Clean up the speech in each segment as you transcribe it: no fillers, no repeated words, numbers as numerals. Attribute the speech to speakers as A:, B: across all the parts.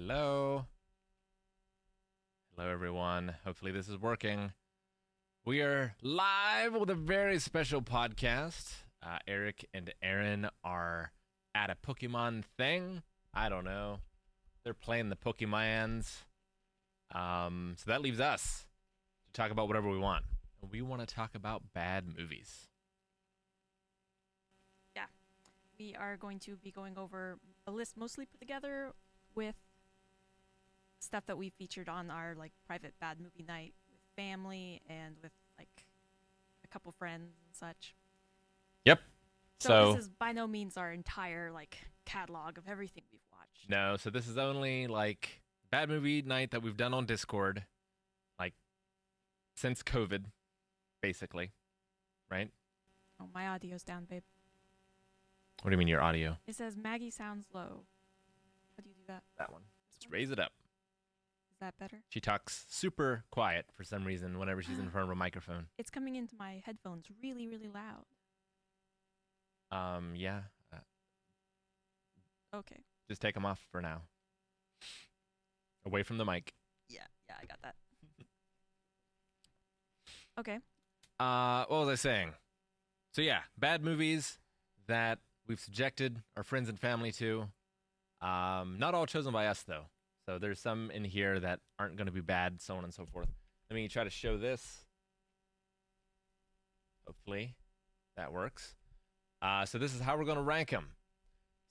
A: Hello. Hello, everyone. Hopefully, this is working. We are live with a very special podcast. Eric and Aaron are at a Pokemon thing. I don't know. They're playing the Pokemons. So that leaves us to talk about whatever we want. And we want to talk about bad movies.
B: Yeah, we are going to be going over a list mostly put together with stuff that we featured on our private bad movie night with family and with a couple friends and such.
A: Yep.
B: So this is by no means our entire catalog of everything we've watched.
A: No, so this is only bad movie night that we've done on Discord, since COVID, basically, right?
B: Oh, my audio's down, babe.
A: What do you mean your audio?
B: It says Maggie Sounds Low. How do you do that?
A: That one. Just raise it up.
B: Is that better?
A: She talks super quiet for some reason whenever she's in front of a microphone.
B: It's coming into my headphones really, really loud.
A: Yeah.
B: Okay.
A: Just take them off for now. Away from the mic.
B: Yeah, I got that. Okay.
A: What was I saying? So yeah, bad movies that we've subjected our friends and family to. Not all chosen by us though. So there's some in here that aren't going to be bad, so on and so forth. Let me try to show this. Hopefully that works. So this is how we're going to rank them.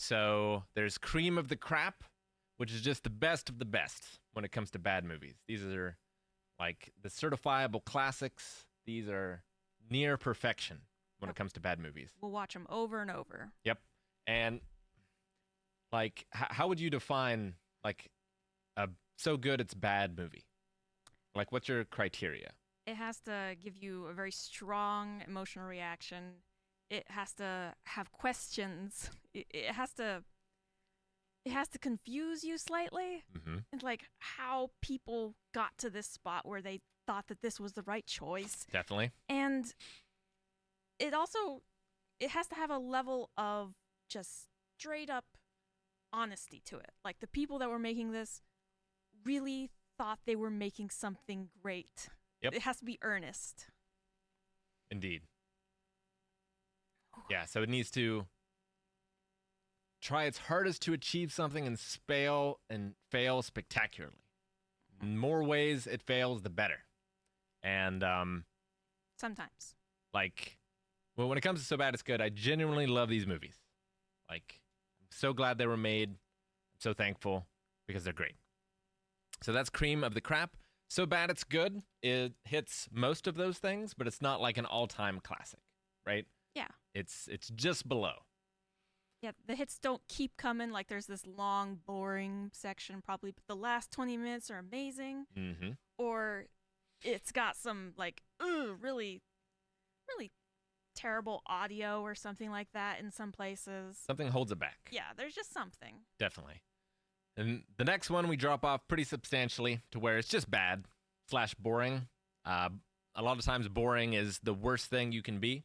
A: So there's cream of the crap, which is just the best of the best when it comes to bad movies. These are the certifiable classics. These are near perfection when it comes to bad movies.
B: We'll watch them over and over.
A: Yep. And how would you define a so good it's bad movie? What's your criteria?
B: It has to give you a very strong emotional reaction. It has to have questions. It has to confuse you slightly.
A: Mm-hmm.
B: And how people got to this spot where they thought that this was the right choice.
A: Definitely.
B: And it has to have a level of just straight up honesty to it. The people that were making this really thought they were making something great.
A: Yep.
B: It has to be earnest.
A: Indeed. Yeah, so it needs to try its hardest to achieve something and fail spectacularly. In more ways it fails, the better. And
B: Sometimes.
A: When it comes to so bad it's good, I genuinely love these movies. I'm so glad they were made. I'm so thankful because they're great. So that's cream of the crap. So bad it's good. It hits most of those things, but it's not an all-time classic, right?
B: Yeah.
A: It's just below.
B: Yeah, the hits don't keep coming. There's this long, boring section probably, but the last 20 minutes are amazing.
A: Mm-hmm.
B: Or it's got some really, really terrible audio or something like that in some places.
A: Something holds it back.
B: Yeah, there's just something.
A: Definitely. And the next one we drop off pretty substantially to where it's just bad / boring. A lot of times boring is the worst thing you can be.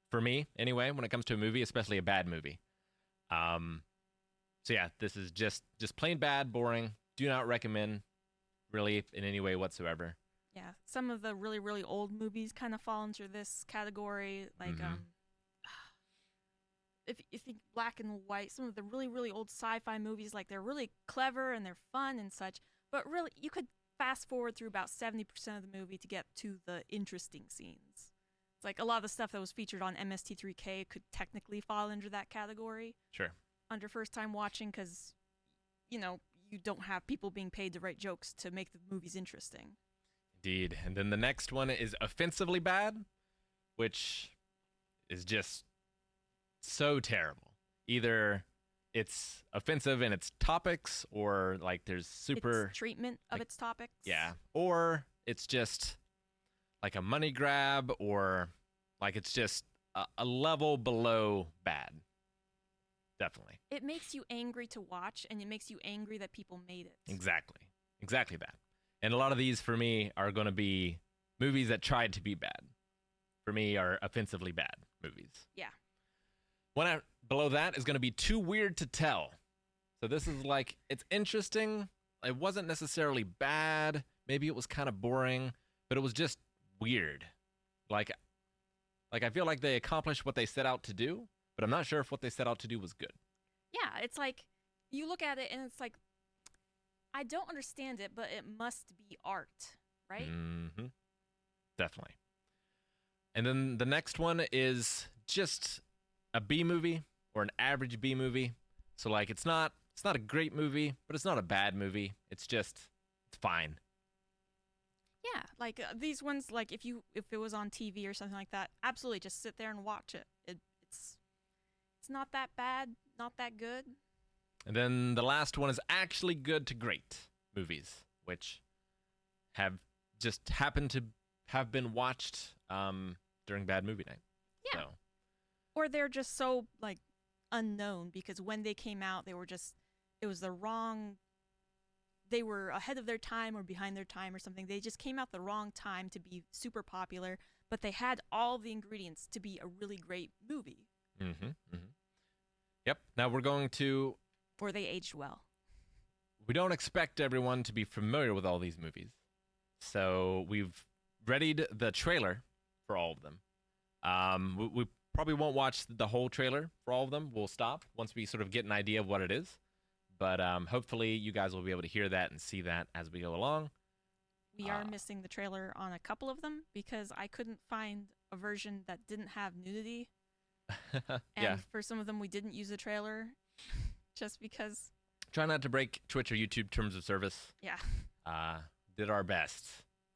A: For me, anyway, when it comes to a movie, especially a bad movie. So yeah, this is just plain bad, boring. Do not recommend, really, in any way whatsoever.
B: Yeah, some of the really, really old movies kind of fall into this category. If you think black and white, some of the really, really old sci-fi movies, they're really clever and they're fun and such, but really, you could fast forward through about 70% of the movie to get to the interesting scenes. It's a lot of the stuff that was featured on MST3K could technically fall under that category.
A: Sure.
B: Under first time watching, because, you don't have people being paid to write jokes to make the movies interesting.
A: Indeed. And then the next one is offensively bad, which is just so terrible. Either it's offensive in its topics or there's super
B: its treatment of its topics.
A: Yeah. Or it's just a money grab, or it's just a level below bad. Definitely.
B: It makes you angry to watch, and it makes you angry that people made it.
A: Exactly that. And a lot of these for me are going to be movies that tried to be bad. For me, are offensively bad movies.
B: Yeah.
A: One out below that is going to be Too Weird to Tell. So this is like, it's interesting. It wasn't necessarily bad. Maybe it was kind of boring, but it was just weird. Like I feel like they accomplished what they set out to do, but I'm not sure if what they set out to do was good.
B: Yeah, it's like you look at it and it's like I don't understand it, but it must be art, right?
A: Mm-hmm. Definitely. And then the next one is just a B movie or an average B movie. So like it's not a great movie, but it's not a bad movie. It's fine.
B: Yeah, like these ones, like if it was on TV or something like that, absolutely just sit there and watch it. It's not that bad, not that good.
A: And then the last one is actually good to great movies, which have just happened to have been watched during Bad Movie Night.
B: Yeah.
A: So.
B: Or they're just so like unknown because when they came out, it was the wrong. They were ahead of their time or behind their time or something. They just came out the wrong time to be super popular, but they had all the ingredients to be a really great movie.
A: Mm-hmm. Mm-hmm. Yep. Now we're going to.
B: Or they aged well.
A: We don't expect everyone to be familiar with all these movies, so we've readied the trailer for all of them. We probably won't watch the whole trailer for all of them. We'll stop once we sort of get an idea of what it is. But hopefully you guys will be able to hear that and see that as we go along.
B: We are missing the trailer on a couple of them because I couldn't find a version that didn't have nudity. And for some of them, we didn't use a trailer just because.
A: Try not to break Twitch or YouTube terms of service.
B: Yeah.
A: Did our best,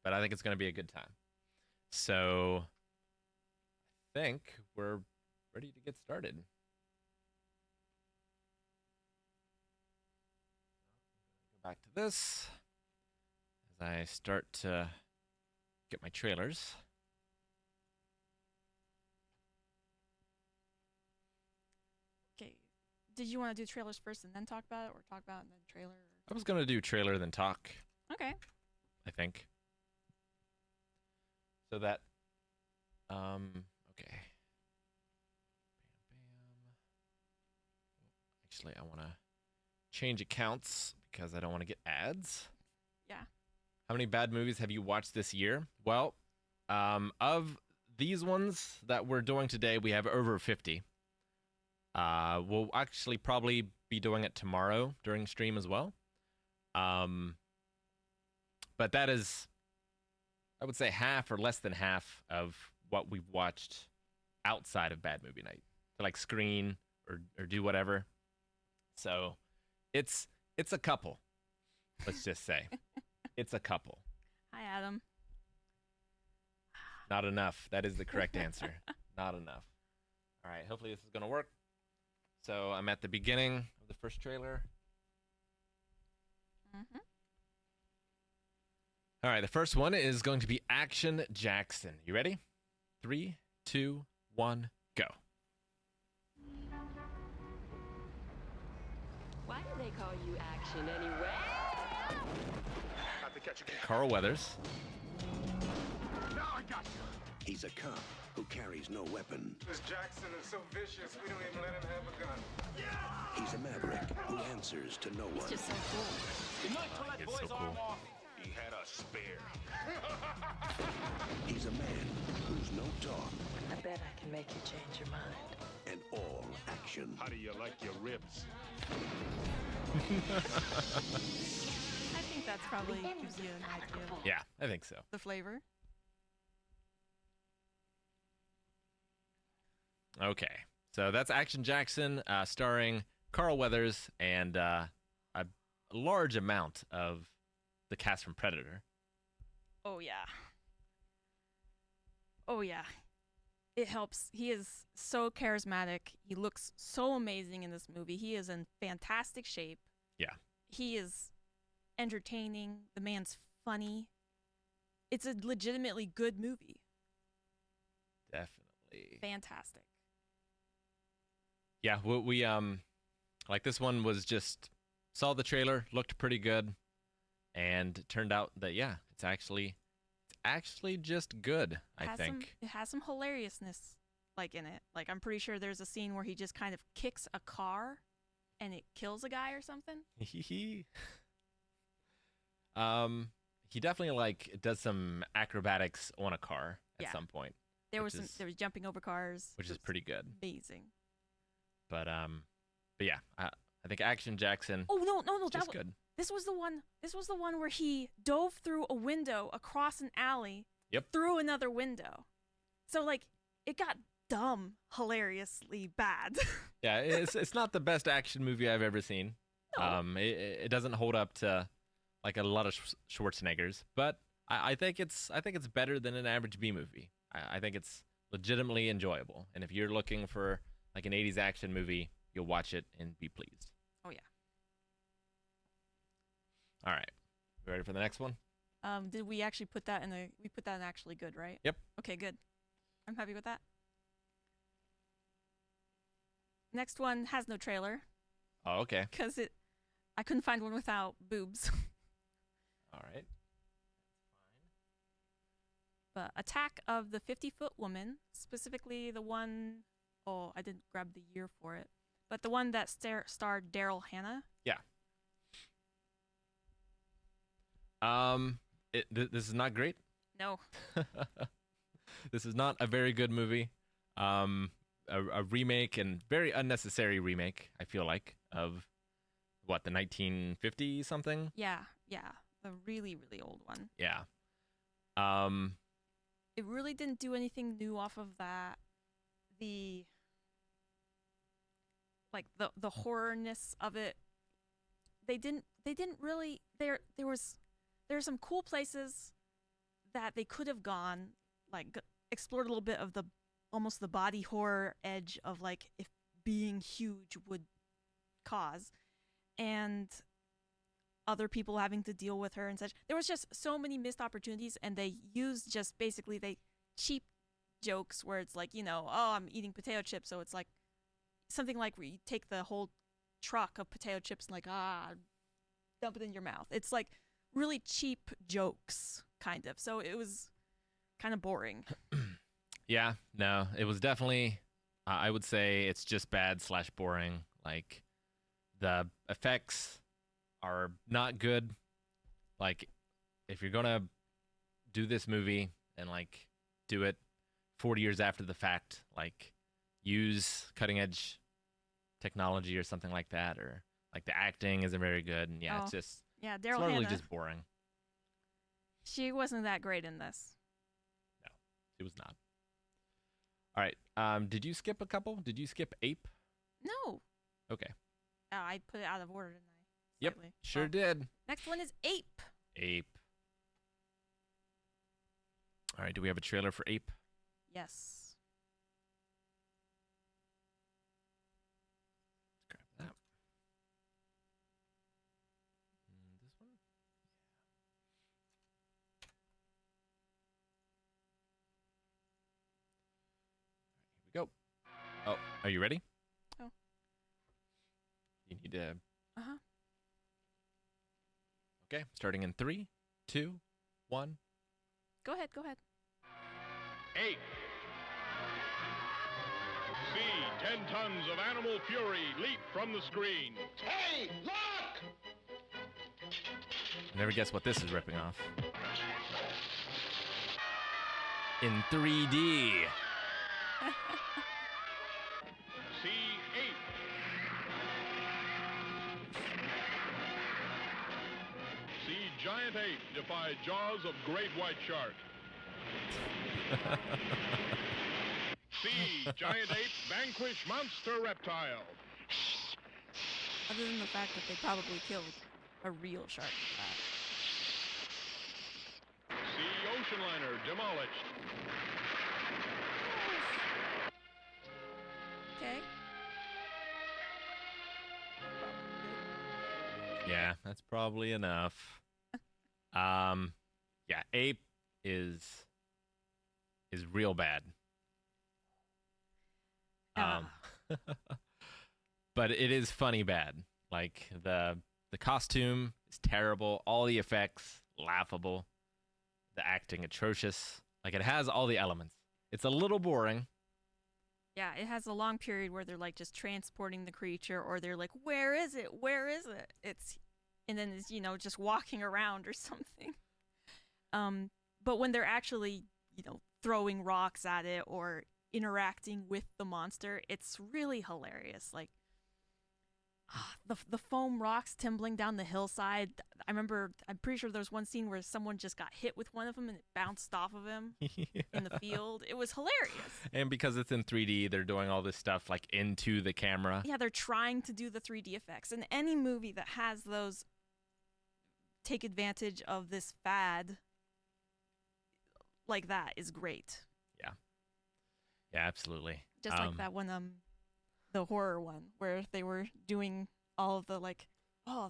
A: but I think it's going to be a good time. So I think we're ready to get started. Go back to this as I start to get my trailers.
B: Okay. Did you want to do trailers first and then talk about it, or talk about it and then trailer?
A: I was going to do trailer then talk.
B: Okay.
A: I think. So that, okay. Bam, bam. Actually, I want to change accounts because I don't want to get ads.
B: Yeah.
A: How many bad movies have you watched this year? Well, of these ones that we're doing today, we have over 50. We'll actually probably be doing it tomorrow during stream as well. But that is, I would say, half or less than half of what we've watched outside of Bad Movie Night, to like screen or do whatever. So it's a couple. Let's just say it's a couple.
B: Hi, Adam.
A: Not enough. That is the correct answer. Not enough. All right. Hopefully this is gonna work. So I'm at the beginning of the first trailer.
B: Mm-hmm.
A: All right, the first one is going to be Action Jackson. You ready? 3, 2, 1, go.
C: Why do they call you Action anyway?
A: Carl Weathers.
D: Now I got you.
E: He's a cop who carries no weapon.
D: This Jackson is so vicious, we don't even let him have a gun.
E: He's a maverick who answers to no one.
B: Just so cool.
A: It's so cool.
D: He had a spare.
E: He's a man who's no talk
C: I bet I can make you change your mind.
E: and all action.
D: How do you like your ribs?
B: I think that's probably gives you an idea of
A: Yeah, I think so.
B: the flavor.
A: Okay, so that's Action Jackson, starring Carl Weathers and a large amount of the cast from Predator.
B: Oh yeah. Oh yeah. It helps. He is so charismatic. He looks so amazing in this movie. He is in fantastic shape.
A: Yeah.
B: He is entertaining. The man's funny. It's a legitimately good movie.
A: Definitely.
B: Fantastic.
A: Yeah, we like this one was just saw the trailer, looked pretty good, and it turned out that yeah, it's actually just good, I think.
B: It has some hilariousness like in it. Like I'm pretty sure there's a scene where he just kind of kicks a car and it kills a guy or something.
A: He definitely like does some acrobatics on a car at
B: Yeah.
A: some point,
B: There
A: which
B: was
A: is-
B: there was jumping over cars,
A: which
B: It
A: is
B: was
A: pretty good.
B: amazing.
A: But yeah, I think Action Jackson
B: Oh no,
A: is just good.
B: this was the one. This was the one where he dove through a window across an alley,
A: Yep.
B: through another window. So like it got dumb, hilariously bad.
A: Yeah, it's not the best action movie I've ever seen.
B: No.
A: It doesn't hold up to like a lot of Schwarzeneggers, but I think it's better than an average B movie. I think it's legitimately enjoyable, and if you're looking for like an 80s action movie, you'll watch it and be pleased.
B: Oh yeah.
A: All right, you ready for the next one?
B: Did we actually put that in we put that in actually good, right?
A: Yep.
B: Okay, good. I'm happy with that. Next one has no trailer
A: Oh, okay.
B: because I couldn't find one without boobs.
A: All right.
B: But Attack of the 50-Foot Woman, specifically the one, oh, I didn't grab the year for it, but the one that starred Daryl Hannah.
A: Yeah. This is not great.
B: No.
A: This is not a very good movie. A remake, and very unnecessary remake, I feel like, of what, the 1950 something?
B: Yeah, the really, really old one.
A: Yeah.
B: It really didn't do anything new off of that. The horrorness of it. They didn't really there's some cool places that they could have gone, like explored a little bit of the almost the body horror edge of like if being huge would cause, and other people having to deal with her and such. There was just so many missed opportunities, and they used just basically cheap jokes where it's like, oh, I'm eating potato chips, so it's like something like where you take the whole truck of potato chips and like dump it in your mouth. It's like really cheap jokes, kind of. So it was kind of boring.
A: Yeah, no, it was definitely, I would say it's just bad / boring. Like, the effects are not good. Like, if you're gonna do this movie and like do it 40 years after the fact, like use cutting edge technology or something like that, or like the acting isn't very good, and yeah,
B: Oh,
A: it's just
B: Yeah,
A: it's
B: Daryl
A: literally
B: Hannah.
A: just boring.
B: She wasn't that great in this.
A: It was not. All right. Did you skip a couple? Did you skip Ape?
B: No.
A: Okay.
B: I put it out of order, didn't I?
A: Yep.
B: Slightly.
A: Sure
B: Well,
A: did.
B: Next one is Ape.
A: Ape. All right. Do we have a trailer for Ape?
B: Yes.
A: Grab that. This one? Here we go. Oh, are you ready?
B: Oh.
A: You need to.
B: Uh-huh.
A: Okay. Starting in 3, 2, 1.
B: Go ahead.
D: 8. See 10 tons of animal fury leap from the screen.
E: Hey, look!
A: Never guess what this is ripping off. In 3D.
D: See 8. See giant ape defy jaws of great white shark. See giant ape vanquish monster reptile.
B: Other than the fact that they probably killed a real shark with that.
D: See ocean liner demolished.
B: Okay.
A: Yeah, that's probably enough. Yeah, Ape is real bad. But it is funny bad. Like the costume is terrible, all the effects laughable, the acting atrocious. Like it has all the elements. It's a little boring.
B: Yeah, it has a long period where they're like just transporting the creature, or they're like, "Where is it? Where is it?" And then it's just walking around or something. But when they're actually throwing rocks at it or interacting with the monster, it's really hilarious. Like the foam rocks tumbling down the hillside. I'm pretty sure there was one scene where someone just got hit with one of them and it bounced off of him in the field. It was hilarious.
A: And because it's in 3D, they're doing all this stuff like into the camera.
B: Yeah, they're trying to do the 3D effects. And any movie that has those take advantage of this fad like that is great.
A: Yeah. Yeah, absolutely.
B: Just like that one, the horror one, where they were doing all of the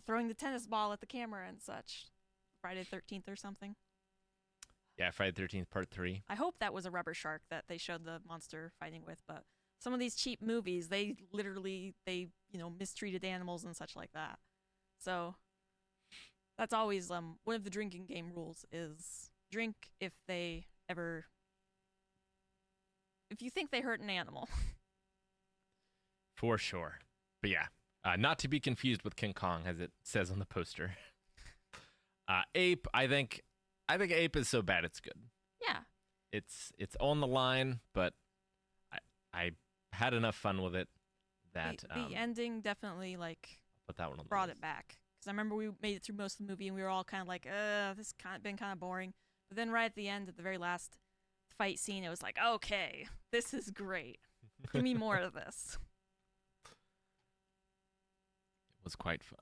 B: throwing the tennis ball at the camera and such. Friday the 13th or something.
A: Yeah, Friday the 13th Part 3.
B: I hope that was a rubber shark that they showed the monster fighting with, but some of these cheap movies, they mistreated animals and such like that. So that's always one of the drinking game rules is drink if you think they hurt an animal.
A: For sure. But yeah, not to be confused with King Kong, as it says on the poster. Ape, I think Ape is so bad it's good.
B: Yeah.
A: It's on the line, but I had enough fun with it that
B: the ending definitely
A: put that one on the
B: brought
A: list.
B: it back. Because I remember we made it through most of the movie and we were all kind of like, this been kind of boring. But then right at the end, at the very last fight scene, it was like, okay, this is great. Give me more of this.
A: It was quite fun.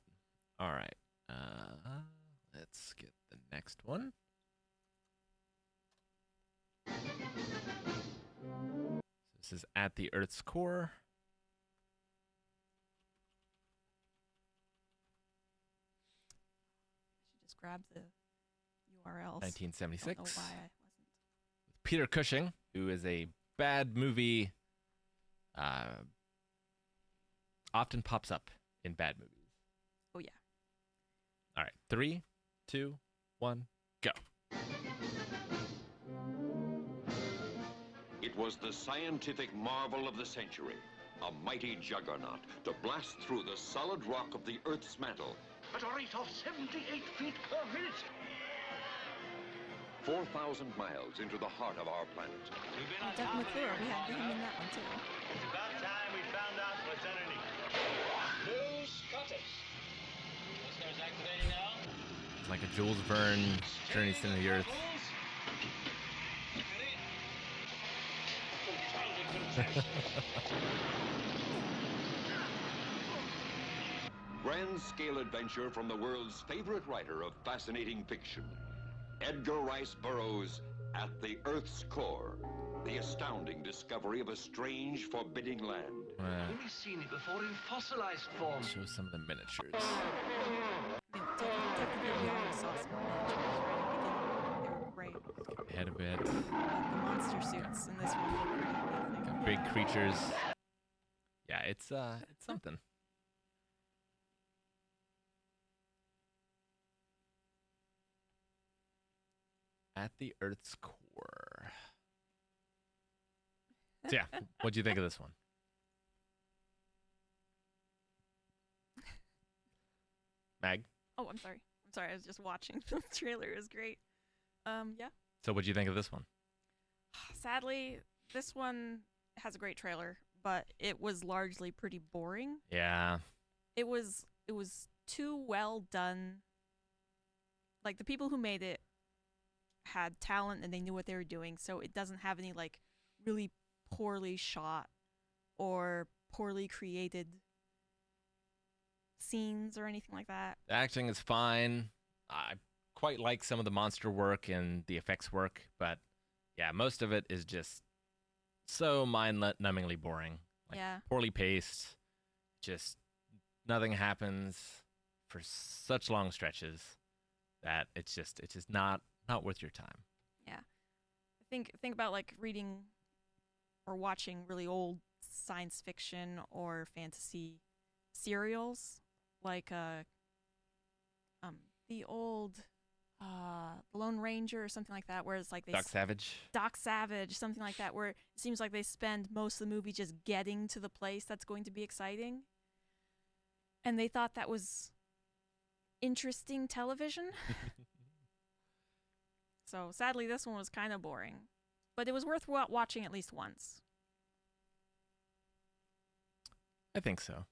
A: All right. Let's get the next one. This is At the Earth's Core.
B: I should just grab the URLs.
A: 1976.
B: I don't know why I wasn't.
A: Peter Cushing, who is a bad movie, often pops up in bad movies.
B: Oh, yeah.
A: All right. 3, 2, 1, go.
F: It was the scientific marvel of the century, a mighty juggernaut to blast through the solid rock of the Earth's mantle.
E: At a rate of 78 feet per minute.
F: 4,000 miles into the heart of our planet.
B: Doug McClure, we had him in that one, too.
G: It's about time we found out what's underneath. News cutting. Listeners activating now.
A: It's like a Jules Verne Journey to the Earth.
F: Grand scale adventure from the world's favorite writer of fascinating fiction, Edgar Rice Burroughs' At the Earth's Core, the astounding discovery of a strange, forbidding land.
E: Only seen it before in fossilized form.
A: Show some of the miniatures.
B: Definitely already saw some miniatures, right? They were great.
A: Head a bit.
B: The monster suits in this one were pretty amazing.
A: Got big creatures. Yeah, it's something. At the Earth's Core. So yeah, what'd you think of this one? Mag?
B: Oh, I'm sorry. I was just watching. The trailer is great. Yeah.
A: So what'd you think of this one?
B: Sadly, this one has a great trailer, but it was largely pretty boring.
A: Yeah.
B: It was too well done. Like the people who made it had talent and they knew what they were doing, so it doesn't have any really poorly shot or poorly created scenes or anything like that.
A: The acting is fine. I quite like some of the monster work and the effects work, but yeah, most of it is just so mind-numbingly boring.
B: Yeah.
A: Poorly paced. Just nothing happens for such long stretches that it's just not worth your time.
B: Yeah. Think about reading or watching really old science fiction or fantasy serials, like the old Lone Ranger or something like that, where it's like
A: Doc Savage.
B: Doc Savage, something like that, where it seems like they spend most of the movie just getting to the place that's going to be exciting. And they thought that was interesting television. So sadly, this one was kind of boring. But it was worth watching at least once.
A: I think so.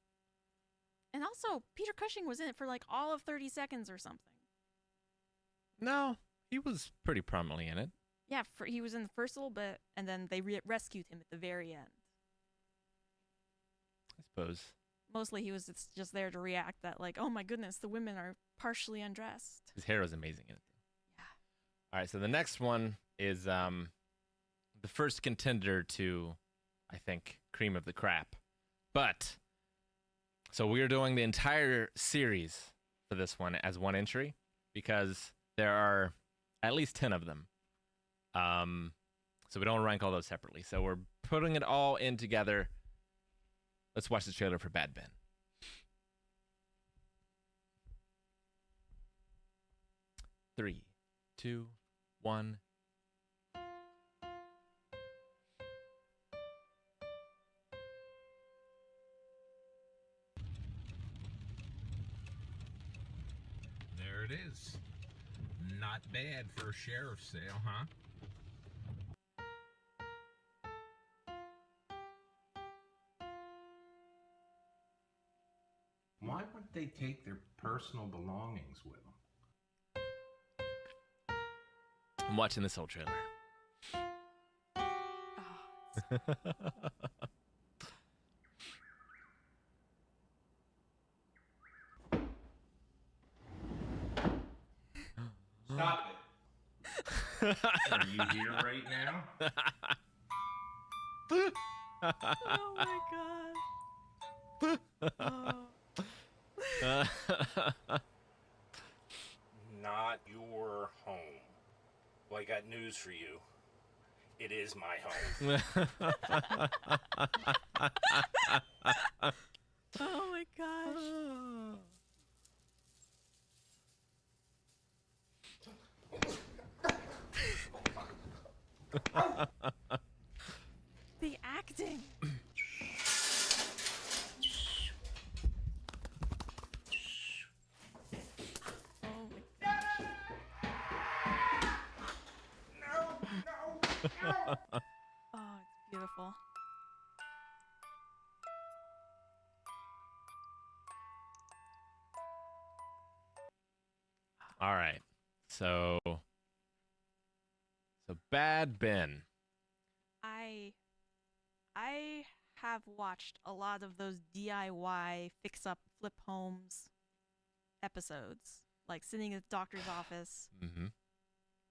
B: And also, Peter Cushing was in it for like all of 30 seconds or something.
A: No, he was pretty prominently in it.
B: Yeah, he was in the first little bit, and then they rescued him at the very end.
A: I suppose.
B: Mostly he was just there to react that, like, oh my goodness, the women are partially undressed.
A: His hair was amazing in it.
B: Yeah.
A: All right, so the next one is the first contender to, I think, cream of the crap. But, so we're doing the entire series for this one as one entry because there are at least 10 of them. So we don't rank all those separately. So we're putting it all in together. Let's watch the trailer for Bad Ben. Three, two, one.
H: There it is. Not bad for a sheriff's sale, huh? Why wouldn't they take their personal belongings with them?
A: I'm watching this whole trailer.
H: Stop it. Are you here right now?
B: Oh my god. Oh.
I: Not your home. Well, I got news for you. It is my home.
B: Oh my gosh. The acting. Oh my gosh. Oh, it's beautiful.
A: All right. So Bad Ben.
B: I have watched a lot of those DIY fix up flip homes episodes, like sitting at the doctor's office
A: Mm-hmm.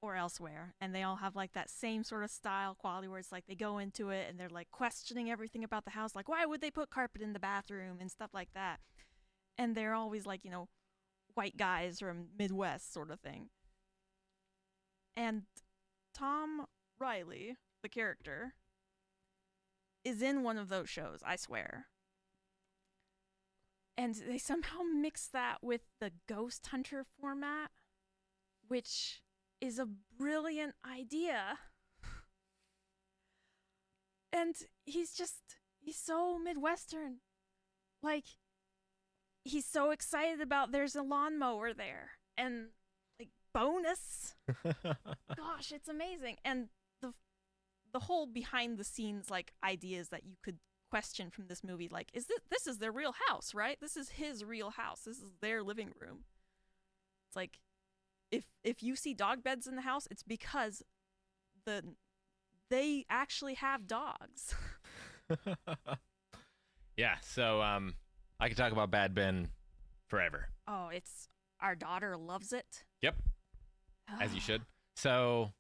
B: or elsewhere, and they all have like that same sort of style quality where it's like they go into it and they're like questioning everything about the house, like why would they put carpet in the bathroom and stuff like that. And they're always like, white guys from Midwest sort of thing. And Tom Riley, the character, is in one of those shows, I swear. And they somehow mix that with the Ghost Hunter format, which is a brilliant idea. And he's so Midwestern. Like, he's so excited about there's a lawnmower there. And, like, bonus. Gosh, it's amazing. And the whole behind the scenes like ideas that you could question from this movie, like, is this is their real house, right? This is his real house. This is their living room. It's like if you see dog beds in the house, it's because they actually have dogs.
A: Yeah, so I could talk about Bad Ben forever.
B: Oh, it's our daughter loves it.
A: Yep. As you should. So,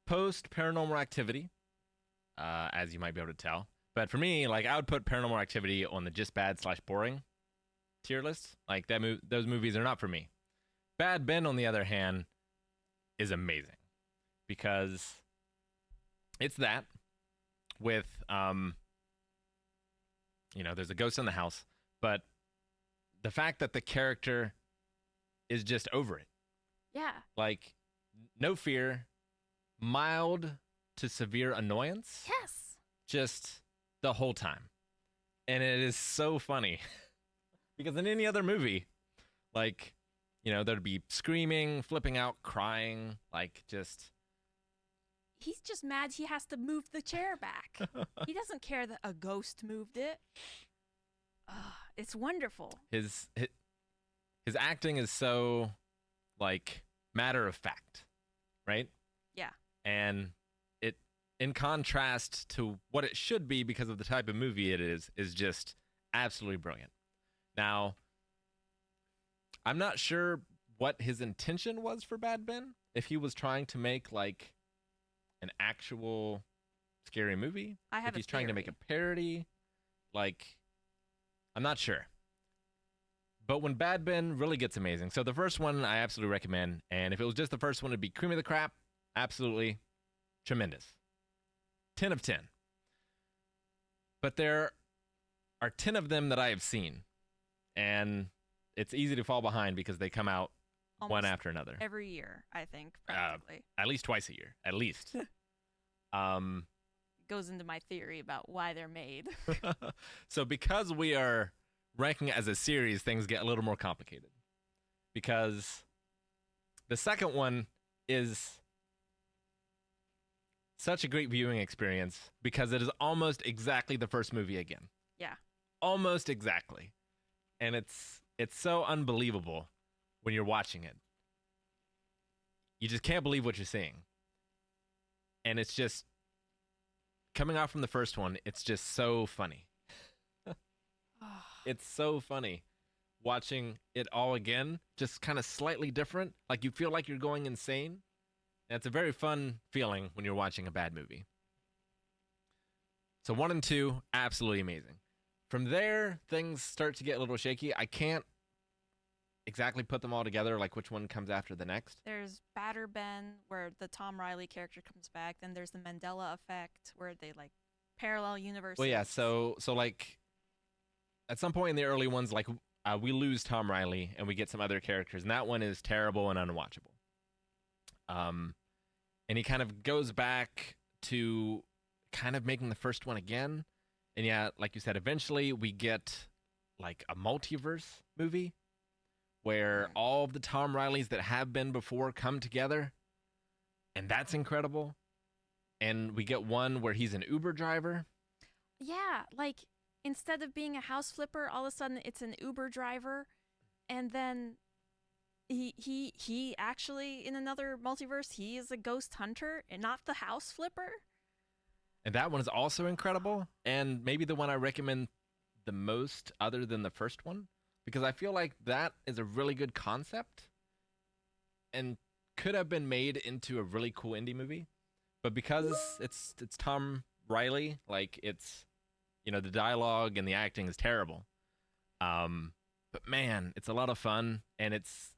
A: post Paranormal Activity, as you might be able to tell. But for me, like, I would put Paranormal Activity on the just bad / boring tier list. Like, those movies are not for me. Bad Ben, on the other hand, is amazing because it's that with, there's a ghost in the house, but the fact that the character is just over it.
B: Yeah.
A: Like, no fear, mild to severe annoyance,
B: Yes.
A: just the whole time. And it is so funny because in any other movie, like, there'd be screaming, flipping out, crying, like just.
B: He's just mad he has to move the chair back. He doesn't care that a ghost moved it. It's wonderful.
A: His acting is so, like, matter of fact, right?
B: Yeah.
A: And it, in contrast to what it should be because of the type of movie it is just absolutely brilliant. Now, I'm not sure what his intention was for Bad Ben. If he was trying to make, like, an actual scary movie. If he's trying to make a parody. Like, I'm not sure. But when Bad Ben really gets amazing. So the first one I absolutely recommend. And if it was just the first one, it'd be cream of the crap. Absolutely tremendous. 10 of 10. But there are 10 of them that I have seen. And it's easy to fall behind because they come out
B: Almost
A: one after another.
B: Every year, I think, practically.
A: At least twice a year. At least.
B: Goes into my theory about why they're made.
A: So because we are ranking it as a series, things get a little more complicated. Because the second one is such a great viewing experience because it is almost exactly the first movie again.
B: Yeah.
A: Almost exactly. And it's so unbelievable when you're watching it. You just can't believe what you're seeing. And it's just, coming off from the first one, it's just so funny. It's so funny watching it all again, just kind of slightly different. Like you feel like you're going insane. And it's a very fun feeling when you're watching a bad movie. So 1 and 2, absolutely amazing. From there, things start to get a little shaky. I can't exactly put them all together, like which one comes after the next.
B: There's Batter Ben, where the Tom Riley character comes back. Then there's the Mandela Effect, where they like parallel universes.
A: Well, yeah. So like at some point in the early ones, like we lose Tom Riley and we get some other characters, and that one is terrible and unwatchable. And he kind of goes back to kind of making the first one again. And yeah, like you said, eventually we get like a multiverse movie where all of the Tom Rileys that have been before come together. And that's incredible. And we get one where he's an Uber driver.
B: Yeah, like instead of being a house flipper, all of a sudden it's an Uber driver. And then he actually, in another multiverse, he is a ghost hunter and not the house flipper.
A: And that one is also incredible, and maybe the one I recommend the most other than the first one, because I feel like that is a really good concept and could have been made into a really cool indie movie. But because it's Tom Riley, like it's, the dialogue and the acting is terrible. But man, it's a lot of fun, and it's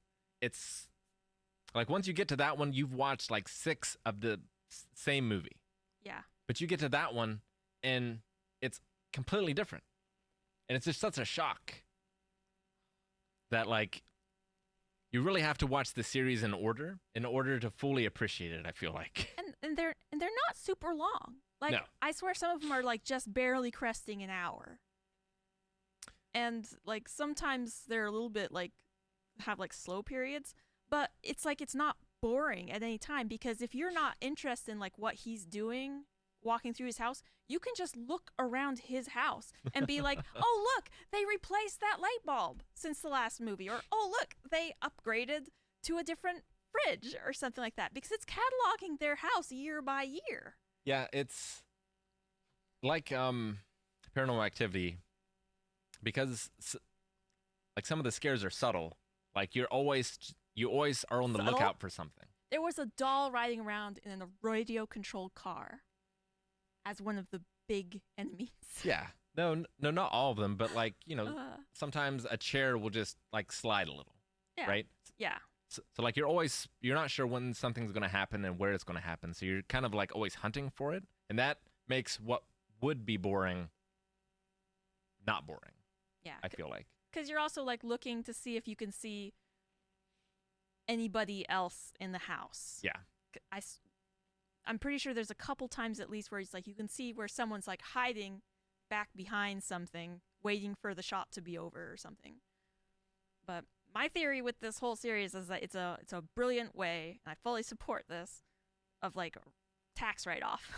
A: like once you get to that one, you've watched like 6 of the same movie.
B: Yeah.
A: But you get to that one, and it's completely different. And it's just such a shock that, like, you really have to watch the series in order to fully appreciate it, I feel like.
B: And they're not super long. Like,
A: No.
B: I swear some of them are, like, just barely cresting an hour. And, like, sometimes they're a little bit, like, have, like, slow periods. But it's, like, it's not boring at any time. Because if you're not interested in, like, what he's doing walking through his house, you can just look around his house and be like, oh, look, they replaced that light bulb since the last movie. Or, oh, look, they upgraded to a different fridge or something like that. Because it's cataloging their house year by year.
A: Yeah, it's like Paranormal Activity, because like some of the scares are subtle. Like you always are on the
B: Subtle?
A: lookout for something.
B: There was a doll riding around in a radio-controlled car as one of the big enemies.
A: Yeah. No, not all of them, but like, sometimes a chair will just like slide a little,
B: Yeah.
A: right?
B: Yeah.
A: So like you're not sure when something's going to happen and where it's going to happen. So you're kind of like always hunting for it. And that makes what would be boring not boring.
B: Yeah.
A: I feel like.
B: Because you're also like looking to see if you can see anybody else in the house.
A: Yeah.
B: I'm pretty sure there's a couple times at least where it's like you can see where someone's like hiding back behind something, waiting for the shot to be over or something. But my theory with this whole series is that it's a brilliant way, and I fully support this, of like tax write-off.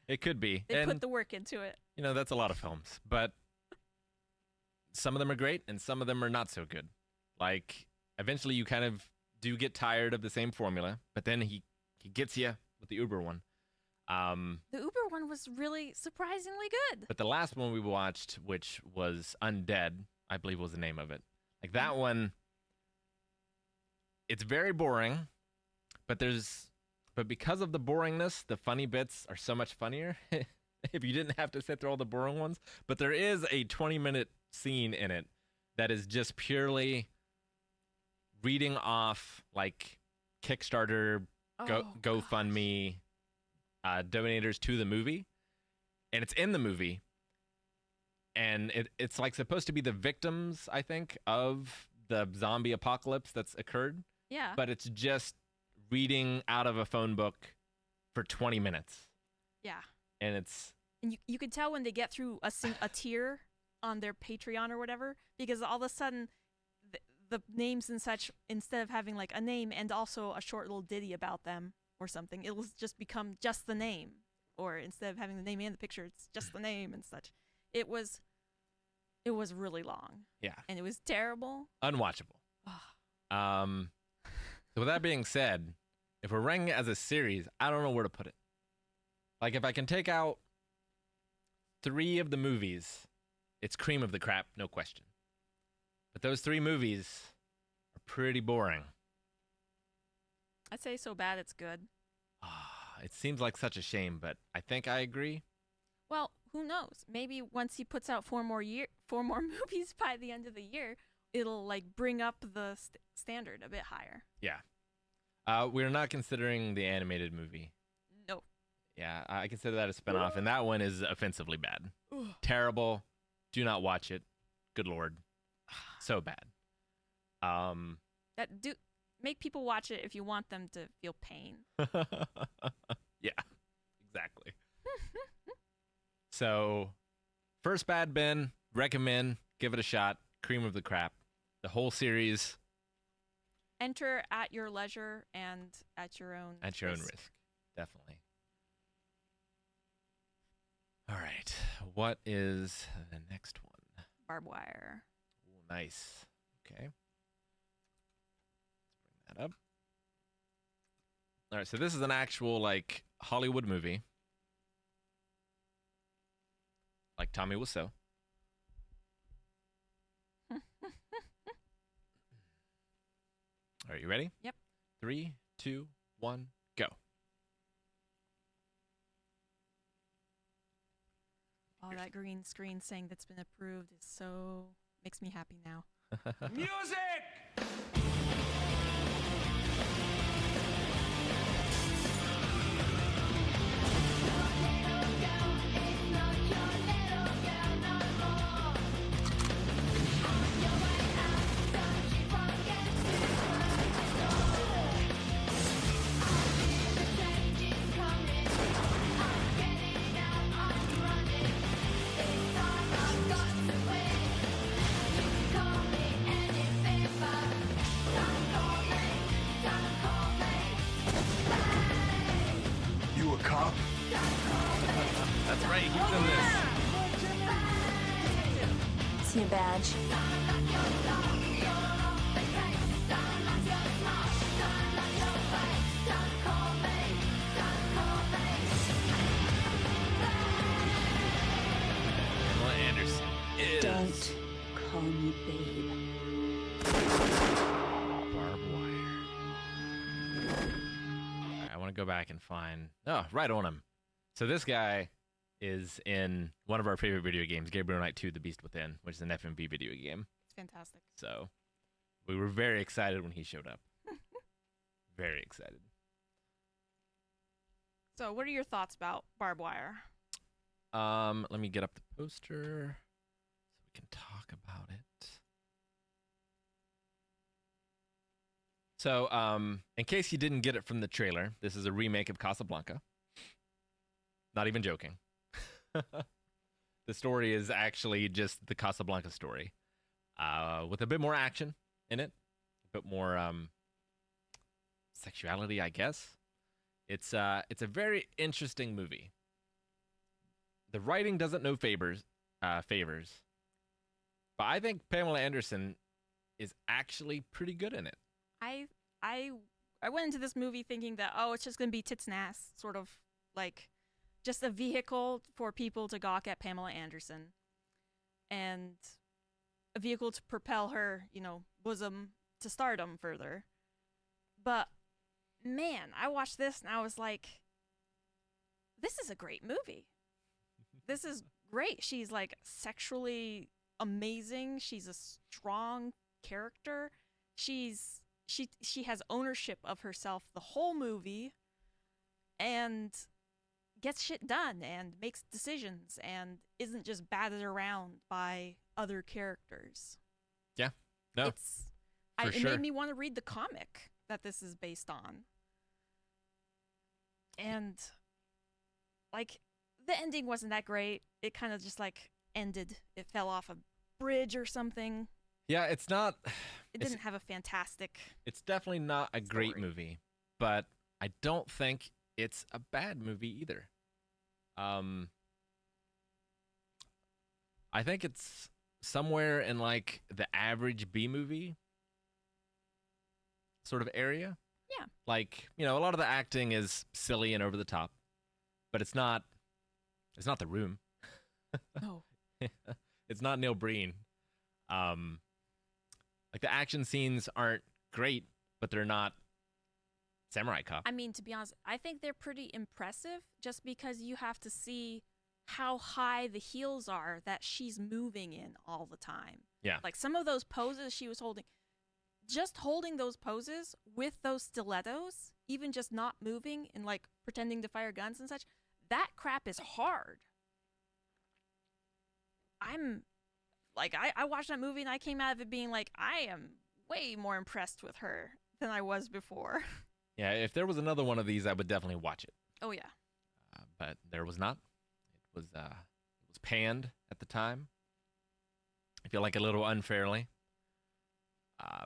A: It could be.
B: They
A: and,
B: put the work into it.
A: you know, that's a lot of films, but some of them are great and some of them are not so good. Like, eventually you kind of do get tired of the same formula, but then he gets you with the Uber one.
B: The Uber one was really surprisingly good.
A: But the last one we watched, which was Undead, I believe was the name of it. Like that one, it's very boring, but because of the boringness, the funny bits are so much funnier. If you didn't have to sit through all the boring ones. But there is a 20-minute scene in it that is just purely reading off like Kickstarter, GoFundMe, donators to the movie, and it's in the movie, and it's like supposed to be the victims, I think, of the zombie apocalypse that's occurred.
B: Yeah.
A: But it's just reading out of a phone book for 20 minutes.
B: Yeah.
A: And
B: you could tell when they get through a tier on their Patreon or whatever, because all of a sudden the names and such, instead of having like a name and also a short little ditty about them or something, it will just become just the name. Or instead of having the name and the picture, it's just the name and such. It was really long.
A: Yeah.
B: And it was terrible.
A: Unwatchable. So with that being said, if we're ranking it as a series, I don't know where to put it. Like, if I can take out 3 of the movies, it's cream of the crap, no question. But those 3 movies are pretty boring.
B: I'd say so bad it's good.
A: It seems like such a shame, but I think I agree.
B: Well, who knows? Maybe once he puts out 4 more movies by the end of the year, it'll like bring up the standard a bit higher.
A: Yeah. We're not considering the animated movie.
B: No.
A: Yeah, I consider that a spinoff, and that one is offensively bad. Terrible. Do not watch it. Good Lord. So bad.
B: Make people watch it if you want them to feel pain.
A: Yeah, exactly. So, first bad bin, recommend, give it a shot. Cream of the crap. The whole series.
B: Enter at your leisure and at your own risk.
A: At your own risk, definitely. All right, what is the next one?
B: Barbed wire.
A: Ooh, nice. Okay. Let's bring that up. All right, so this is an actual, like, Hollywood movie. Like Tommy Wiseau. Are you ready?
B: Yep.
A: 3, 2, 1, go.
B: Oh, that green screen saying that's been approved is so makes me happy now.
G: Music!
E: You a cop?
A: That's right, he's in this.
J: See a badge?
A: Pamela Anderson is
J: Don't call me babe.
A: Barbed wire. All right, I want to go back and find... Oh, right on him. So this guy is in one of our favorite video games, Gabriel Knight 2, The Beast Within, which is an FMV video game.
B: It's fantastic.
A: So we were very excited when he showed up. Very excited.
B: So, what are your thoughts about barbed wire?
A: Let me get up the poster so we can talk about it. So, in case you didn't get it from the trailer, this is a remake of Casablanca. Not even joking. The story is actually just the Casablanca story, with a bit more action in it, a bit more sexuality, I guess. It's a very interesting movie. The writing doesn't know favors, but I think Pamela Anderson is actually pretty good in it.
B: I went into this movie thinking that, oh, it's just gonna be tits and ass, sort of like just a vehicle for people to gawk at Pamela Anderson, and a vehicle to propel her, bosom to stardom further. But man, I watched this and I was like, this is a great movie. This is great. She's like sexually amazing. She's a strong character. She has ownership of herself the whole movie, and gets shit done and makes decisions and isn't just battered around by other characters.
A: Yeah. No.
B: It made me want to read the comic that this is based on. And like the ending wasn't that great. It kind of just like ended. It fell off a bridge or something.
A: Yeah, it's not.
B: It didn't have a fantastic.
A: It's definitely not a great
B: story.
A: movie, but I don't think it's a bad movie either. I think it's somewhere in like the average B movie sort of area.
B: Yeah.
A: Like, a lot of the acting is silly and over the top, but it's not The Room.
B: No.
A: It's not Neil Breen. Like the action scenes aren't great, but they're not Samurai Cop.
B: I mean, to be honest, I think they're pretty impressive just because you have to see how high the heels are that she's moving in all the time.
A: Yeah.
B: Like some of those poses she was holding, just holding those poses with those stilettos, even just not moving and like pretending to fire guns and such, that crap is hard. I watched that movie and I came out of it being like, I am way more impressed with her than I was before.
A: Yeah, if there was another one of these, I would definitely watch it.
B: Oh yeah.
A: But there was not. It was panned at the time. I feel like a little unfairly.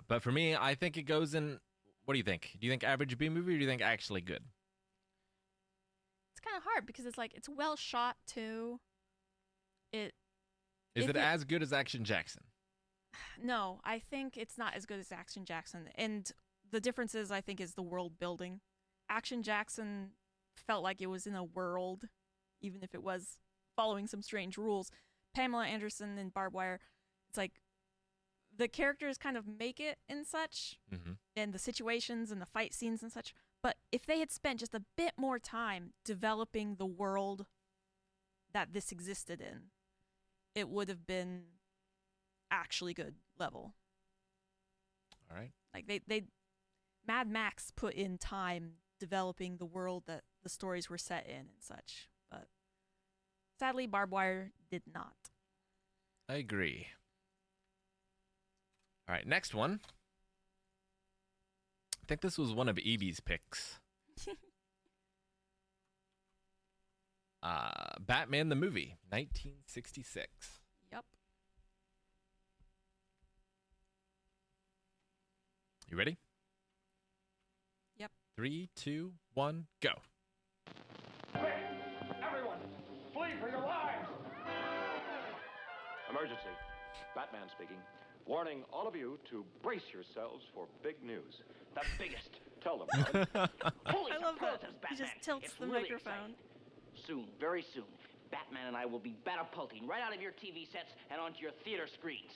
A: But for me, I think it goes in. What do you think? Do you think average B movie, or do you think actually good?
B: It's kind of hard because it's like it's well shot too.
A: Is it as good as Action Jackson?
B: No, I think it's not as good as Action Jackson. And the difference is, I think, is the world building. Action Jackson felt like it was in a world, even if it was following some strange rules. Pamela Anderson and Barbed Wire, it's like the characters kind of make it and such, and the situations and the fight scenes and such. But if they had spent just a bit more time developing the world that this existed in, it would have been actually good level.
A: All right.
B: Like they Mad Max put in time developing the world that the stories were set in and such. But sadly, Barbed Wire did not.
A: I agree. All right, next one. I think this was one of Evie's picks. Batman the movie, 1966.
B: Yep.
A: You ready?
B: Yep.
A: 3, 2, 1, go.
G: Quick! Everyone, flee for your lives!
K: Emergency. Batman speaking. Warning all of you to brace yourselves for big news. The biggest. Tell them.
G: Holy
B: I love that.
G: superlatives,
B: He just
G: Batman.
B: tilts
G: It's
B: the
G: really
B: microphone.
G: exciting. Soon, very soon, Batman and I will be catapulting right out of your TV sets and onto your theater screens.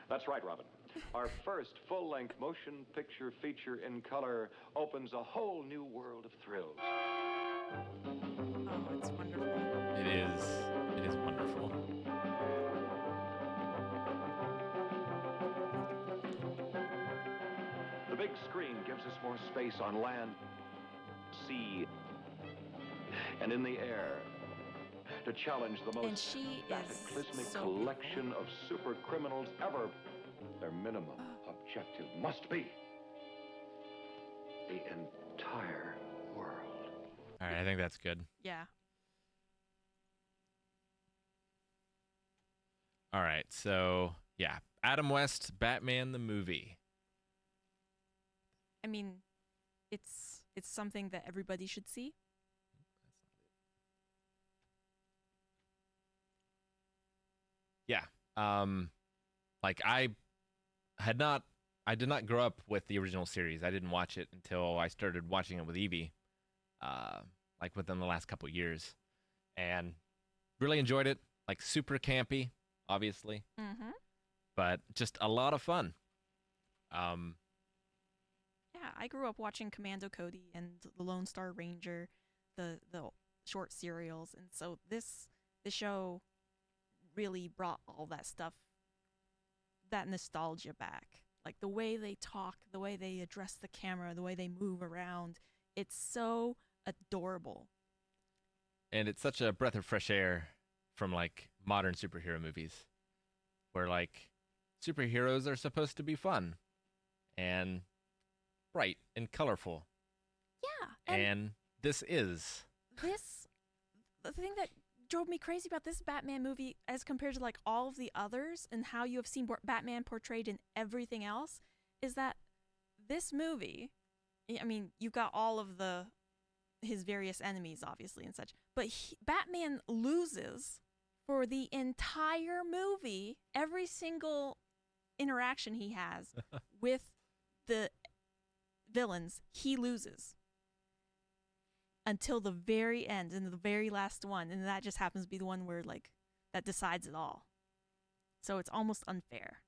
K: That's right, Robin. Our first full-length motion picture feature in color opens a whole new world of thrills.
B: Oh, it's wonderful.
A: It is. It is wonderful.
K: The big screen gives us more space on land, sea, and in the air to challenge the
B: And
K: most
B: she
K: cataclysmic
B: is so
K: collection of super criminals ever. Their minimum objective must be the entire world.
A: All right, I think that's good.
B: Yeah.
A: All right, so yeah, Adam West, Batman the movie.
B: I mean, it's something that everybody should see.
A: Yeah. Like I did not grow up with the original series. I didn't watch it until I started watching it with Evie, like within the last couple years, and really enjoyed it. Like super campy, obviously, but just a lot of fun.
B: Yeah, I grew up watching Commando Cody and the Lone Star Ranger, the short serials, and so the show really brought all that stuff, that nostalgia back. Like the way they talk, the way they address the camera, the way they move around. It's so adorable.
A: And it's such a breath of fresh air from like modern superhero movies, where like superheroes are supposed to be fun and bright and colorful.
B: Yeah.
A: And this is.
B: The thing that drove me crazy about this Batman movie as compared to like all of the others and how you have seen Batman portrayed in everything else is that this movie, I mean, you've got all of his various enemies obviously and such, but Batman loses for the entire movie. Every single interaction he has with the villains, he loses. Until the very end, and the very last one, and that just happens to be the one where like that decides it all. So it's almost unfair,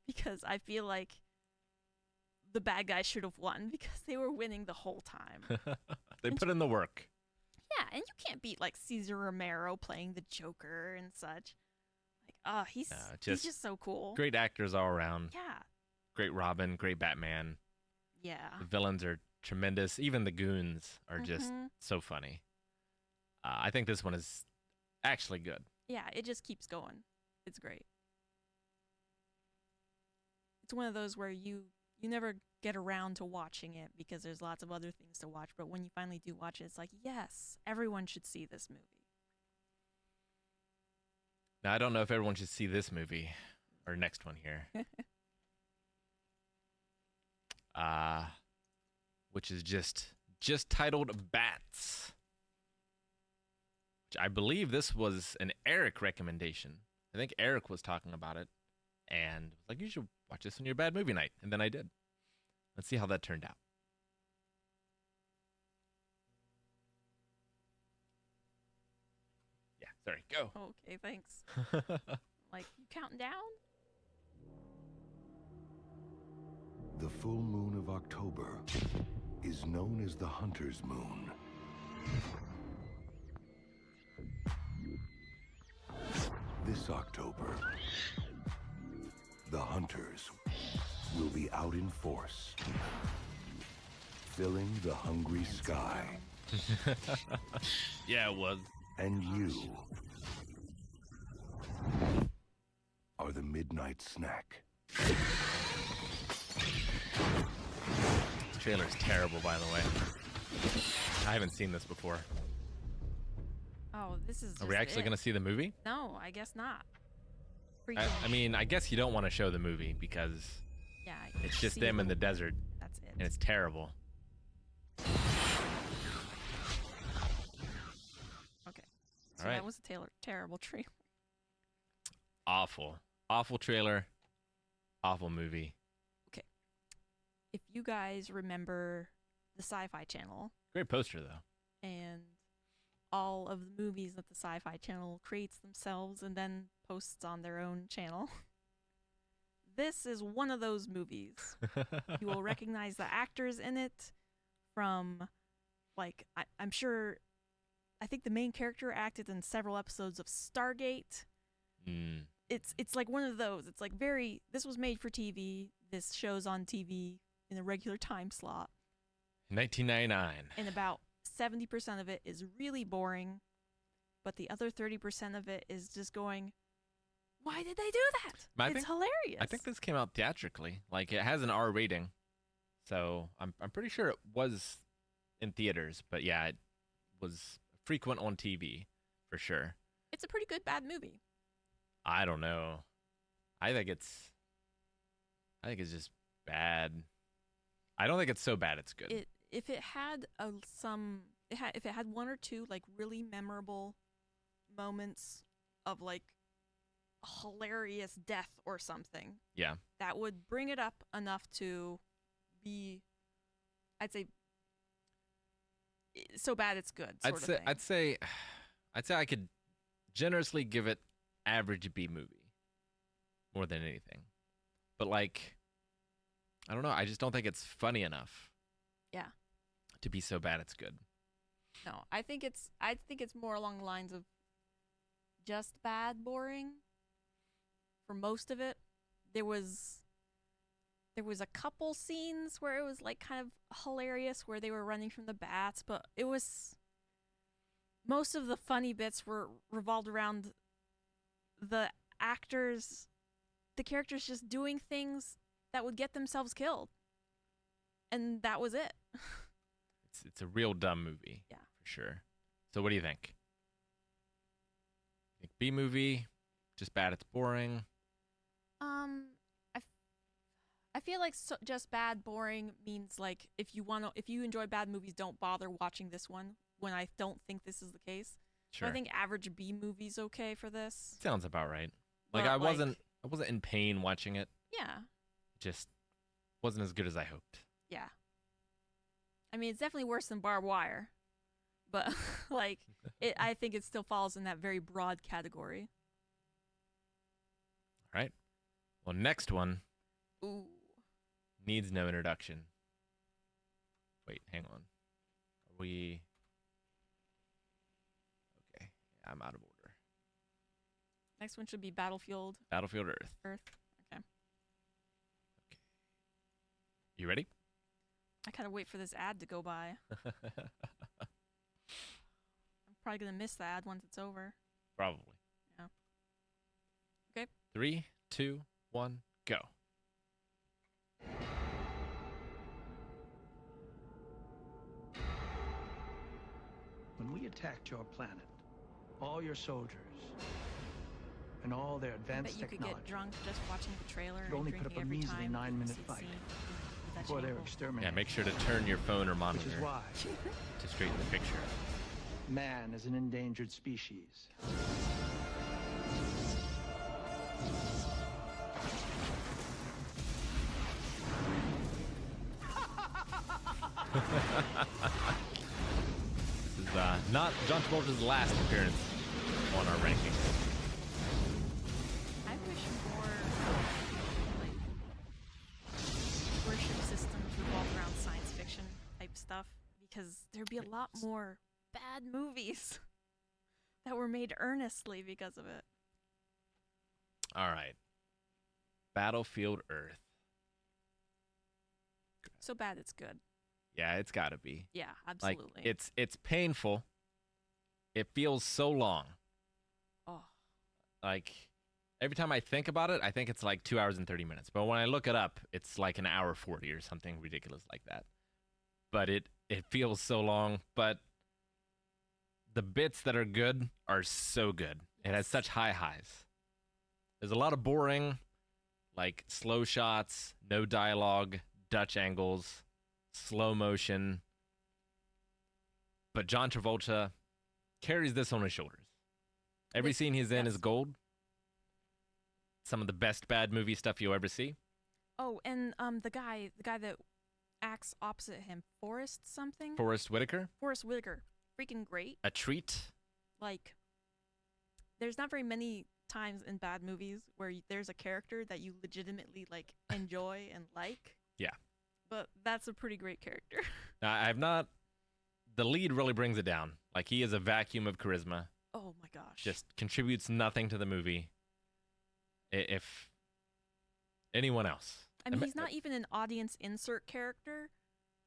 B: because I feel like the bad guys should have won because they were winning the whole time.
A: They put in the work.
B: Yeah, and you can't beat like Cesar Romero playing the Joker and such. Like, he's just so cool.
A: Great actors all around.
B: Yeah.
A: Great Robin, great Batman.
B: Yeah.
A: The villains are tremendous. Even the goons are just so funny. I think this one is actually good.
B: Yeah, it just keeps going. It's great. It's one of those where you never get around to watching it because there's lots of other things to watch, but when you finally do watch it, it's like, yes, everyone should see this movie.
A: Now, I don't know if everyone should see this movie or next one here. Which is just titled Bats. Which I believe this was an Eric recommendation. I think Eric was talking about it and was like, you should watch this on your bad movie night. And then I did. Let's see how that turned out. Yeah, sorry, go.
B: Okay, thanks. Like, you counting down?
E: The full moon of October is known as the Hunter's Moon. This October, the hunters will be out in force, filling the hungry sky.
A: Yeah, it was.
E: And you are the midnight snack.
A: The trailer's terrible, by the way. I haven't seen this before.
B: Oh, this is.
A: Are we actually going to see the movie?
B: No, I guess not.
A: I mean, I guess you don't want to show the movie because it's just them in the desert.
B: That's it.
A: And it's terrible.
B: Okay. So
A: All right.
B: that was a terrible trailer.
A: Awful. Awful trailer. Awful movie.
B: Okay. If you guys remember the Sci-Fi Channel.
A: Great poster, though.
B: And all of the movies that the Sci-Fi Channel creates themselves and then posts on their own channel. This is one of those movies. You will recognize the actors in it from, like, I'm sure, I think the main character acted in several episodes of Stargate. It's like one of those. It's like this was made for TV. This show's on TV in a regular time slot.
A: 1999.
B: And about 70% of it is really boring, but the other 30% of it is just going, why did they do that? It's hilarious.
A: I think this came out theatrically. Like, it has an R rating, So I'm pretty sure it was in theaters, but yeah, it was frequent on TV for sure.
B: It's a pretty good bad movie.
A: I don't know. I think it's just bad. I don't think it's so bad it's good.
B: If it had if it had one or two like really memorable moments of like hilarious death or something,
A: yeah,
B: that would bring it up enough to be, I'd say, so bad it's good.
A: I'd say I could generously give it average B movie more than anything. But like, I don't know. I just don't think it's funny enough.
B: Yeah.
A: To be so bad it's good.
B: No, I think it's more along the lines of just bad, boring. For most of it, there was a couple scenes where it was like kind of hilarious, where they were running from the bats, but it was most of the funny bits were revolved around the characters just doing things that would get themselves killed, and that was it.
A: It's a real dumb movie.
B: Yeah,
A: for sure. So what do you think? Think B movie, just bad, it's boring.
B: I feel like just bad, boring means like if you enjoy bad movies, don't bother watching this one. When I don't think this is the case.
A: Sure.
B: So I think average B movie's okay for this.
A: Sounds about right. Like
B: But,
A: I wasn't in pain watching it.
B: Yeah.
A: Just wasn't as good as I hoped.
B: Yeah. I mean, it's definitely worse than Barbed Wire, but like I think it still falls in that very broad category.
A: All right. Well, next one.
B: Ooh.
A: Needs no introduction. Wait, hang on. Are we... Okay, I'm out of order.
B: Next one should be Battlefield.
A: Battlefield Earth.
B: Okay.
A: You ready?
B: I gotta wait for this ad to go by. I'm probably gonna miss the ad once it's over.
A: Probably.
B: Yeah. Okay.
A: 3, 2, 1, go.
L: When we attacked your planet, all your soldiers and all their
B: I
L: advanced
B: bet you could
L: technology
B: get drunk just watching the trailer
L: could
B: and
L: only put
B: drinking
L: up a
B: every
L: measly
B: time.
L: 9-minute
B: you
L: fight
B: see that
L: before they were
B: angle.
L: exterminated.
A: Yeah, make sure to turn your phone or monitor
L: Which is why
A: to straighten the picture.
L: man is an endangered species.
A: This is not John Travolta's last appearance on our rankings.
B: I wish more like worship systems revolved around science fiction type stuff, because there'd be a lot more bad movies that were made earnestly because of it.
A: All right. Battlefield Earth.
B: So bad it's good.
A: Yeah, it's got to be.
B: Yeah, absolutely.
A: Like, it's painful. It feels so long.
B: Oh.
A: Like, every time I think about it, I think it's like 2 hours and 30 minutes. But when I look it up, it's like an hour 40 or something ridiculous like that. But it feels so long. But the bits that are good are so good. It has such high highs. There's a lot of boring, like slow shots, no dialogue, Dutch angles, slow motion. But John Travolta carries this on his shoulders. Every scene he's in is gold. Some of the best bad movie stuff you'll ever see.
B: Oh, and the guy that acts opposite him, Forrest something?
A: Forrest Whitaker.
B: Forrest Whitaker. Freaking great.
A: A treat.
B: Like, there's not very many times in bad movies where there's a character that you legitimately like enjoy and like.
A: Yeah.
B: But that's a pretty great character.
A: I've not... The lead really brings it down. Like, he is a vacuum of charisma.
B: Oh my gosh.
A: Just contributes nothing to the movie. If anyone else.
B: I mean, he's not even an audience insert character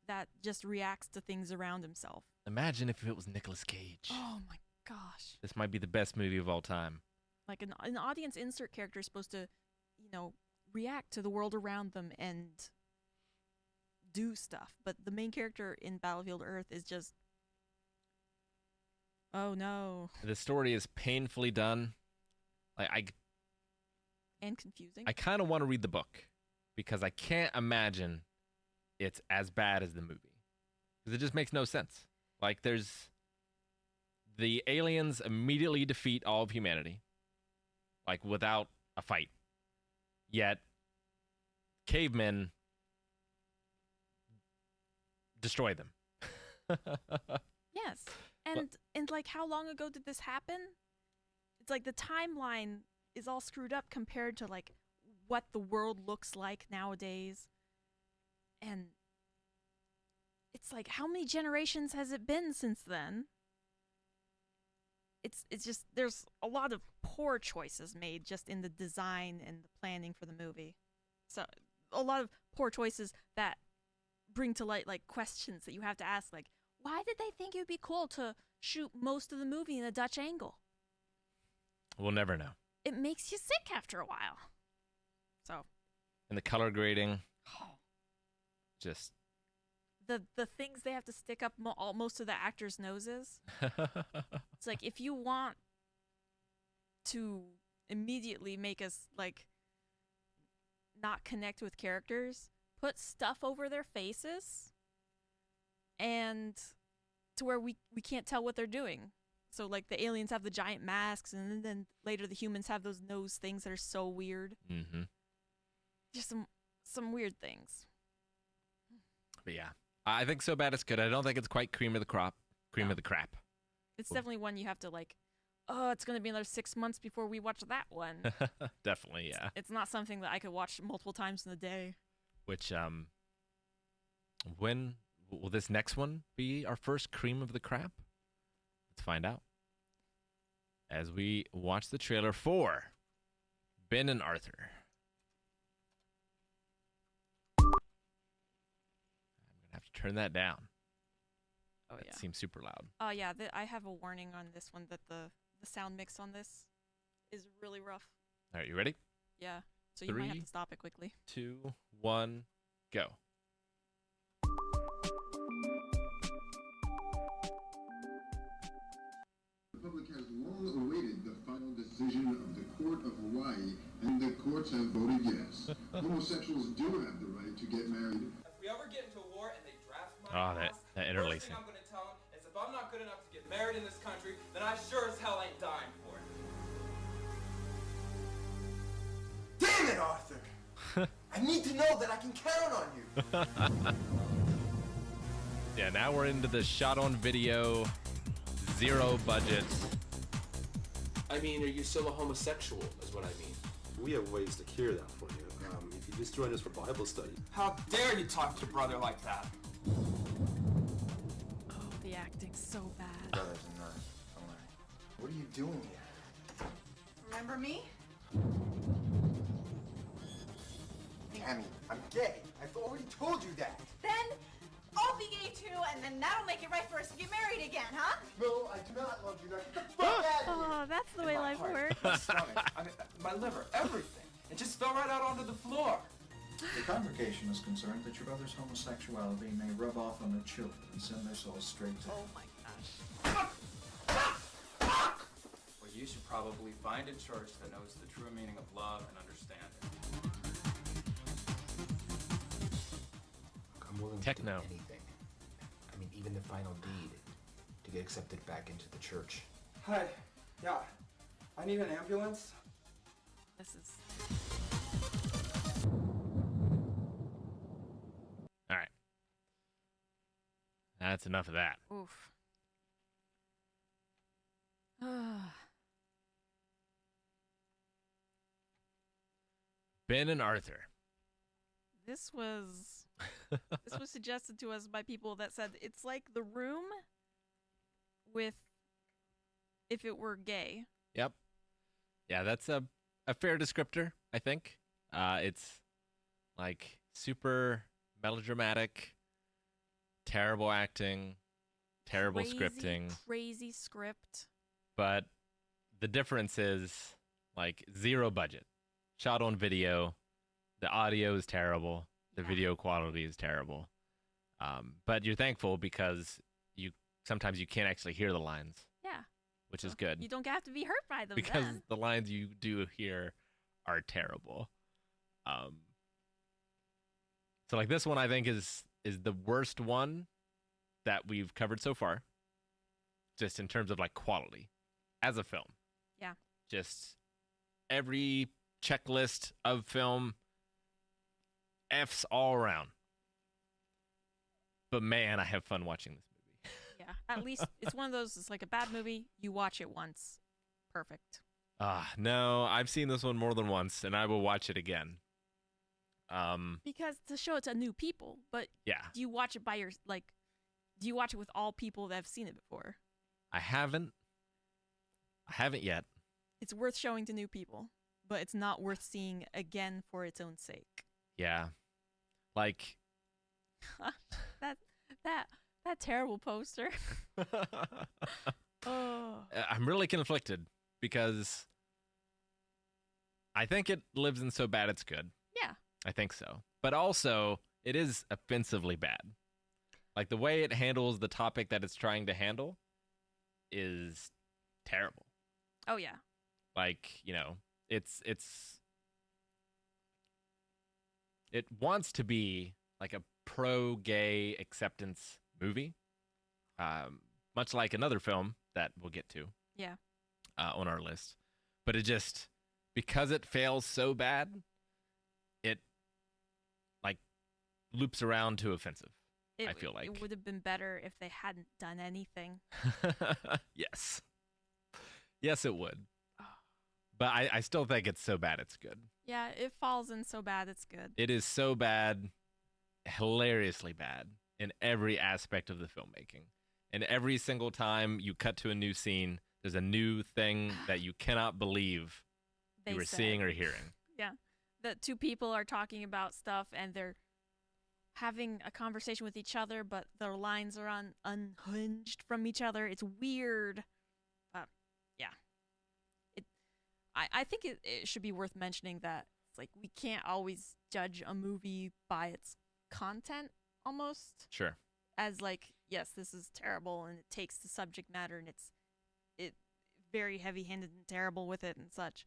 B: that just reacts to things around himself.
A: Imagine if it was Nicolas Cage.
B: Oh my gosh.
A: This might be the best movie of all time.
B: Like an audience insert character is supposed to, react to the world around them and do stuff. But the main character in Battlefield Earth is just, oh no.
A: The story is painfully done. Like
B: And confusing.
A: I kind of want to read the book because I can't imagine it's as bad as the movie. Because it just makes no sense. Like, the aliens immediately defeat all of humanity, like, without a fight. Yet, cavemen destroy them.
B: Yes. And like, how long ago did this happen? It's like the timeline is all screwed up compared to like what the world looks like nowadays. And it's like, how many generations has it been since then? It's just, there's a lot of poor choices made just in the design and the planning for the movie. So a lot of poor choices that bring to light like questions that you have to ask, like, why did they think it would be cool to shoot most of the movie in a Dutch angle?
A: We'll never know.
B: It makes you sick after a while. So.
A: And the color grading, just.
B: The things they have to stick up most of the actors' noses. It's like, if you want to immediately make us like not connect with characters, put stuff over their faces and to where we can't tell what they're doing. So like the aliens have the giant masks, and then later the humans have those nose things that are so weird.
A: Mm-hmm.
B: Just some weird things.
A: But yeah, I think So Bad It's Good. I don't think it's quite cream of the crop. Cream of the crap.
B: It's definitely one you have to like, oh, it's going to be another 6 months before we watch that one.
A: Definitely, yeah.
B: It's not something that I could watch multiple times in a day.
A: Which, when will this next one be our first cream of the crap? Let's find out as we watch the trailer for Ben and Arthur. I'm going to have to turn that down.
B: Oh,
A: that
B: yeah.
A: seems super loud.
B: Oh, yeah. I have a warning on this one that the sound mix on this is really rough.
A: All right, you ready?
B: Yeah. So you might have to stop it quickly.
A: 2, 1, go.
M: The public has long awaited the final decision of the Court of Hawaii, and the courts have voted yes. Homosexuals do have the right to get married.
N: If we ever get into a war and they draft my
A: that interlacing.
N: first thing I'm going to tell them is if I'm not good enough to get married in this country, then I sure as hell ain't dying for it. Damn it, Arthur! I need to know that I can count on you.
A: Yeah, now we're into the shot on video, zero budget.
N: I mean, are you still a homosexual, is what I mean.
O: We have ways to cure that for you. If you just join us for Bible study.
N: How dare you talk to your brother like that?
B: Oh, the acting's so bad.
N: Brothers and nuns, don't worry. What are you doing here?
P: Remember me?
N: Tammy, I'm gay. I've already told you that.
P: Then I'll be gay too, and then that'll make it right for us to get married again, huh?
N: No, I do not love you. Now get the fuck out of here.
B: Oh, that's the way
N: My
B: life
N: heart,
B: works.
N: My stomach, I mean, my liver, everything. It just fell right out onto the floor.
Q: The congregation is concerned that your brother's homosexuality may rub off on their children and send their souls straight to
B: Oh my gosh.
N: Well, you should probably find a church that knows the true meaning of love and understanding.
R: I'm willing
A: Techno.
R: to do anything. I mean, even the final deed to get accepted back into the church.
N: Hi. Yeah. I need an ambulance.
B: This is.
A: All right. That's enough of that.
B: Oof.
A: Ben and Arthur.
B: This was suggested to us by people that said it's like The Room with if it were gay.
A: Yep. Yeah, that's a fair descriptor, I think. It's like super melodramatic, terrible acting, terrible scripting.
B: Crazy script.
A: But the difference is like zero budget. Shot on video. The audio is terrible. The video quality is terrible. But you're thankful because sometimes you can't actually hear the lines,
B: Yeah.
A: which is good.
B: You don't have to be hurt by them
A: Because
B: then.
A: the lines you do hear are terrible. So like this one, I think is the worst one that we've covered so far, just in terms of like quality as a film.
B: Yeah.
A: Just every checklist of film, F's all around. But man, I have fun watching this movie.
B: Yeah. At least it's one of those, it's like a bad movie. You watch it once. Perfect.
A: No, I've seen this one more than once, and I will watch it again.
B: Because to show it to new people, but
A: Yeah.
B: do you watch it do you watch it with all people that have seen it before?
A: I haven't yet.
B: It's worth showing to new people, but it's not worth seeing again for its own sake.
A: Yeah. Like
B: that terrible poster. Oh.
A: I'm really conflicted because I think it lives in so bad it's good.
B: Yeah.
A: I think so. But also, it is offensively bad. Like the way it handles the topic that it's trying to handle is terrible.
B: Oh yeah.
A: Like, it wants to be like a pro-gay acceptance movie. Much like another film that we'll get to.
B: Yeah.
A: On our list. But it just, because it fails so bad, it like loops around to offensive. I feel like
B: it would have been better if they hadn't done anything.
A: Yes. Yes, it would. But I still think it's so bad it's good.
B: Yeah, it falls in so bad it's good.
A: It is so bad, hilariously bad in every aspect of the filmmaking. And every single time you cut to a new scene, there's a new thing that you cannot believe you were seeing or hearing.
B: Yeah. The two people are talking about stuff and they're having a conversation with each other, but their lines are unhinged from each other. It's weird. Yeah. I think it should be worth mentioning that it's like we can't always judge a movie by its content almost.
A: Sure.
B: As like, yes, this is terrible and it takes the subject matter and it's very heavy-handed and terrible with it and such.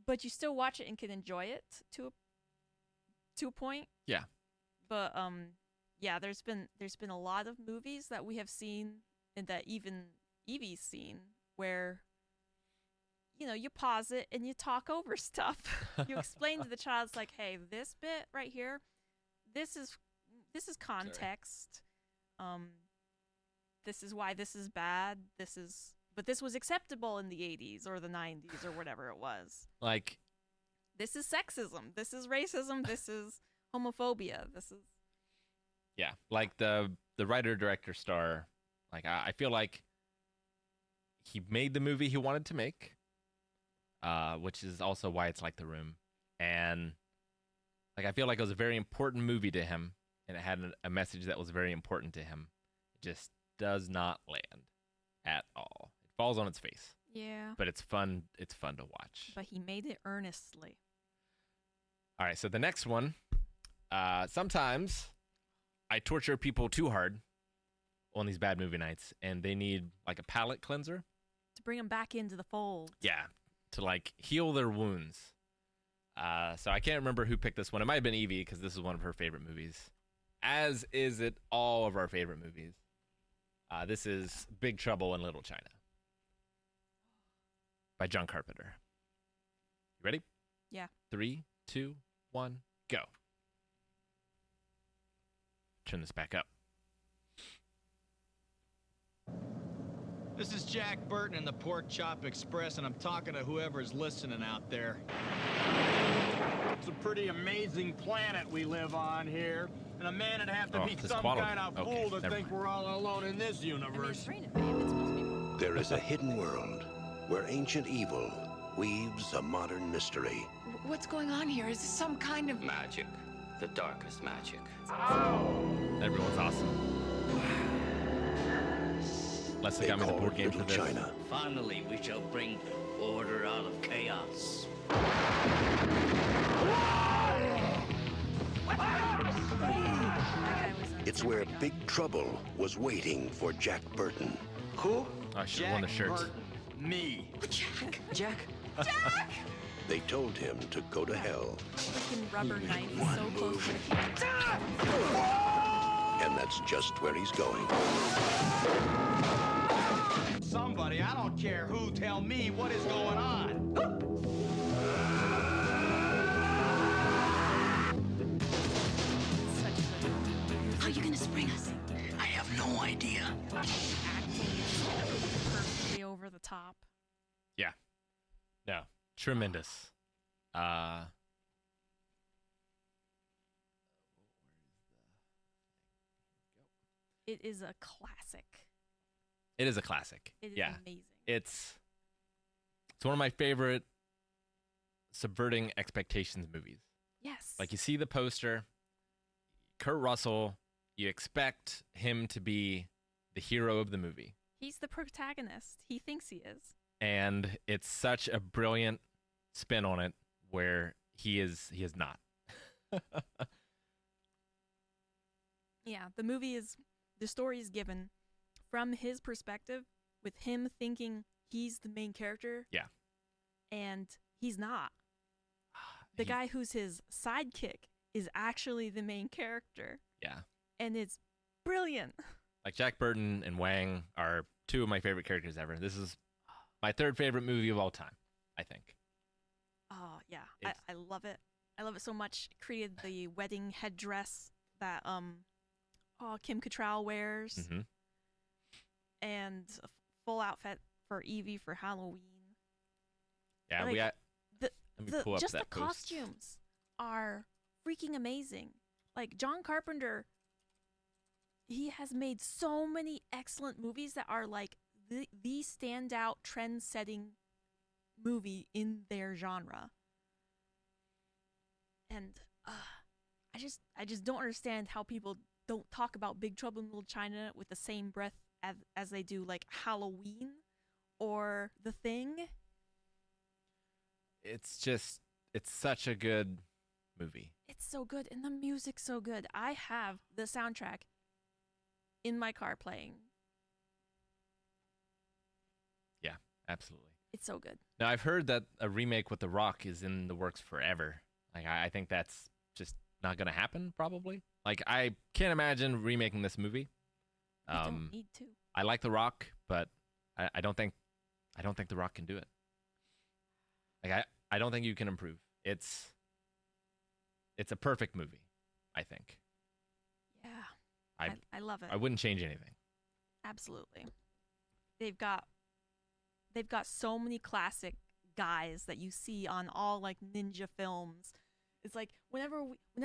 B: But you still watch it and can enjoy it to a point.
A: Yeah.
B: But yeah, there's been a lot of movies that we have seen and that even Evie's seen where you pause it and you talk over stuff. You explain to the child, it's like, hey, this bit right here, this is context. This is why this is bad. But this was acceptable in the 80s or the 90s or whatever it was.
A: Like,
B: this is sexism. This is racism. This is homophobia. This is.
A: Yeah, like the writer, director, star. Like I feel like he made the movie he wanted to make, which is also why it's like The Room. And like I feel like it was a very important movie to him, and it had a message that was very important to him. It just does not land at all. It falls on its face.
B: Yeah.
A: But it's fun. It's fun to watch.
B: But he made it earnestly.
A: All right, so the next one. Sometimes I torture people too hard on these bad movie nights, and they need like a palate cleanser
B: to bring them back into the fold.
A: Yeah, to like heal their wounds. So I can't remember who picked this one. It might have been Evie because this is one of her favorite movies, as is it all of our favorite movies. This is Big Trouble in Little China by John Carpenter. You ready?
B: Yeah.
A: 3, 2, 1, go. Turn this back up.
S: This is Jack Burton in the Pork Chop Express, and I'm talking to whoever's listening out there.
G: It's a pretty amazing planet we live on here, and a man would have to be some kind of fool to think we're all alone in this universe.
T: There is a hidden world where ancient evil weaves a modern mystery.
U: What's going on here? Is this some kind of
V: magic? The darkest magic.
A: Everyone's awesome. Leslie got me the board game for this.
T: China.
V: Finally, we shall bring order out of chaos.
T: It's where Big Trouble was waiting for Jack Burton.
N: Who?
A: I should have worn the shirt.
G: Burton. Me.
N: Jack. Jack.
P: Jack!
T: They told him to go to hell.
B: Freaking rubber knife is so close to the can.
T: And that's just where he's going.
G: Somebody, I don't care who, tell me what is going on.
U: How are you gonna spring us?
N: I have no idea.
B: Acting is perfectly over the top.
A: Yeah. No. Tremendous.
B: It is a classic.
A: It is a classic.
B: It is amazing.
A: It's one of my favorite subverting expectations movies.
B: Yes.
A: Like, you see the poster, Kurt Russell, you expect him to be the hero of the movie.
B: He's the protagonist. He thinks he is.
A: And it's such a brilliant spin on it where he is not.
B: Yeah, the story is given from his perspective, with him thinking he's the main character.
A: Yeah.
B: And he's not. The guy who's his sidekick is actually the main character.
A: Yeah.
B: And it's brilliant.
A: Like, Jack Burton and Wang are two of my favorite characters ever. This is my third favorite movie of all time, I think.
B: Oh, yeah. I love it. I love it so much. It created the wedding headdress that Kim Cattrall wears.
A: Mm-hmm.
B: And a full outfit for Evie for Halloween.
A: Yeah,
B: like,
A: let me pull up
B: just
A: that
B: the
A: post.
B: costumes are freaking amazing. Like, John Carpenter, he has made so many excellent movies that are like the standout trend-setting movie in their genre. And I just don't understand how people don't talk about Big Trouble in Little China with the same breath as they do like Halloween or The Thing.
A: It's such a good movie.
B: It's so good, and the music's so good. I have the soundtrack in my car playing.
A: Yeah, absolutely.
B: It's so good.
A: Now, I've heard that a remake with The Rock is in the works forever. Like, I think that's just not going to happen, probably. Like, I can't imagine remaking this movie.
B: You don't need to.
A: I like The Rock, but I don't think The Rock can do it. Like, I don't think you can improve. It's a perfect movie, I think.
B: Yeah. I love it.
A: I wouldn't change anything.
B: Absolutely. They've got so many classic guys that you see on all like ninja films. It's like whenever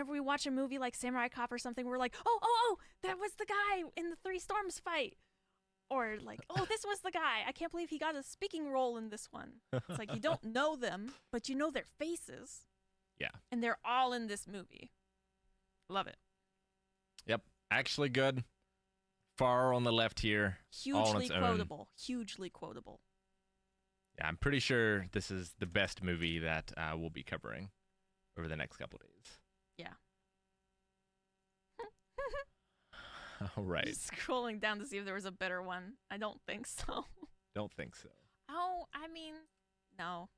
B: we watch a movie like Samurai Cop or something, we're like, oh, that was the guy in the Three Storms fight. Or like, oh, this was the guy. I can't believe he got a speaking role in this one. It's like, you don't know them, but you know their faces.
A: Yeah.
B: And they're all in this movie. Love it.
A: Yep. Actually good. Far on the left here. All on
B: Hugely
A: its own.
B: quotable. Hugely quotable.
A: Yeah, I'm pretty sure this is the best movie that we'll be covering over the next couple days.
B: Yeah.
A: All right.
B: Just scrolling down to see if there was a better one. I don't think so.
A: Don't think so.
B: Oh, I mean, no.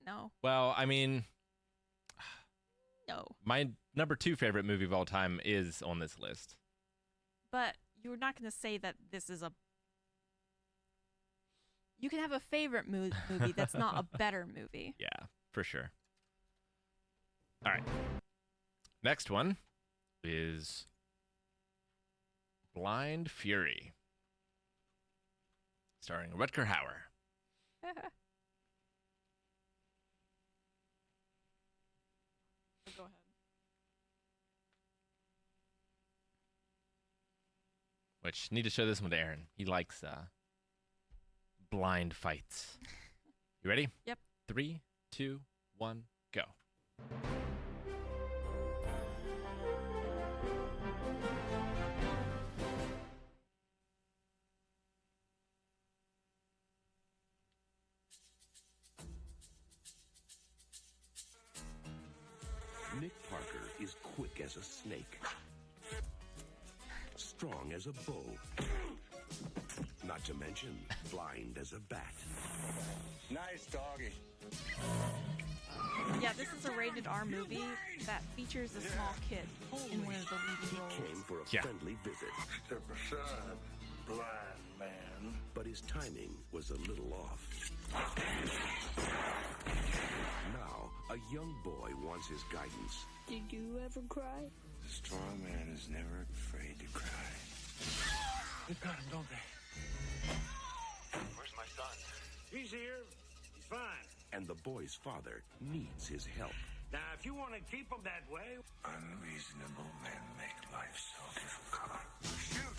B: No.
A: Well, I mean,
B: No.
A: my number 2 favorite movie of all time is on this list.
B: But you're not going to say that this is a... You can have a favorite movie that's not a better movie.
A: Yeah, for sure. All right. Next one is Blind Fury, starring Rutger Hauer.
B: Go ahead.
A: Which, need to show this one to Aaron. He likes blind fights. You ready?
B: Yep.
A: 3, 2, 1, go.
T: as a snake, strong as a bull, not to mention blind as a bat.
N: Nice doggy.
B: Yeah, this is a rated R movie that features a small kid in one of the leading roles.
T: He came for a friendly visit.
N: Step aside, blind man.
T: But his timing was a little off. Now, a young boy wants his guidance.
J: Did you ever cry?
N: The strong man is never afraid to cry. They've got him, don't they? Where's my son? He's here. He's fine.
T: And the boy's father needs his help.
N: Now, if you want to keep him that way... Unreasonable men make life so difficult. Shoot!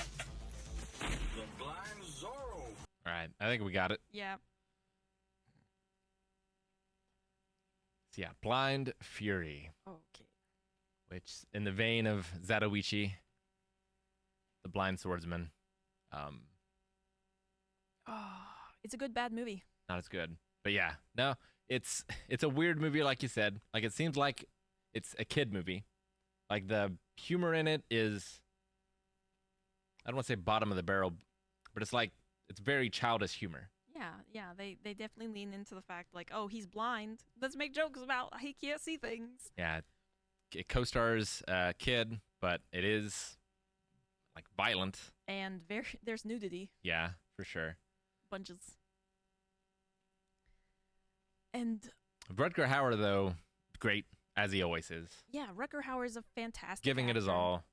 N: The blind Zorro.
A: All right, I think we got it.
B: Yeah.
A: So yeah, Blind Fury.
B: Okay.
A: Which, in the vein of Zatoichi, the blind swordsman.
B: It's a good bad movie.
A: Not as good. But yeah, no, it's a weird movie, like you said. Like, it seems like it's a kid movie. Like, the humor in it is, I don't want to say bottom of the barrel, but it's like, it's very childish humor.
B: Yeah, they definitely lean into the fact, like, oh, he's blind. Let's make jokes about he can't see things.
A: Yeah, it co-stars a kid, but it is, like, violent.
B: And there's nudity.
A: Yeah, for sure.
B: Bunches. And
A: Rutger Hauer, though, great, as he always is.
B: yeah, Rutger Hauer is a fantastic
A: Giving it his
B: actor.
A: all.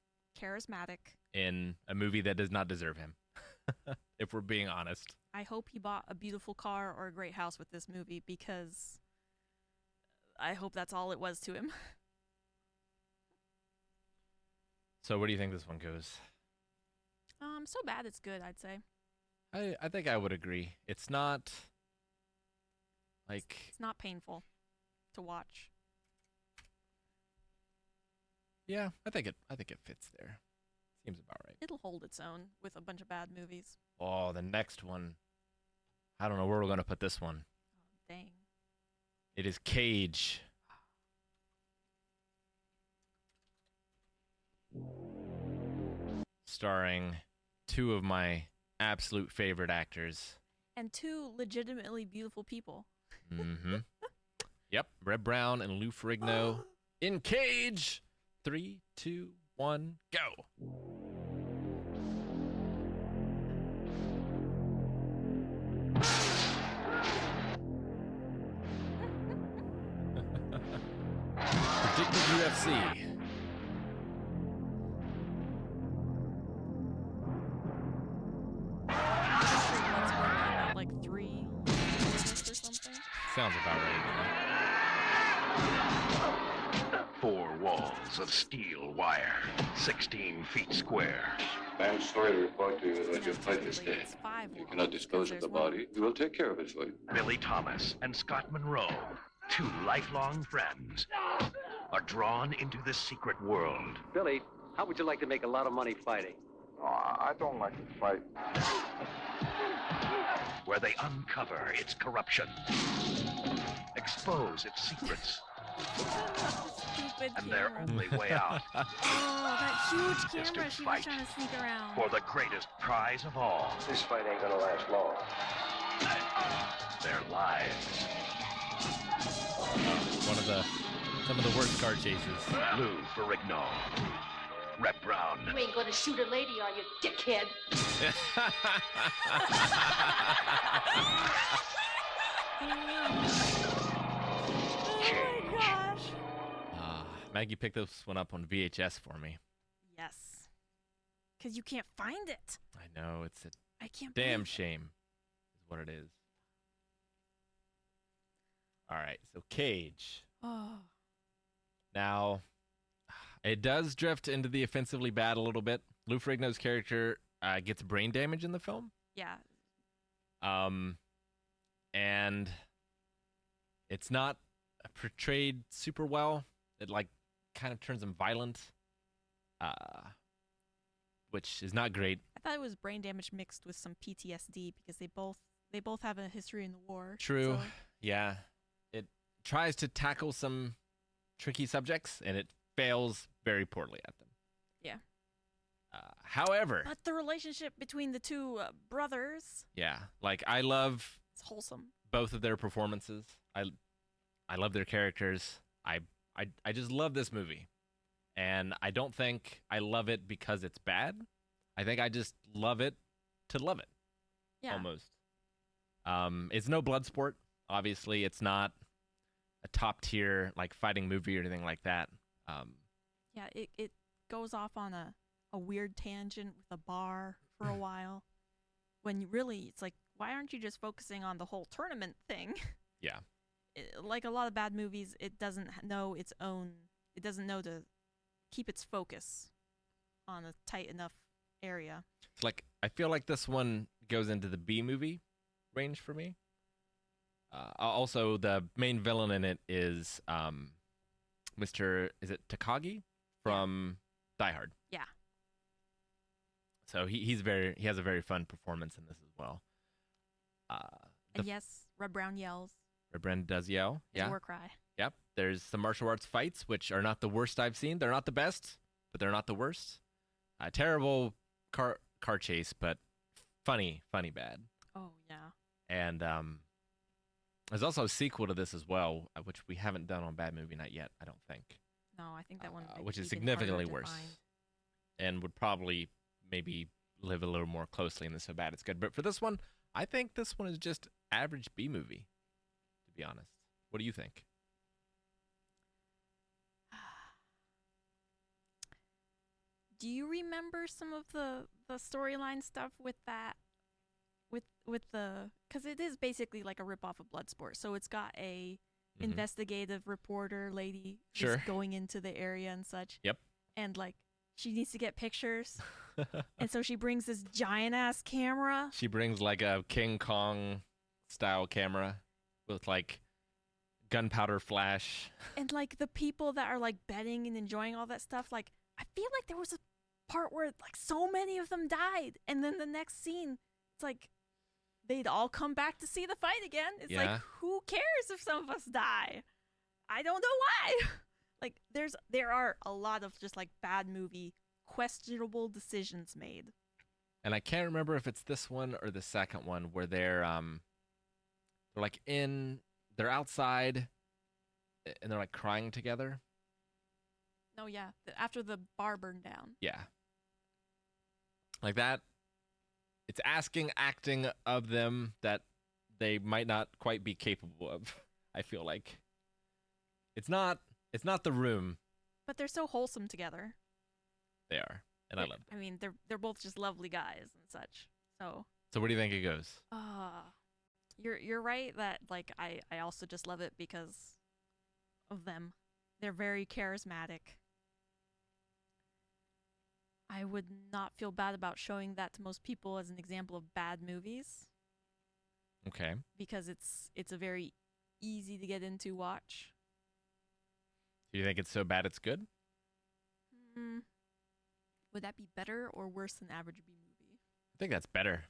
B: Charismatic.
A: In a movie that does not deserve him, if we're being honest.
B: I hope he bought a beautiful car or a great house with this movie, because I hope that's all it was to him.
A: So where do you think this one goes?
B: So bad it's good, I'd say.
A: I think I would agree. It's not like
B: It's not painful to watch.
A: yeah, I think it fits there. Seems about right.
B: It'll hold its own with a bunch of bad movies.
A: Oh, the next one. I don't know where we're gonna put this one.
B: Dang.
A: It is Cage. Starring two of my absolute favorite actors.
B: And two legitimately beautiful people.
A: Mm-hmm. Yep, Reb Brown and Lou Ferrigno in Cage. 3, 2, 1, go. Predicted UFC.
B: Like 3 years or something.
A: Sounds about right.
T: 4 walls of steel wire, 16 feet square.
C: I am sorry to report to you that your plight is dead. You cannot dispose of the body. We will take care of it for you.
T: Billy Thomas and Scott Monroe, 2 lifelong friends, are drawn into the secret world.
D: Billy, how would you like to make a lot of money fighting?
C: Oh, I don't like to fight.
T: Where they uncover its corruption, expose its secrets, and their only way out
B: Oh, that huge
T: is to
B: camera she was
T: fight
B: trying to sneak around.
T: for the greatest prize of all.
C: This fight ain't gonna last long.
T: Their lives.
A: Some of the worst car chases.
T: Lou Ferrigno, Rep Brown,
P: You ain't gonna shoot a lady, are you, dickhead?
B: Oh my gosh.
A: Maggie picked this one up on VHS for me.
B: Yes. Because you can't find it.
A: I know, it's a
B: I can't
A: damn
B: believe it.
A: shame is what it is. All right, so Cage.
B: Oh.
A: Now, it does drift into the offensively bad a little bit. Lou Ferrigno's character gets brain damage in the film.
B: Yeah.
A: And it's not portrayed super well. It like kind of turns him violent, which is not great.
B: I thought it was brain damage mixed with some PTSD because they both have a history in the war.
A: True.
B: So.
A: Yeah. It tries to tackle some tricky subjects and it fails very poorly at them.
B: Yeah.
A: However,
B: but the relationship between the two brothers.
A: Yeah, like I love.
B: It's wholesome.
A: Both of their performances. I love their characters. I just love this movie, and I don't think I love it because it's bad. I think I just love it to love it.
B: Yeah.
A: Almost. It's no blood sport. Obviously, it's not a top tier like fighting movie or anything like that.
B: Yeah, it goes off on a weird tangent with a bar for a while. When really, it's like, why aren't you just focusing on the whole tournament thing?
A: Yeah.
B: Like a lot of bad movies, it doesn't know its own. It doesn't know to keep its focus on a tight enough area.
A: It's like I feel like this one goes into the B movie range for me. Also, the main villain in it is Mr. Is it Takagi from Die Hard?
B: Yeah.
A: So he has a very fun performance in this as well.
B: And yes, Red Brown yells.
A: Red Brown does yell.
B: His
A: Yeah.
B: war cry.
A: Yep. There's some martial arts fights, which are not the worst I've seen. They're not the best, but they're not the worst. Terrible car chase, but funny bad.
B: Oh yeah.
A: And there's also a sequel to this as well, which we haven't done on Bad Movie Night yet, I don't think.
B: No, I think that one would
A: which is
B: even
A: significantly
B: harder to
A: worse,
B: find.
A: and would probably maybe live a little more closely in the So Bad It's Good. But for this one, I think this one is just average B movie, to be honest. What do you think?
B: Do you remember some of the storyline stuff with that? With the, because it is basically like a ripoff of Bloodsport. So it's got a investigative reporter lady
A: Sure.
B: just going into the area and such.
A: Yep.
B: And like she needs to get pictures, and so she brings this giant ass camera.
A: She brings like a King Kong style camera with like gunpowder flash.
B: And like the people that are like betting and enjoying all that stuff, like I feel like there was a part where like so many of them died, and then the next scene, it's like they'd all come back to see the fight again. It's like,
A: Yeah.
B: who cares if some of us die? I don't know why. Like there are a lot of just like bad movie questionable decisions made.
A: And I can't remember if it's this one or the second one where they're like they're outside and they're like crying together.
B: No, yeah, after the bar burned down.
A: Yeah. Like that. It's acting of them that they might not quite be capable of. I feel like it's not The Room.
B: But they're so wholesome together.
A: They are, and I love them.
B: I mean, they're both just lovely guys and such. So
A: where do you think it goes?
B: You're right that like I also just love it because of them. They're very charismatic. I would not feel bad about showing that to most people as an example of bad movies.
A: Okay.
B: Because it's a very easy to get into watch.
A: Do you think it's so bad it's good?
B: Would that be better or worse than average B movie?
A: I think that's better.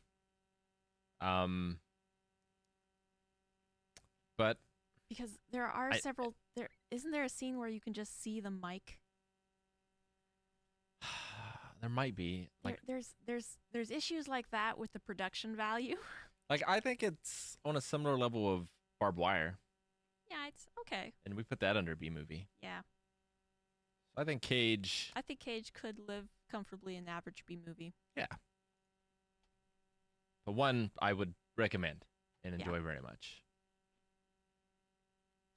A: But
B: because there are several there isn't there a scene where you can just see the mic?
A: There might be. Like
B: there's issues like that with the production value.
A: Like I think it's on a similar level of Barbed Wire.
B: Yeah, it's okay.
A: And we put that under B movie.
B: Yeah.
A: So I think Cage
B: could live comfortably in an average B movie.
A: Yeah. But one I would recommend and enjoy very much.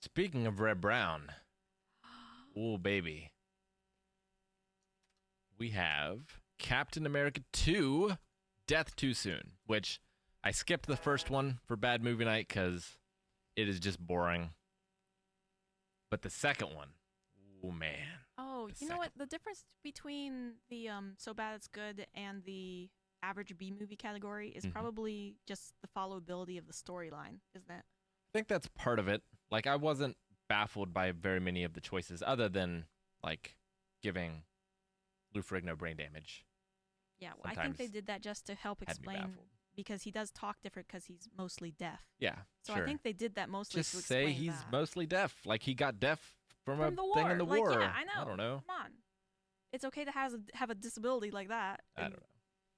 A: Speaking of Red Brown, oh baby, we have Captain America 2, Death Too Soon, which I skipped the first one for Bad Movie Night because it is just boring. But the second one, oh man.
B: Oh, you know what? The difference between the So Bad It's Good and the average B movie category is probably just the followability of the storyline, isn't it?
A: I think that's part of it. Like, I wasn't baffled by very many of the choices other than, like, giving Lou Ferrigno brain damage.
B: Yeah, well, I think they did that just to help explain, because he does talk different because he's mostly deaf.
A: Yeah,
B: so I think they did that mostly
A: just
B: to explain
A: say he's
B: that.
A: mostly deaf. Like, he got deaf from a
B: the
A: thing
B: war.
A: in the
B: Like,
A: war.
B: yeah, I know.
A: I don't know.
B: Come on. it's okay to have a disability like that.
A: I don't know.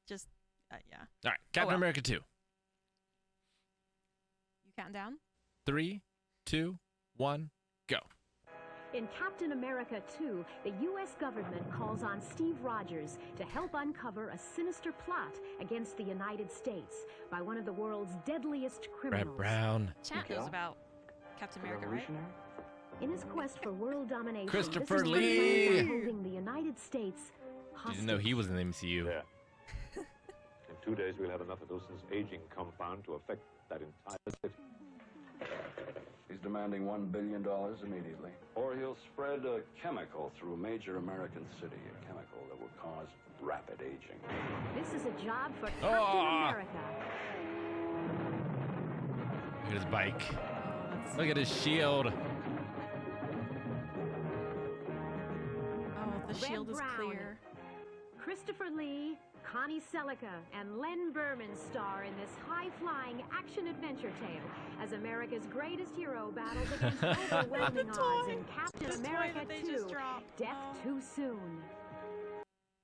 B: Just, yeah.
A: All right, Captain America 2.
B: You count down?
A: 3, 2, 1, go.
F: In Captain America 2, the U.S. government calls on Steve Rogers to help uncover a sinister plot against the United States by one of the world's deadliest criminals.
A: Red Brown.
B: Chant knows about Captain America, right?
F: In his quest for world domination,
A: Christopher
F: this is
A: Lee!
F: holding the United States hostage.
A: Didn't know he was in the MCU.
K: Yeah. In 2 days, we'll have enough of Wilson's aging compound to affect that entire city.
C: He's demanding $1 billion immediately. Or he'll spread a chemical through a major American city, a chemical that will cause rapid aging.
F: This is a job for Captain America.
A: Look at his bike. Look at his shield.
B: Oh, the shield is clear.
F: Christopher Lee, Connie Selica, and Len Berman star in this high-flying action-adventure tale as America's greatest hero battles against overwhelming odds in Captain America 2, Death Too Soon.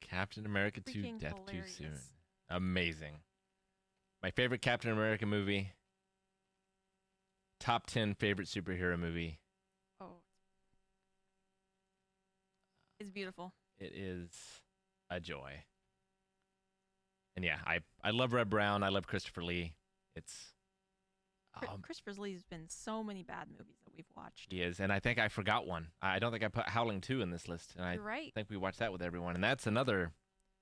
A: Captain America 2,
B: Freaking
A: Death
B: hilarious.
A: Too Soon. Amazing. My favorite Captain America movie. Top 10 favorite superhero movie.
B: Oh. It's beautiful.
A: It is a joy. And yeah, I love Red Brown. I love Christopher Lee. It's
B: Christopher Lee's been so many bad movies that we've watched.
A: he is, and I think I forgot one. I don't think I put Howling 2 in this list, and
B: You're right.
A: think we watched that with everyone. And that's another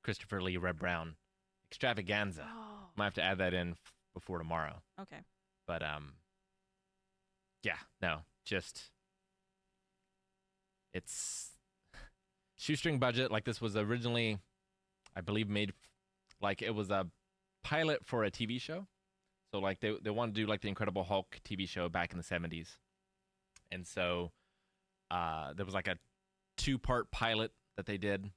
A: Christopher Lee Red Brown extravaganza.
B: Oh.
A: Might have to add that in before tomorrow.
B: Okay.
A: But yeah, no, just it's shoestring budget. Like this was originally, I believe, made like it was a pilot for a TV show. So like they wanted to do like the Incredible Hulk TV show back in the 70s. And so there was like a 2-part pilot that they did,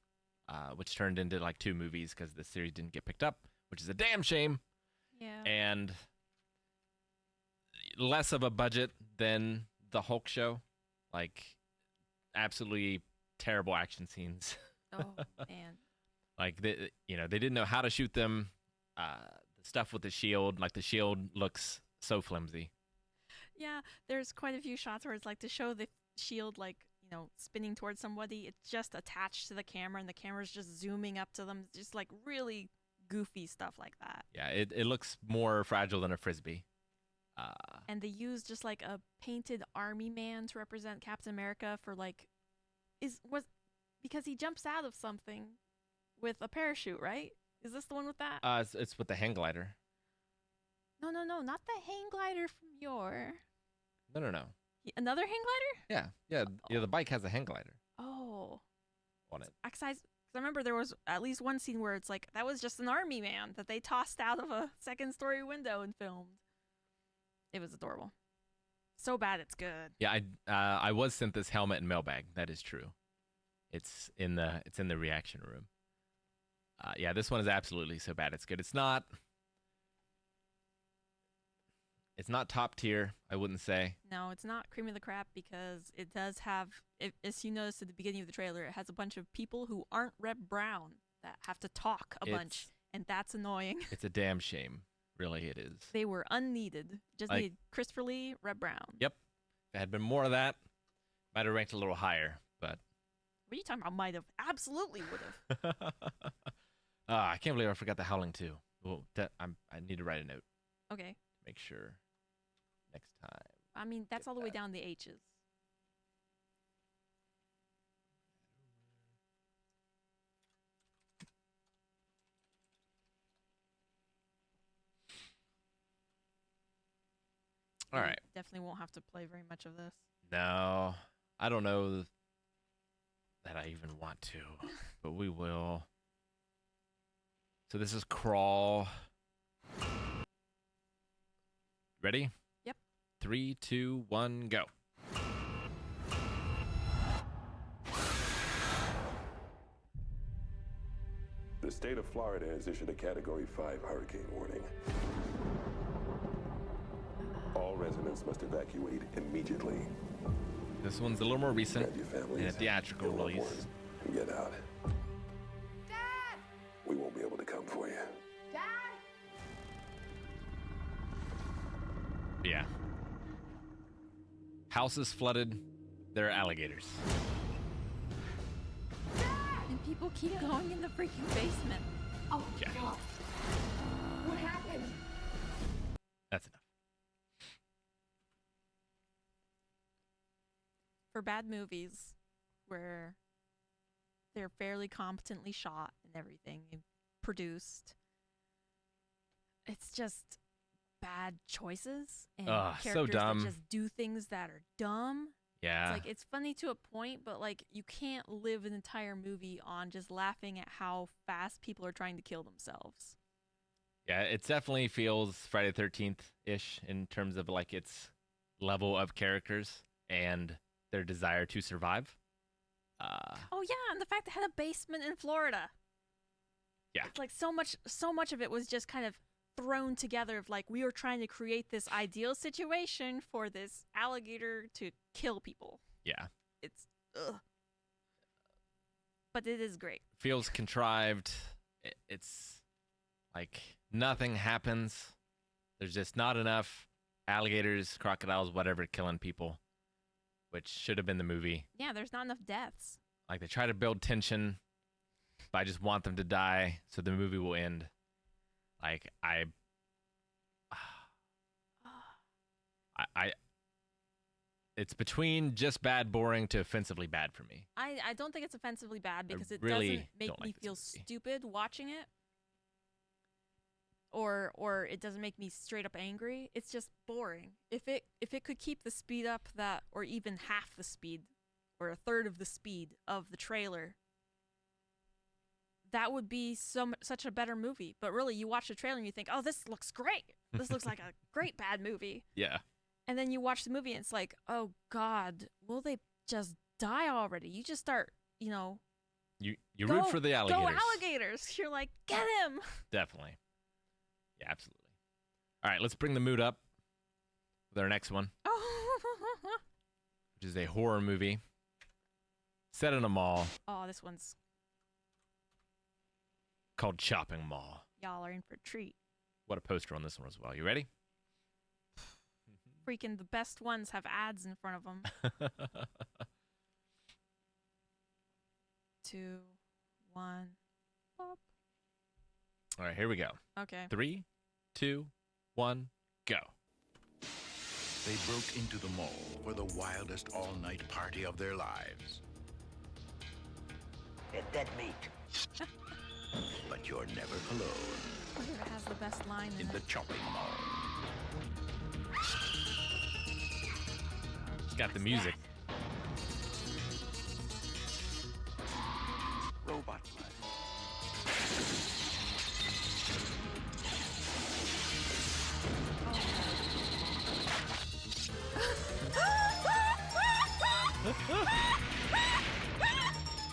A: which turned into like 2 movies because the series didn't get picked up, which is a damn shame.
B: Yeah.
A: And less of a budget than the Hulk show. Like absolutely terrible action scenes.
B: Oh, man.
A: Like they didn't know how to shoot them. The stuff with the shield, like the shield looks so flimsy.
B: Yeah, there's quite a few shots where it's like to show the shield like, spinning towards somebody, it's just attached to the camera and the camera's just zooming up to them. Just like really goofy stuff like that.
A: Yeah, it looks more fragile than a Frisbee.
B: And they use just like a painted army man to represent Captain America for like, because he jumps out of something with a parachute, right? Is this the one with that?
A: It's with the hang glider.
B: No, not the hang glider from your.
A: No.
B: Another hang glider?
A: Yeah. The bike has a hang glider
B: Oh.
A: on it.
B: I remember there was at least one scene where it's like that was just an army man that they tossed out of a second-story window and filmed. It was adorable. So bad it's good.
A: Yeah, I was sent this helmet and mailbag. That is true. It's in the reaction room. Yeah, this one is absolutely so bad it's good. It's not top tier, I wouldn't say.
B: No, it's not cream of the crop because it does have, as you noticed at the beginning of the trailer, it has a bunch of people who aren't Red Brown that have to talk a bunch, and that's annoying.
A: It's a damn shame. Really, it is.
B: They were unneeded. Just needed Christopher Lee, Red Brown.
A: Yep. If it had been more of that, might have ranked a little higher, but...
B: What are you talking about? Might have. Absolutely would have.
A: I can't believe I forgot the Howling 2. Well, I need to write a note.
B: Okay.
A: Make sure next time.
B: I mean, that's all the way down the H's.
A: All right.
B: Definitely won't have to play very much of this.
A: No, I don't know that I even want to, but we will. So this is Crawl. Ready?
B: Yep.
A: 3, 2, 1, go.
H: The state of Florida has issued a Category 5 hurricane warning. All residents must evacuate immediately.
A: This one's a little more recent and a theatrical release.
H: Get out. to come for you.
P: Dad?
A: Yeah. House is flooded. There are alligators.
B: And people keep going in the freaking basement.
P: Oh,
A: Yeah.
P: God. What happened?
A: That's enough.
B: For bad movies where they're fairly competently shot and everything and produced, it's just bad choices and characters
A: so dumb.
B: that just do things that are dumb.
A: Yeah.
B: It's like, it's funny to a point, but like you can't live an entire movie on just laughing at how fast people are trying to kill themselves.
A: Yeah, it definitely feels Friday the 13th-ish in terms of like its level of characters and their desire to survive.
B: Oh yeah, and the fact they had a basement in Florida.
A: Yeah.
B: It's like so much of it was just kind of thrown together of like, we were trying to create this ideal situation for this alligator to kill people.
A: Yeah.
B: It's ugh. But it is great.
A: Feels contrived. It's like nothing happens. There's just not enough alligators, crocodiles, whatever, killing people, which should have been the movie.
B: Yeah, there's not enough deaths.
A: Like they try to build tension, but I just want them to die so the movie will end. Like it's between just bad, boring to offensively bad for me.
B: I don't think it's offensively bad because it
A: really
B: doesn't make
A: don't
B: me
A: like
B: feel
A: this movie.
B: stupid watching it. Or it doesn't make me straight up angry. It's just boring. If it could keep the speed up that, or even half the speed, or a third of the speed of the trailer, that would be such a better movie. But really, you watch the trailer and you think, oh, this looks great. This looks like a great bad movie.
A: Yeah.
B: And then you watch the movie and it's like, oh God, will they just die already? You just start,
A: You root for the alligators.
B: Go alligators. You're like, get him.
A: Definitely. Yeah, absolutely. All right, let's bring the mood up with our next one, which is a horror movie set in a mall
B: Oh, this one's,
A: called Chopping Mall.
B: y'all are in for a treat.
A: What a poster on this one as well. You ready?
B: Freaking the best ones have ads in front of them. 2, 1, pop.
A: All right, here we go.
B: Okay.
A: 3, 2, 1, go.
E: They broke into the mall for the wildest all-night party of their lives.
N: Get that meat.
E: But you're never alone
B: It has the best line
E: in the Chopping Mall.
A: It's got the music.
N: Robot blood.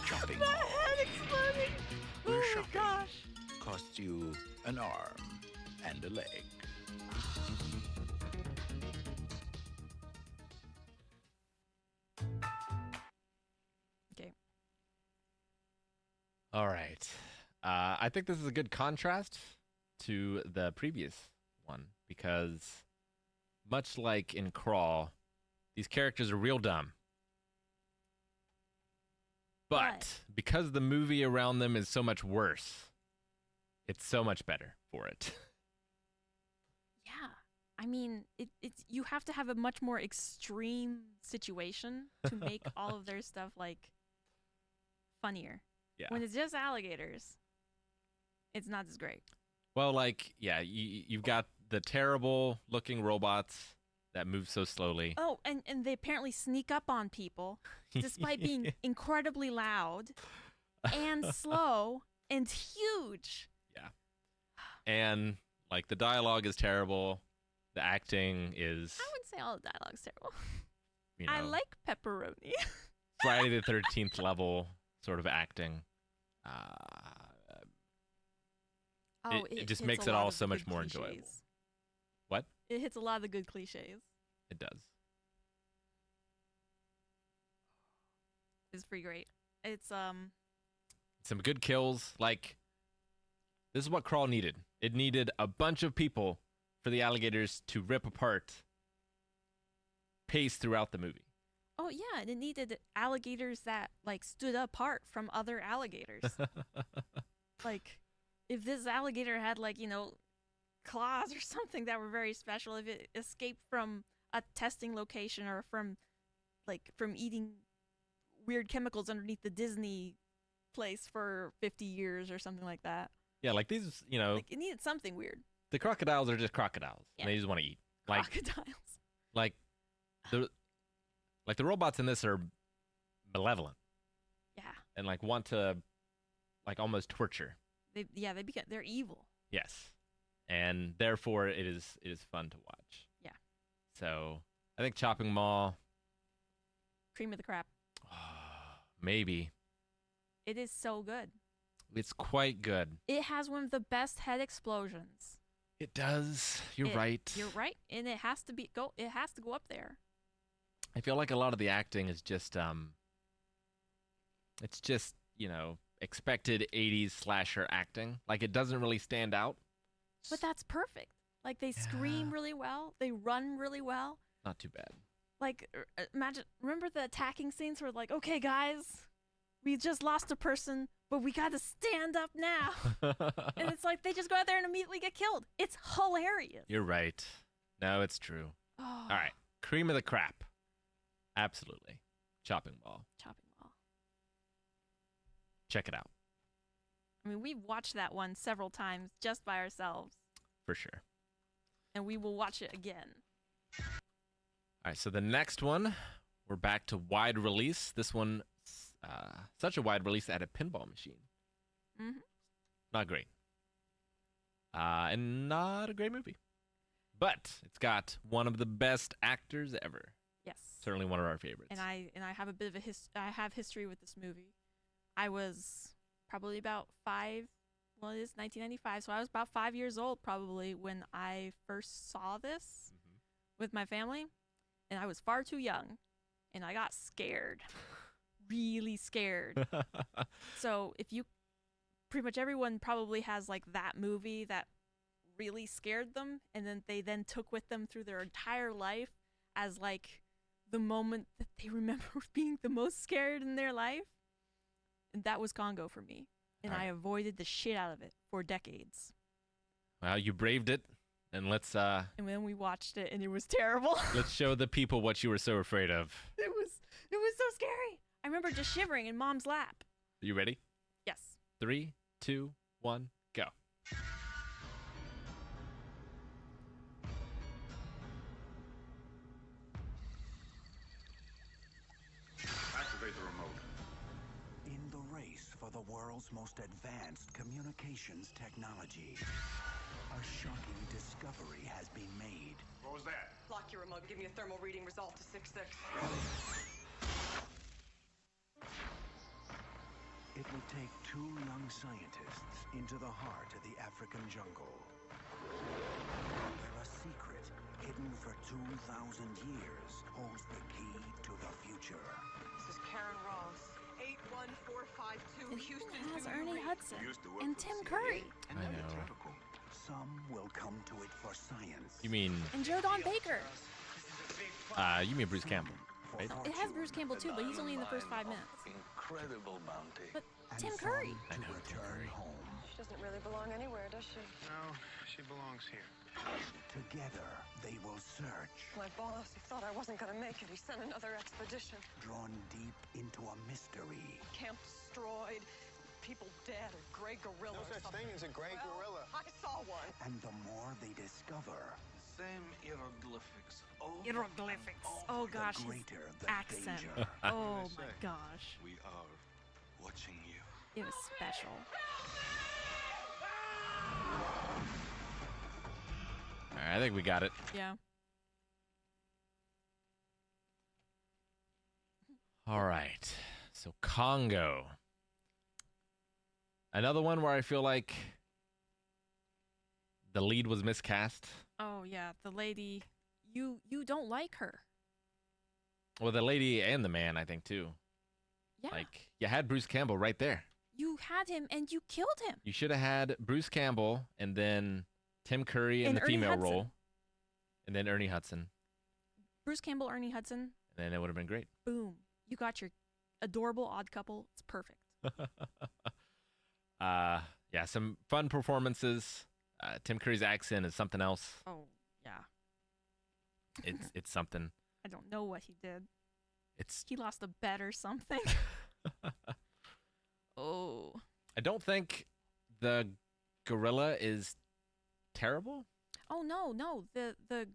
E: Chopping
B: My
E: Mall,
B: head exploding.
E: where
B: Oh my
E: shopping
B: gosh.
E: costs you an arm and a leg.
B: Okay.
A: All right. I think this is a good contrast to the previous one because much like in Crawl, these characters are real dumb. But because the movie around them is so much worse, it's so much better for it.
B: Yeah. I mean, it's you have to have a much more extreme situation to make all of their stuff like funnier.
A: Yeah.
B: When it's just alligators, it's not as great.
A: Well, like, yeah, you've got the terrible looking robots that move so slowly.
B: Oh, and they apparently sneak up on people despite being incredibly loud and slow and huge.
A: Yeah. And like the dialogue is terrible. The acting is,
B: I wouldn't say all the dialogue's terrible.
A: you know,
B: I like pepperoni.
A: Friday the 13th level sort of acting. It just
B: hits
A: makes
B: a
A: it
B: lot
A: all
B: of
A: so much
B: good
A: more
B: cliches.
A: enjoyable. What?
B: It hits a lot of the good cliches.
A: It does.
B: It's pretty great. It's
A: Some good kills. Like, This is what Crawl needed. It needed a bunch of people for the alligators to rip apart pace throughout the movie.
B: Oh yeah, and it needed alligators that like stood apart from other alligators. Like, if this alligator had like, you know, claws or something that were very special, if it escaped from a testing location or from eating weird chemicals underneath the Disney place for 50 years or something like that.
A: Yeah, like these, you know,
B: Like, it needed something weird.
A: the crocodiles are just crocodiles. Yeah. And they just want to eat. Like,
B: Crocodiles.
A: Like the robots in this are malevolent.
B: Yeah.
A: And like want to like almost torture.
B: They're evil.
A: Yes. And therefore it is fun to watch.
B: Yeah.
A: So I think Chopping Mall,
B: Cream of the crap.
A: maybe.
B: It is so good.
A: It's quite good.
B: It has one of the best head explosions.
A: It does. You're right.
B: You're right. And it has to go up there.
A: I feel like a lot of the acting is just it's just, you know, expected 80s slasher acting. Like, it doesn't really stand out.
B: But that's perfect. Like, they scream really well. They run really well.
A: Not too bad.
B: Like, remember the attacking scenes where, like, okay, guys, we just lost a person, but we got to stand up now. And it's like they just go out there and immediately get killed. It's hilarious.
A: You're right. No, it's true.
B: Oh.
A: All right. Cream of the crap. Absolutely. Chopping Mall.
B: Chopping Mall.
A: Check it out.
B: I mean, we've watched that one several times just by ourselves.
A: For sure.
B: And we will watch it again.
A: All right, so the next one, we're back to wide release. This one, such a wide release at a pinball machine.
B: Mm-hmm.
A: Not great. And not a great movie. But it's got one of the best actors ever.
B: Yes.
A: Certainly one of our favorites.
B: And I have a bit of I have history with this movie. I was probably about 5. Well, it is 1995, so I was about 5 years old probably when I first saw this with my family, and I was far too young, and I got scared, really scared. So pretty much everyone probably has like that movie that really scared them, and then they took with them through their entire life as like the moment that they remember being the most scared in their life. And that was Congo for me. And I avoided the shit out of it for decades.
A: Well, you braved it, and let's
B: And then we watched it, and it was terrible.
A: let's show the people what you were so afraid of.
B: It was so scary. I remember just shivering in Mom's lap.
A: Are you ready?
B: Yes.
A: 3, 2, 1, go.
E: Activate the remote.
I: In the race for the world's most advanced communications technology, a shocking discovery has been made.
E: What was that?
P: Lock your remote. Give me a thermal reading result to 6.6.
I: It would take 2 young scientists into the heart of the African jungle, where a secret hidden for 2,000 years holds the key to the future.
P: This is Karen Ross. 81452 Houston.
B: It has Ernie Hudson and Tim Curry.
A: I know.
I: Some will come to it for science.
A: You mean...
B: And Joe Don Baker.
A: You mean Bruce Campbell, right?
B: It has Bruce Campbell too, but he's only in the first 5 minutes.
C: Incredible bounty.
B: But Tim Curry.
A: I know, Tim Curry.
P: She doesn't really belong anywhere, does she?
N: No, she belongs here.
I: Together, they will search.
P: My boss, he thought I wasn't gonna make it. He sent another expedition.
I: Drawn deep into a mystery.
P: Camp destroyed, people dead, a gray gorilla.
N: No such thing as a gray gorilla.
P: I saw one.
I: And the more they discover,
N: Same hieroglyphics.
B: Hieroglyphics. Oh gosh, his
I: greater the
B: accent.
I: danger.
B: Oh my gosh.
N: We are watching you.
B: It was special.
A: All right, I think we got it.
B: Yeah.
A: All right. So Congo. Another one where I feel like the lead was miscast.
B: Oh yeah, the lady. You don't like her.
A: Well, the lady and the man, I think, too.
B: Yeah.
A: Like, you had Bruce Campbell right there.
B: You had him and you killed him.
A: You should have had Bruce Campbell and then Tim Curry in
B: And
A: the
B: Ernie
A: female
B: Hudson.
A: role. And then Ernie Hudson.
B: Bruce Campbell, Ernie Hudson.
A: And then it would have been great.
B: Boom. You got your adorable odd couple. It's perfect.
A: Yeah, some fun performances. Tim Curry's accent is something else.
B: Oh, yeah.
A: It's something.
B: I don't know what he did.
A: It's
B: He lost a bet or something. Oh.
A: I don't think the gorilla is terrible.
B: Oh, no. The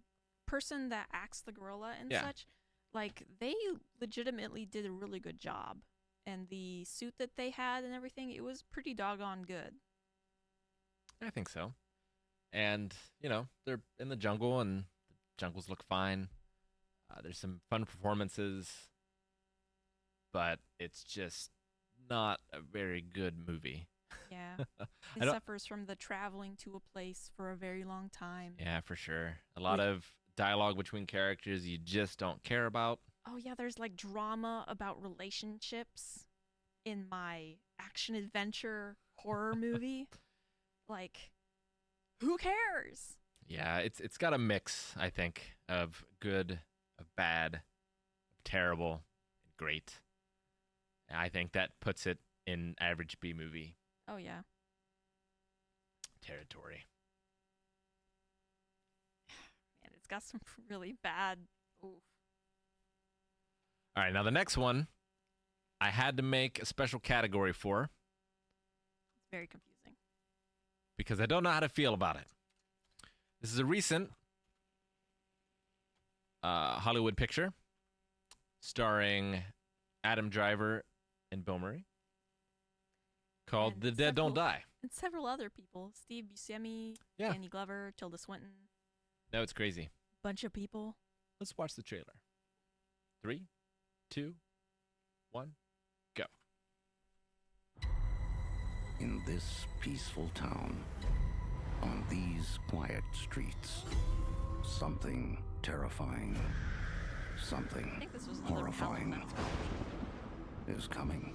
B: person that acts the gorilla and
A: Yeah.
B: such, like, they legitimately did a really good job. And the suit that they had and everything, it was pretty doggone good.
A: I think so. And, you know, they're in the jungle and the jungles look fine. There's some fun performances, but it's just not a very good movie.
B: Yeah.
A: I
B: It
A: don't-
B: suffers from the traveling to a place for a very long time.
A: Yeah, for sure. A lot of dialogue between characters you just don't care about.
B: Oh, yeah, there's like drama about relationships in my action adventure horror movie. Like, who cares?
A: Yeah, it's got a mix, I think, of good, of bad, of terrible, and great. And I think that puts it in average B movie
B: Oh, yeah.
A: territory.
B: Man, it's got some really bad. Oof.
A: All right, now the next one, I had to make a special category for
B: It's very confusing.
A: because I don't know how to feel about it. This is a recent Hollywood picture starring Adam Driver and Bill Murray called
B: And
A: The Dead Don't Die.
B: And several other people. Steve Buscemi,
A: Yeah.
B: Danny Glover, Tilda Swinton.
A: No, it's crazy.
B: Bunch of people.
A: Let's watch the trailer. 3, 2, 1, go.
E: In this peaceful town, on these quiet streets, something terrifying, something
B: think this was another
E: horrifying
B: Halloween.
E: is coming.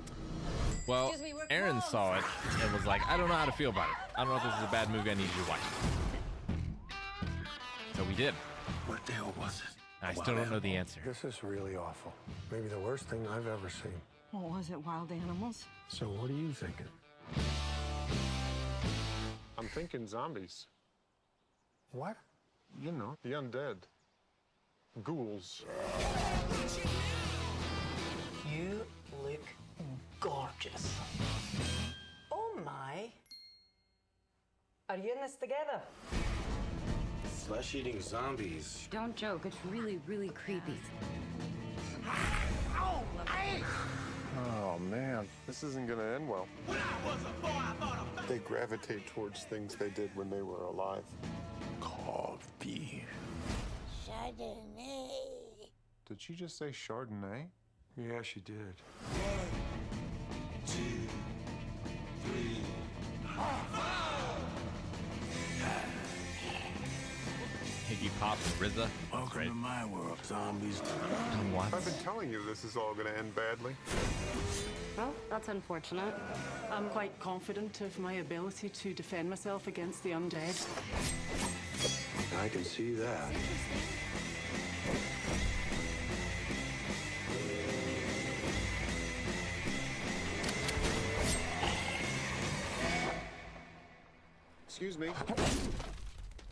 A: Well,
P: Excuse me, we're
A: Aaron
P: closed.
A: saw it and was like, I don't know how to feel about it. I don't know if this is a bad movie. I need you to watch it. So we did.
N: What the hell was it?
A: I still don't know the answer.
N: This is really awful. Maybe the worst thing I've ever seen.
L: What was it, wild animals?
N: So what are you thinking?
H: I'm thinking zombies.
N: What?
H: You know, the undead. Ghouls.
L: You look gorgeous. Oh my. Are you in this together?
O: Flesh-eating zombies.
J: Don't joke, it's really, really creepy.
H: Oh, man. This isn't gonna end well. They gravitate towards things they did when they were alive. Coffee.
P: Chardonnay.
H: Did she just say Chardonnay?
N: Yeah, she did.
A: Iggy Pop and RZA.
N: Welcome to my world, zombies.
A: What?
H: I've been telling you this is all gonna end badly.
J: Well, that's unfortunate.
L: I'm quite confident of my ability to defend myself against the undead.
N: I can see that.
H: Excuse me.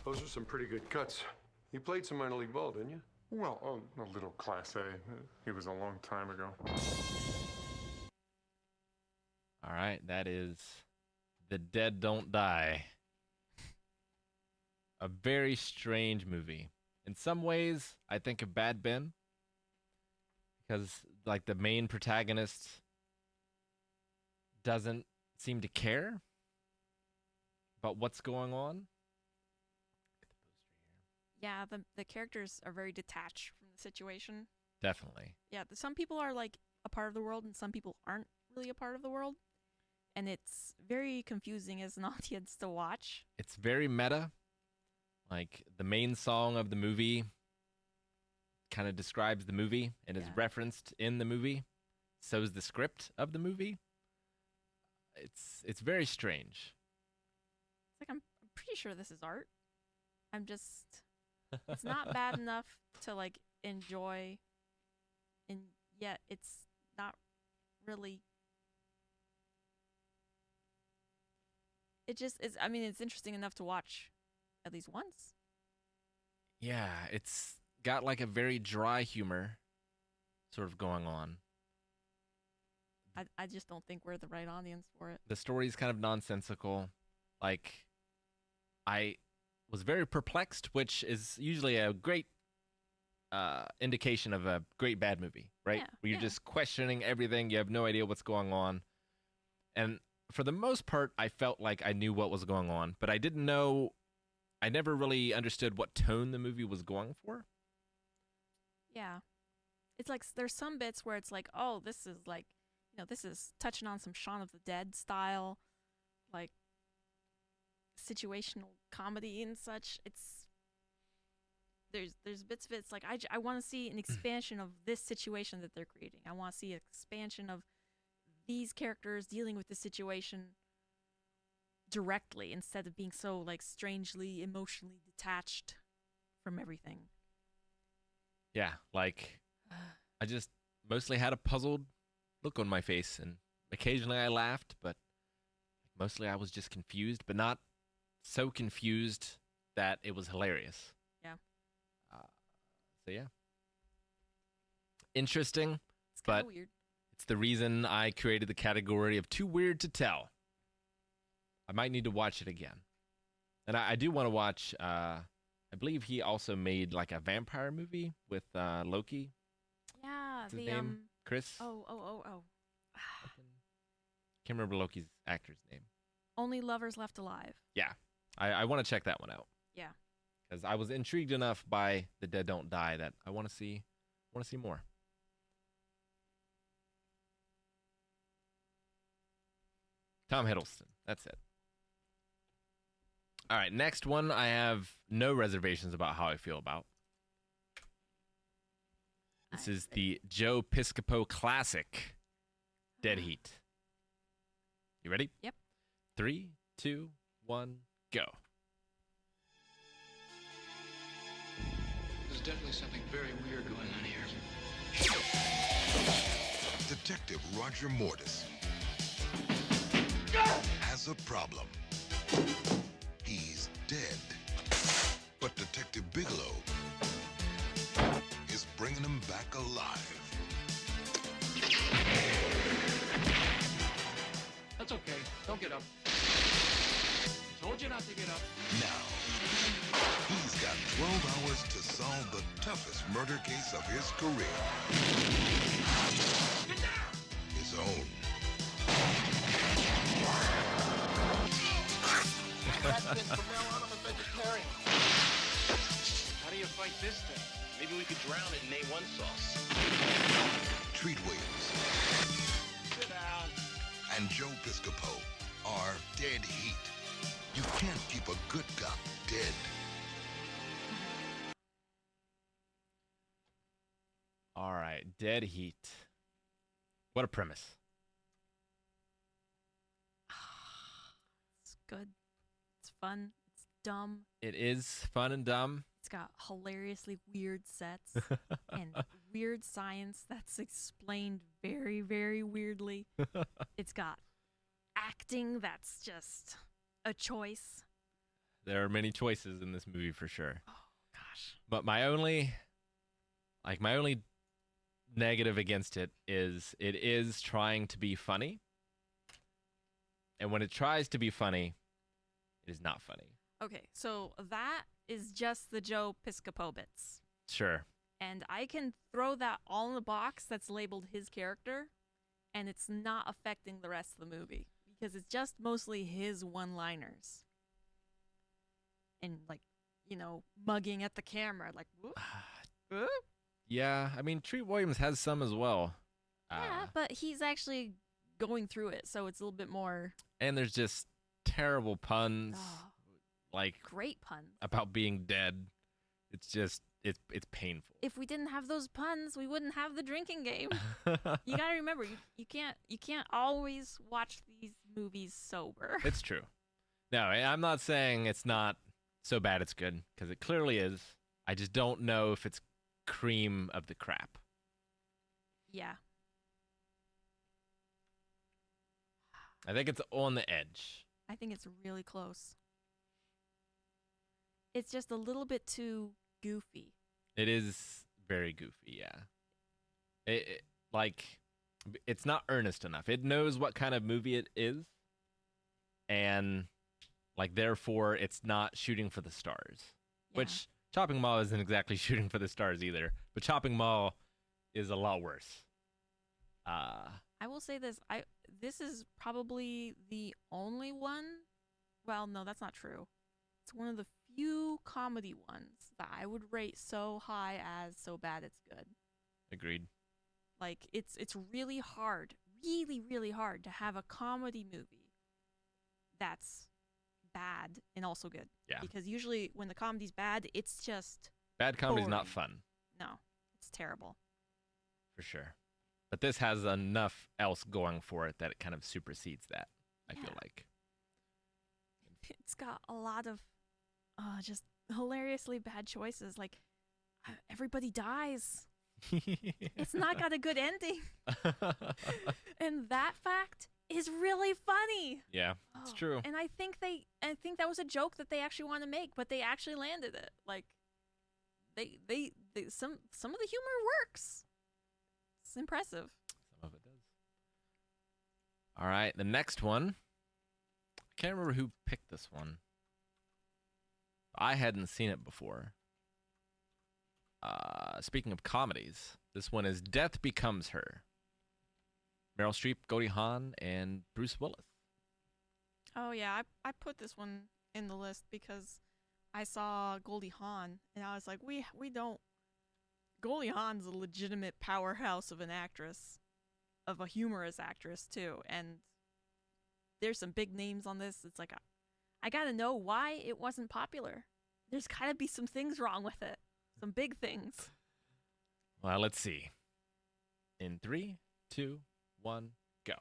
N: Those are some pretty good cuts. You played some minor league ball, didn't you?
H: Well, a little Class A. It was a long time ago.
A: All right, that is The Dead Don't Die. A very strange movie. In some ways, I think of Bad Ben because, like, the main protagonist doesn't seem to care about what's going on.
B: Yeah, the characters are very detached from the situation.
A: Definitely.
B: Yeah, some people are like a part of the world and some people aren't really a part of the world. And it's very confusing as an audience to watch.
A: It's very meta. Like, the main song of the movie kind of describes the movie and is referenced in the movie. So is the script of the movie. it's very strange.
B: It's like I'm pretty sure this is art. I'm just it's not bad enough to like enjoy, and yet it's not really. It just is. I mean, it's interesting enough to watch at least once.
A: Yeah, it's got like a very dry humor sort of going on.
B: I just don't think we're the right audience for it.
A: The story's kind of nonsensical. Like, I was very perplexed, which is usually a great indication of a great bad movie, right?
B: Yeah,
A: Where you're just questioning everything. You have no idea what's going on. And for the most part, I felt like I knew what was going on, but I didn't know. I never really understood what tone the movie was going for.
B: Yeah. It's like there's some bits where it's like, oh, this is like, this is touching on some Shaun of the Dead style, like situational comedy and such. There's bits of it. It's like I want to see an expansion of this situation that they're creating. I want to see an expansion of these characters dealing with the situation directly instead of being so like strangely emotionally detached from everything.
A: Yeah, like I just mostly had a puzzled look on my face, and occasionally I laughed, but mostly I was just confused, but not so confused that it was hilarious.
B: Yeah.
A: So yeah, interesting,
B: It's kind of
A: but
B: weird.
A: it's the reason I created the category of too weird to tell. I might need to watch it again, and I do want to watch. I believe he also made like a vampire movie with Loki.
B: Yeah,
A: What's his name? Chris?
B: Oh.
A: Can't remember Loki's actor's name.
B: Only Lovers Left Alive.
A: Yeah, I want to check that one out
B: Yeah.
A: because I was intrigued enough by The Dead Don't Die that I want to see more. Tom Hiddleston. That's it. All right, next one I have no reservations about how I feel about. This is the Joe Piscopo classic, Dead Heat. You ready?
B: Yep.
A: 3, 2, 1, go.
M: There's definitely something very weird going on here.
Q: Detective Roger Mortis has a problem. He's dead. But Detective Bigelow is bringing him back alive.
M: That's okay. Don't get up. Told you not to get up.
Q: Now, he's got 12 hours to solve the toughest murder case of his career. His own.
M: That's been from now on, I'm a vegetarian. How do you fight this thing? Maybe we could drown it in A1 sauce.
Q: Treat Williams
M: Sit down.
Q: and Joe Piscopo are dead heat. You can't keep a good cop dead.
A: All right, Dead Heat. What a premise.
B: It's good. It's fun. It's dumb.
A: It is fun and dumb.
B: It's got hilariously weird sets and weird science that's explained very, very weirdly. It's got acting that's just a choice.
A: There are many choices in this movie for sure.
B: Oh, gosh.
A: But my only negative against it is trying to be funny. And when it tries to be funny, it is not funny.
B: Okay, so that is just the Joe Piscopo bits.
A: Sure.
B: And I can throw that all in a box that's labeled his character, and it's not affecting the rest of the movie because it's just mostly his one-liners. And, like, mugging at the camera, like, whoop, whoop.
A: Yeah, I mean, Treat Williams has some as well.
B: Yeah, but he's actually going through it, so it's a little bit more.
A: And there's just terrible puns.
B: Oh,
A: like
B: great puns
A: about being dead. It's it's painful.
B: If we didn't have those puns, we wouldn't have the drinking game. You gotta remember, you can't always watch these movies sober.
A: It's true. No, I'm not saying it's not so bad it's good, because it clearly is. I just don't know if it's cream of the crap.
B: Yeah.
A: I think it's on the edge.
B: I think it's really close. It's just a little bit too goofy.
A: It is very goofy, yeah. It's not earnest enough. It knows what kind of movie it is, and therefore it's not shooting for the stars. Yeah. Which Chopping Mall isn't exactly shooting for the stars either, but Chopping Mall is a lot worse.
B: I will say this. This is probably the only one. Well, no, that's not true. It's one of the few comedy ones that I would rate so high as so bad it's good.
A: Agreed.
B: It's really hard, really hard to have a comedy movie that's bad and also good.
A: Yeah.
B: Because usually when the comedy's bad, it's just
A: bad comedy's
B: boring.
A: not fun.
B: No, it's terrible.
A: For sure. But this has enough else going for it that it kind of supersedes that, I feel like.
B: It's got a lot of just hilariously bad choices. Everybody dies. It's not got a good ending. And that fact is really funny.
A: Yeah, it's true.
B: And I think that was a joke that they actually want to make, but they actually landed it. Some of the humor works. It's impressive.
A: Some of it does. All right, the next one. I can't remember who picked this one. I hadn't seen it before. Speaking of comedies, this one is Death Becomes Her. Meryl Streep, Goldie Hawn, and Bruce Willis.
B: Oh, yeah. I put this one in the list because I saw Goldie Hawn, and I was like, we don't... Goldie Hawn's a legitimate powerhouse of an actress, of a humorous actress, too. And there's some big names on this. It's I gotta know why it wasn't popular. There's gotta be some things wrong with it. Some big things.
A: Well, let's see. In 3, 2, 1, go.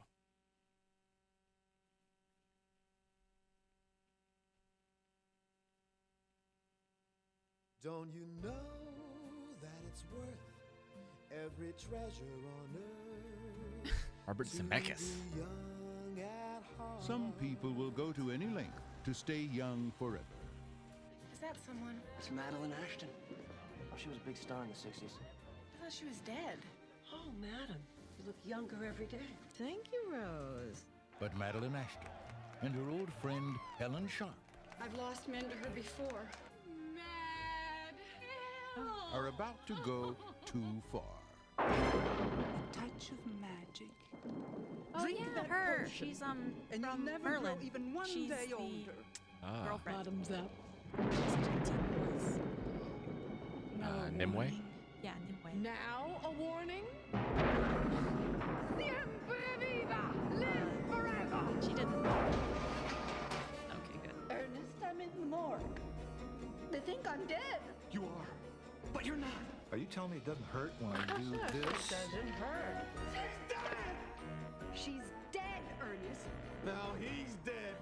R: Don't you know that it's worth every treasure on earth?
A: Robert Zemeckis.
E: Some people will go to any length to stay young forever.
P: Is that someone?
M: It's Madeline Ashton. Oh, she was a big star in the 60s.
P: I thought she was dead.
S: Oh, madam, you look younger every day.
W: Thank you, Rose.
E: But Madeline Ashton and her old friend Helen Sharp
S: I've lost men to her before.
E: are about to go too far.
S: Touch of magic.
B: Oh,
S: Drink
B: yeah,
S: that
B: her.
S: potion,
B: She's
S: and you'll
B: from
S: never
B: Merlin.
S: grow even one
B: She's
S: day
B: the
S: older.
B: girlfriend.
S: Bottoms up.
A: Nimue?
B: Yeah, Nimue.
S: Now a warning. Siempre viva! Live forever!
B: She didn't. Okay, good.
S: Ernest, I'm in the morgue. They think I'm dead.
O: You are.
S: But you're not.
O: Are you telling me it doesn't hurt when I do
S: It
O: this?
S: doesn't hurt. She's dead! She's dead, Ernest.
G: Now he's dead.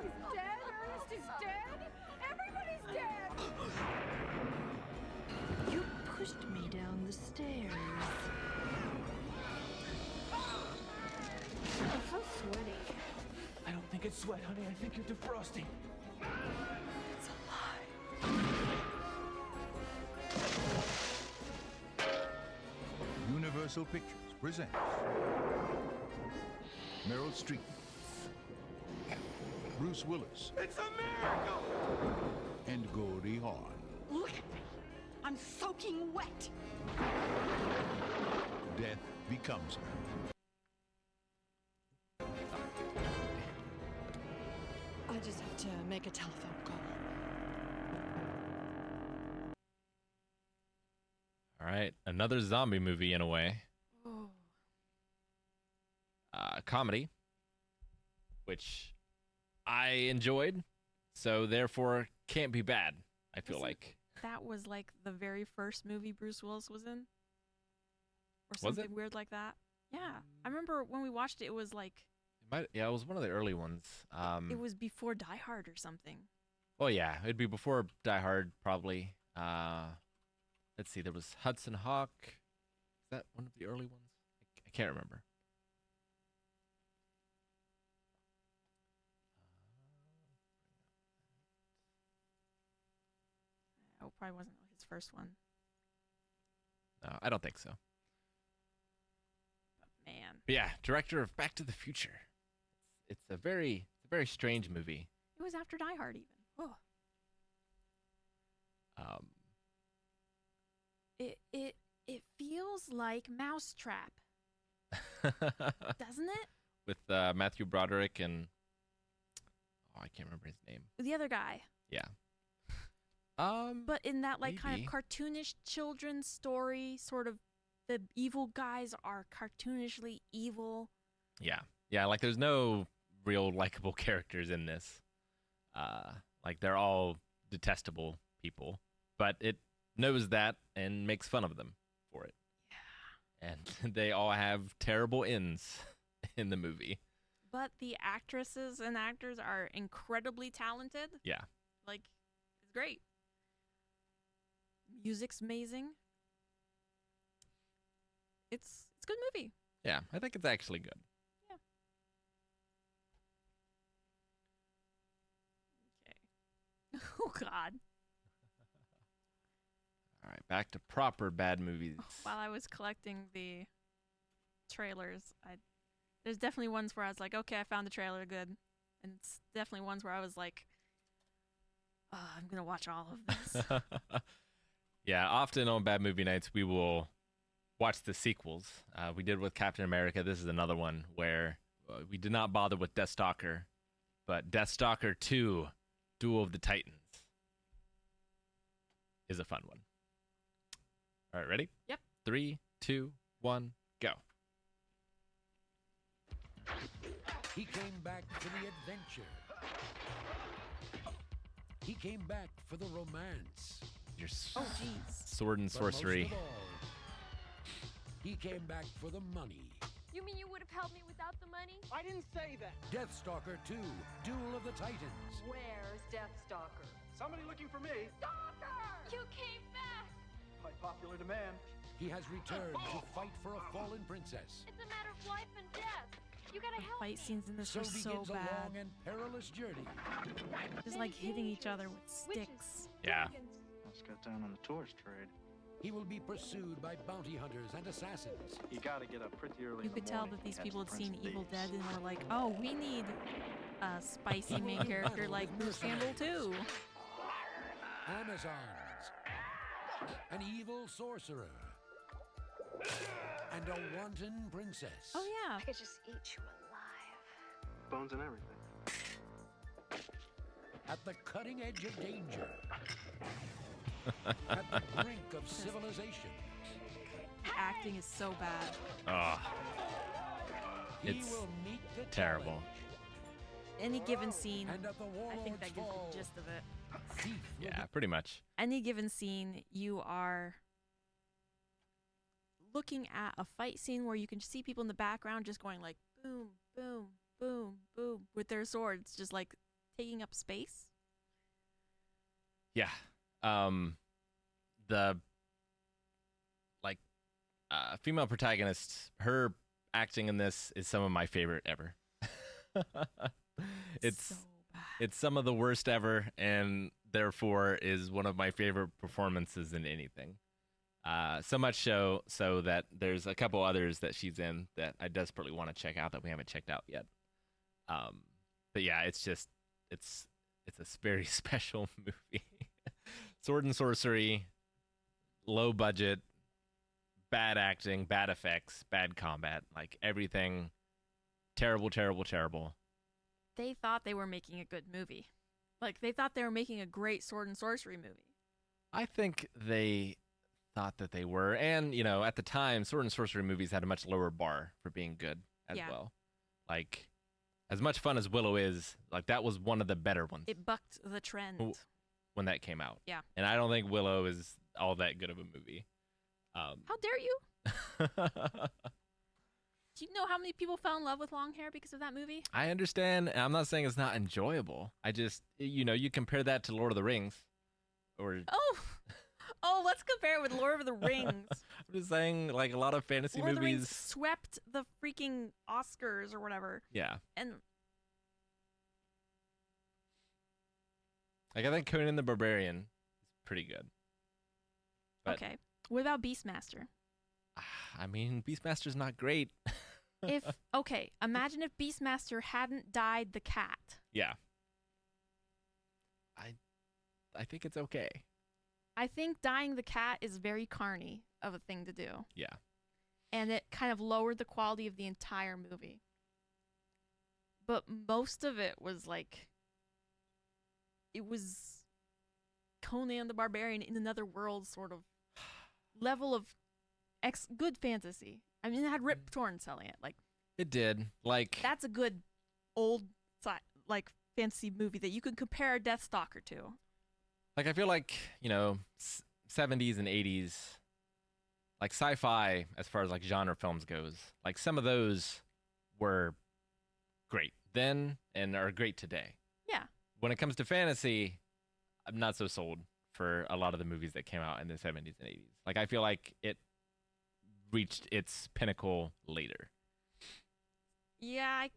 S: He's dead? Ernest is dead? Everybody's dead!
U: You pushed me down the stairs.
S: I'm so sweaty.
M: I don't think it's sweat, honey. I think you're defrosting.
S: It's a lie.
E: Universal Pictures presents Meryl Streep, Bruce Willis,
G: It's a miracle!
E: and Goldie Hawn.
S: Look at me. I'm soaking wet.
E: Death Becomes Her.
S: I just have to make a telephone call.
A: All right, another zombie movie in a way.
B: Oh.
A: Comedy, which I enjoyed, so therefore can't be bad, I feel like.
B: that was like the very first movie Bruce Willis was in? Or
A: Was
B: something
A: it?
B: weird like that? Yeah. I remember when we watched it, it was like,
A: Yeah, it was one of the early ones.
B: it was before Die Hard or something.
A: Oh yeah, it'd be before Die Hard probably. Let's see, there was Hudson Hawk. Is that one of the early ones? I can't remember.
B: Oh, probably wasn't his first one.
A: No, I don't think so.
B: Man.
A: But yeah, director of Back to the Future. It's a very strange movie.
B: It was after Die Hard even. Oh. It feels like Mousetrap. Doesn't it?
A: With Matthew Broderick and I can't remember his name.
B: The other guy.
A: Yeah.
B: But in that like kind
A: maybe.
B: of cartoonish children's story, sort of the evil guys are cartoonishly evil.
A: Yeah. Yeah, like there's no real likable characters in this. Like they're all detestable people, but it knows that and makes fun of them for it. Yeah. And they all have terrible ends in the movie.
B: But the actresses and actors are incredibly talented.
A: Yeah.
B: Like, it's great. Music's amazing. It's a good movie.
A: Yeah, I think it's actually good.
B: Yeah. Okay. Oh God.
A: All right, back to proper bad movies.
B: While I was collecting the trailers, there's definitely ones where I was like, okay, I found the trailer good. And it's definitely ones where I was like, oh, I'm going to watch all of this.
A: Yeah, often on Bad Movie Nights, we will watch the sequels. We did with Captain America. This is another one where we did not bother with Deathstalker, but Deathstalker 2, Duel of the Titans is a fun one. All right, ready?
B: Yep.
A: 3, 2, 1, go.
D: He came back for the adventure. He came back for the romance.
A: Your
B: oh, jeez.
A: Sword and
D: But
A: sorcery.
D: most of all, he came back for the money.
T: You mean you would have helped me without the money?
V: I didn't say that.
D: Deathstalker 2, Duel of the Titans.
T: Where's Deathstalker?
V: Somebody looking for me.
T: Stalker! You came back!
V: By popular demand.
D: He has returned to fight for a fallen princess.
T: It's a matter of life and death. You gotta help
B: Fight scenes in this
D: So
B: are so
D: begins a long
B: bad.
D: and perilous journey.
B: Just like hitting each other with sticks.
A: Yeah.
V: Let's get down on the tourist trade.
D: He will be pursued by bounty hunters and assassins.
V: You gotta get up pretty early
B: You
V: in the
B: could tell
V: morning
B: that these
V: to catch
B: people
V: the
B: had seen
V: Prince of
B: Evil
V: Thieves.
B: Dead and were like, oh, we need a spicy main character like Bruce Campbell too.
D: Amazons. An evil sorcerer. And a wanton princess.
B: Oh yeah.
T: I could just eat you alive.
V: Bones and everything.
D: At the cutting edge of danger. At the brink of civilization.
B: The acting is so bad.
A: Oh,
D: He
A: it's
D: will meet the
A: terrible.
D: challenge.
B: Any given scene,
D: And at the
B: I think that gives
D: fall,
B: the gist of it.
D: thief will
A: Yeah, pretty much.
B: Any given scene, you are looking at a fight scene where you can see people in the background just going like boom, boom, boom, boom with their swords, just like taking up space.
A: Yeah. The female protagonist, her acting in this is some of my favorite ever. It's
B: so bad.
A: It's some of the worst ever, and therefore is one of my favorite performances in anything. So much so that there's a couple others that she's in that I desperately want to check out that we haven't checked out yet. But yeah, it's a very special movie. Sword and sorcery, low budget, bad acting, bad effects, bad combat, like everything. Terrible, terrible, terrible.
B: They thought they were making a good movie. Like they thought they were making a great sword and sorcery movie.
A: I think they thought that they were, and at the time, sword and sorcery movies had a much lower bar for being good as well. Like, as much fun as Willow is, like that was one of the better ones.
B: It bucked the trend.
A: when that came out.
B: Yeah.
A: And I don't think Willow is all that good of a movie.
B: How dare you? Do you know how many people fell in love with long hair because of that movie?
A: I understand. And I'm not saying it's not enjoyable. I just, you compare that to Lord of the Rings. Or
B: Oh, let's compare it with Lord of the Rings.
A: I'm just saying, like, a lot of fantasy
B: Lord of the
A: movies
B: Rings swept the freaking Oscars or whatever.
A: Yeah.
B: And
A: like, I think Conan the Barbarian is pretty good. But,
B: okay. What about Beastmaster?
A: I mean, Beastmaster's not great.
B: Imagine if Beastmaster hadn't dyed the cat.
A: Yeah. I think it's okay.
B: I think dyeing the cat is very carny of a thing to do.
A: Yeah.
B: And it kind of lowered the quality of the entire movie. But most of it was like, it was Conan the Barbarian in another world sort of level of good fantasy. I mean, it had Rip Torn selling it. Like,
A: it did. Like,
B: that's a good old like fantasy movie that you could compare Deathstalker to.
A: Like, I feel like, 70s and 80s, like sci-fi, as far as like genre films goes, like some of those were great then and are great today.
B: Yeah.
A: When it comes to fantasy, I'm not so sold for a lot of the movies that came out in the 70s and 80s. Like, I feel like it reached its pinnacle later.
B: Yeah,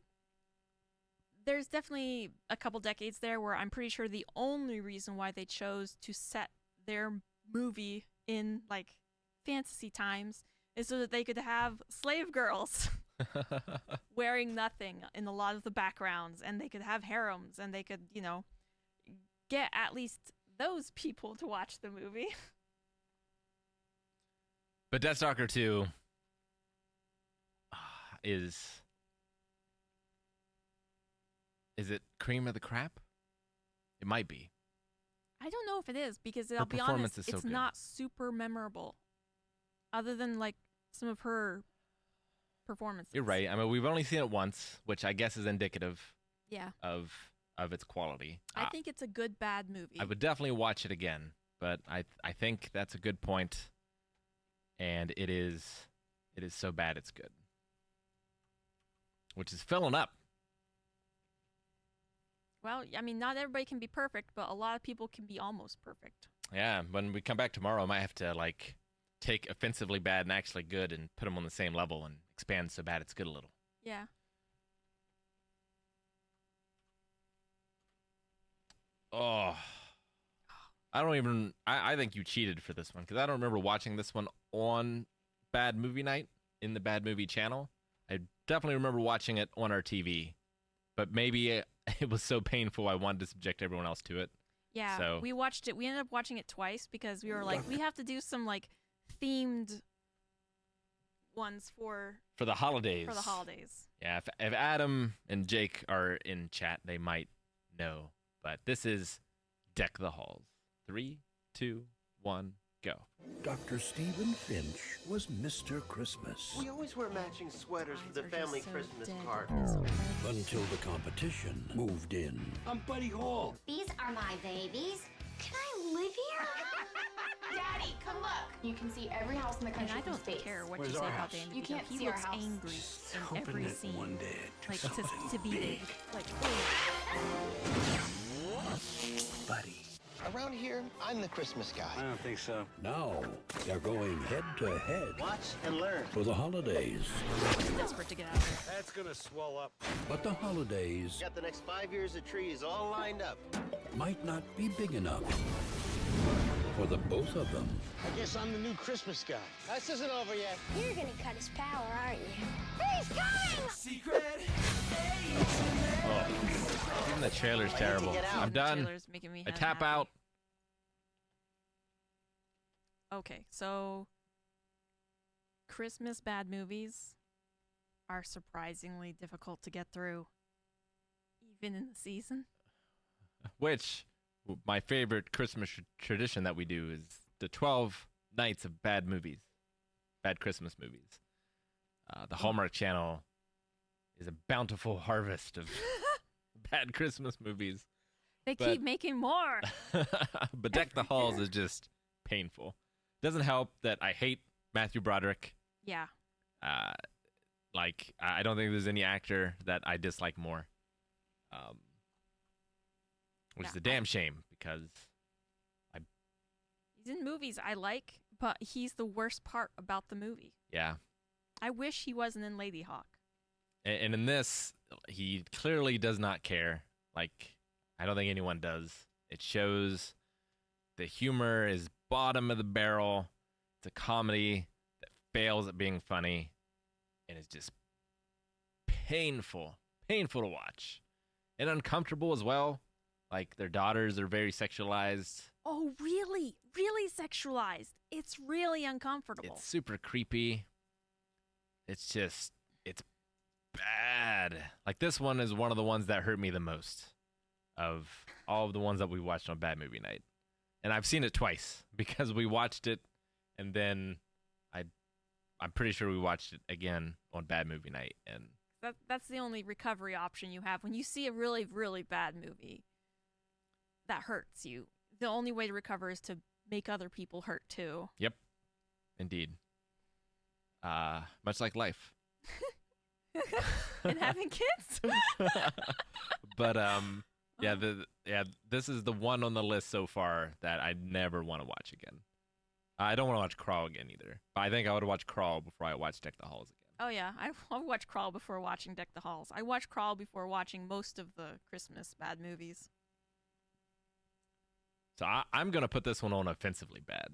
B: there's definitely a couple decades there where I'm pretty sure the only reason why they chose to set their movie in, like, fantasy times is so that they could have slave girls wearing nothing in a lot of the backgrounds, and they could have harems, and they could, get at least those people to watch the movie.
A: But Deathstalker 2 is it cream of the crap? It might be.
B: I don't know if it is, because I'll be honest, it's not super memorable. Other than, like, some of her performances.
A: You're right. I mean, we've only seen it once, which I guess is indicative of its quality.
B: I think it's a good, bad movie.
A: I would definitely watch it again, but I think that's a good point, and it is so bad it's good. Which is filling up.
B: Well, I mean, not everybody can be perfect, but a lot of people can be almost perfect.
A: Yeah, when we come back tomorrow, I might have to, like, take offensively bad and actually good and put them on the same level and expand so bad it's good a little.
B: Yeah.
A: Oh. I think you cheated for this one, because I don't remember watching this one on Bad Movie Night in the Bad Movie channel. I definitely remember watching it on our TV, but maybe it was so painful I wanted to subject everyone else to it.
B: Yeah,
A: so
B: we watched it. We ended up watching it twice because we were like, we have to do some, like, themed ones for
A: the holidays. Yeah, if Adam and Jake are in chat, they might know. But this is Deck the Halls. 3, 2, 1, go.
C: Dr. Stephen Finch was Mr. Christmas.
M: We always wear matching sweaters for the family Christmas party.
C: Until the competition moved in.
M: I'm Buddy Hall.
F: These are my babies. Can I live here?
P: Daddy, come look.
K: You can see every house in the country.
B: And I don't
K: from space.
B: care what
C: Where's
B: you say
C: our
B: about
C: house?
B: Danny.
K: You can't
B: he
K: see
B: looks
K: our house.
B: angry in
C: Hoping
B: every
C: that
B: scene.
C: one day to
B: Like,
C: something
B: to be
C: big.
B: like,
C: Buddy.
M: Around here, I'm the Christmas guy.
C: I don't think so. Now, they're going head to head
M: Watch and learn.
C: for the holidays.
B: I'm desperate to get out of here.
N: That's gonna swell up.
C: But the holidays
M: Got the next 5 years of trees all lined up.
C: might not be big enough for the both of them.
M: I guess I'm the new Christmas guy. This isn't over yet.
F: You're gonna cut his power, aren't you? He's coming!
R: Secret.
A: Oh, even the trailer's terrible. I'm done.
B: Trailer's making me
A: I tap
B: unhappy.
A: out.
B: Okay, so Christmas bad movies are surprisingly difficult to get through, even in the season.
A: Which, my favorite Christmas tradition that we do is the 12 nights of bad movies. Bad Christmas movies. The Hallmark Channel is a bountiful harvest of bad Christmas movies.
B: They keep making more.
A: But Deck the Halls is just painful. Doesn't help that I hate Matthew Broderick.
B: Yeah.
A: I don't think there's any actor that I dislike more. Which is a damn shame because
B: he's in movies I like, but he's the worst part about the movie.
A: Yeah.
B: I wish he wasn't in Lady Hawk.
A: And in this, he clearly does not care. Like, I don't think anyone does. It shows the humor is bottom of the barrel. It's a comedy that fails at being funny. And it's just painful to watch. And uncomfortable as well. Like, their daughters are very sexualized.
B: Oh, really? Really sexualized. It's really uncomfortable.
A: It's super creepy. It's bad. Like, this one is one of the ones that hurt me the most of all of the ones that we watched on Bad Movie Night. And I've seen it twice because we watched it and then I'm pretty sure we watched it again on Bad Movie Night. And
B: that's the only recovery option you have when you see a really, really bad movie that hurts you. The only way to recover is to make other people hurt too.
A: Yep. Indeed. Much like life.
B: And having kids.
A: But this is the one on the list so far that I never want to watch again. I don't want to watch Crawl again either. But I think I would watch Crawl before I watch Deck the Halls again.
B: Oh yeah, I'll watch Crawl before watching Deck the Halls. I watch Crawl before watching most of the Christmas bad movies.
A: So I'm going to put this one on offensively bad.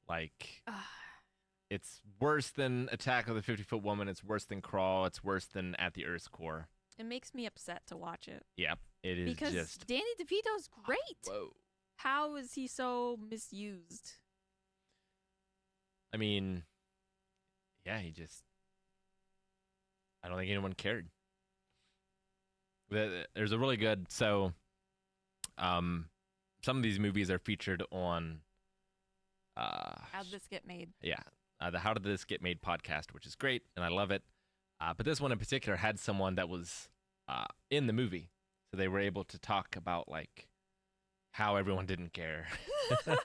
A: Like, it's worse than Attack of the 50-Foot Woman. It's worse than Crawl. It's worse than At the Earth's Core.
B: It makes me upset to watch it.
A: Yep, it is
B: because
A: just...
B: Danny DeVito's great.
A: Whoa.
B: How is he so misused?
A: I mean, yeah, I don't think anyone cared. There's a really good... So, some of these movies are featured on...
B: How Did This Get Made?
A: Yeah, the How Did This Get Made podcast, which is great, and I love it. But this one in particular had someone that was in the movie. So they were able to talk about, like, how everyone didn't care.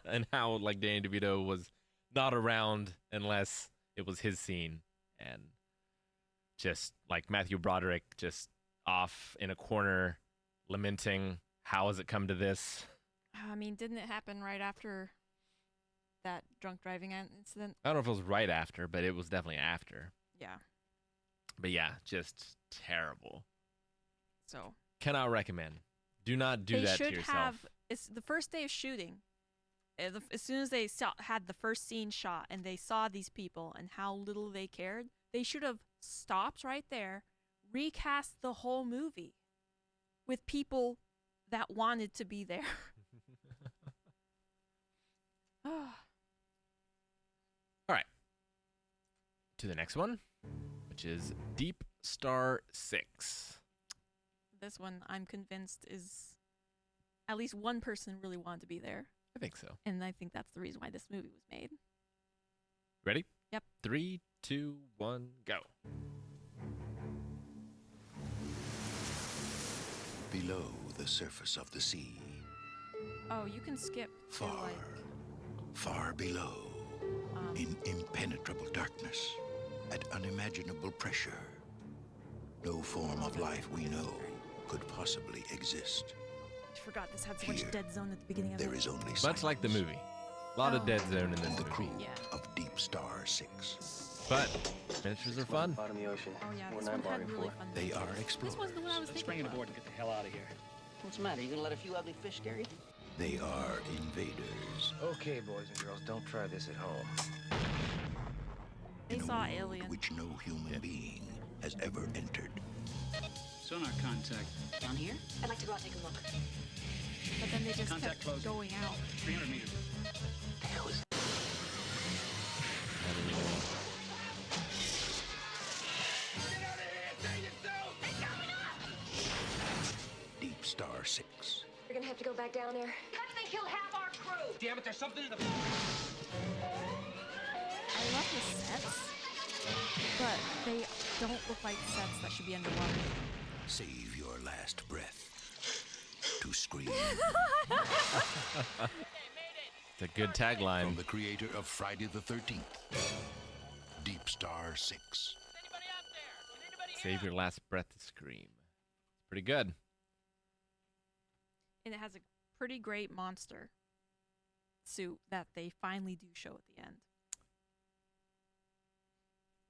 A: And how, like, Danny DeVito was not around unless it was his scene. And just, like, Matthew Broderick just off in a corner lamenting, how has it come to this?
B: I mean, didn't it happen right after that drunk driving incident?
A: I don't know if it was right after, but it was definitely after.
B: Yeah.
A: But yeah, just terrible.
B: So
A: cannot recommend. Do not do that to yourself.
B: It's the first day of shooting. As soon as they had the first scene shot and they saw these people and how little they cared, they should have stopped right there, recast the whole movie with people that wanted to be there.
A: All right. To the next one, which is Deep Star 6.
B: This one, I'm convinced, is at least one person really wanted to be there.
A: I think so.
B: And I think that's the reason why this movie was made.
A: Ready?
B: Yep.
A: 3, 2, 1, go.
E: Below the surface of the sea.
B: Oh, you can skip.
E: Far, far below. In impenetrable darkness. At unimaginable pressure. No form of life we know could possibly exist.
B: I forgot this had so much dead zone at the beginning of it.
E: There is only
A: much like the movie. A lot of dead zone in this
E: the
A: movie.
E: crew of Deep Star 6.
A: But miniatures are fun.
M: Bottom of the ocean.
B: Oh yeah, this one had really fun.
E: They are explorers.
B: This was the one I was thinking about.
M: Aboard and get the hell out of here. What's the matter? You gonna let a few ugly fish scare you?
E: They are invaders.
M: Okay, boys and girls, don't try this at home.
B: They saw Alien.
E: Which no human being has ever entered.
V: Sonar contact.
K: Down here? I'd like to go out and take a look.
B: But then they just
V: Contact
B: kept
V: closing.
B: going out.
V: 300 meters.
K: The hell is...
E: Deep Star 6.
K: You're gonna have to go back down there. How did they kill half our crew?
M: Damn it, there's something in the...
B: I love the sets, but they don't look like sets that should be underwater.
E: Save your last breath. scream.
A: It's a good tagline.
E: From the creator of Friday the 13th, Deep Star 6.
A: Save your last breath to scream. It's pretty good.
B: And it has a pretty great monster suit that they finally do show at the end.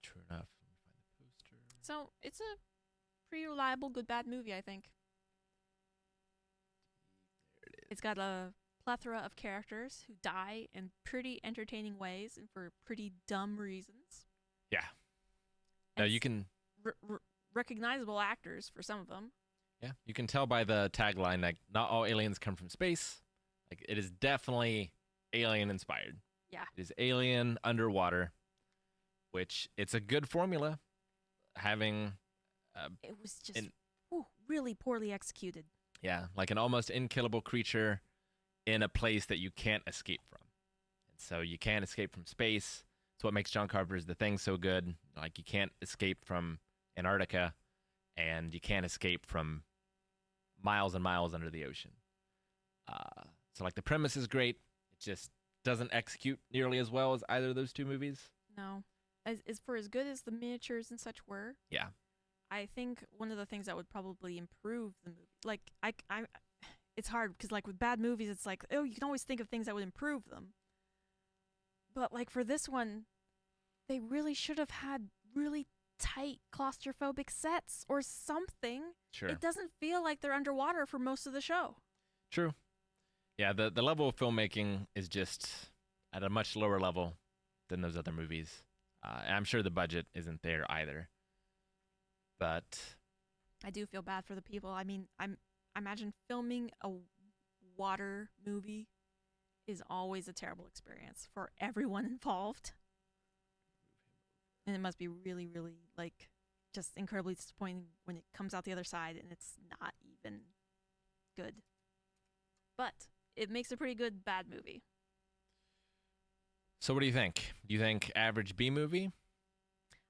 A: True enough. Let me find the poster.
B: So it's a pretty reliable, good, bad movie, I think.
A: There it is.
B: It's got a plethora of characters who die in pretty entertaining ways and for pretty dumb reasons.
A: Yeah. No, you can...
B: recognizable actors for some of them.
A: Yeah, you can tell by the tagline that not all aliens come from space. Like, it is definitely alien-inspired.
B: Yeah.
A: It is alien underwater, which it's a good formula. Having...
B: it was just really poorly executed.
A: Yeah, like an almost unkillable creature in a place that you can't escape from. And so you can't escape from space. It's what makes John Carpenter's The Thing so good. Like, you can't escape from Antarctica, and you can't escape from miles and miles under the ocean. So, like, the premise is great. It just doesn't execute nearly as well as either of those two movies.
B: No. As for as good as the miniatures and such were,
A: yeah,
B: I think one of the things that would probably improve the movie, like, I it's hard because, like, with bad movies, it's like, oh, you can always think of things that would improve them. But, like, for this one, they really should have had really tight claustrophobic sets or something.
A: Sure.
B: It doesn't feel like they're underwater for most of the show.
A: True. Yeah, the level of filmmaking is just at a much lower level than those other movies. And I'm sure the budget isn't there either. But
B: I do feel bad for the people. I mean, I imagine filming a water movie is always a terrible experience for everyone involved. And it must be really, really, like, just incredibly disappointing when it comes out the other side and it's not even good. But it makes a pretty good bad movie.
A: So what do you think? Do you think average B movie?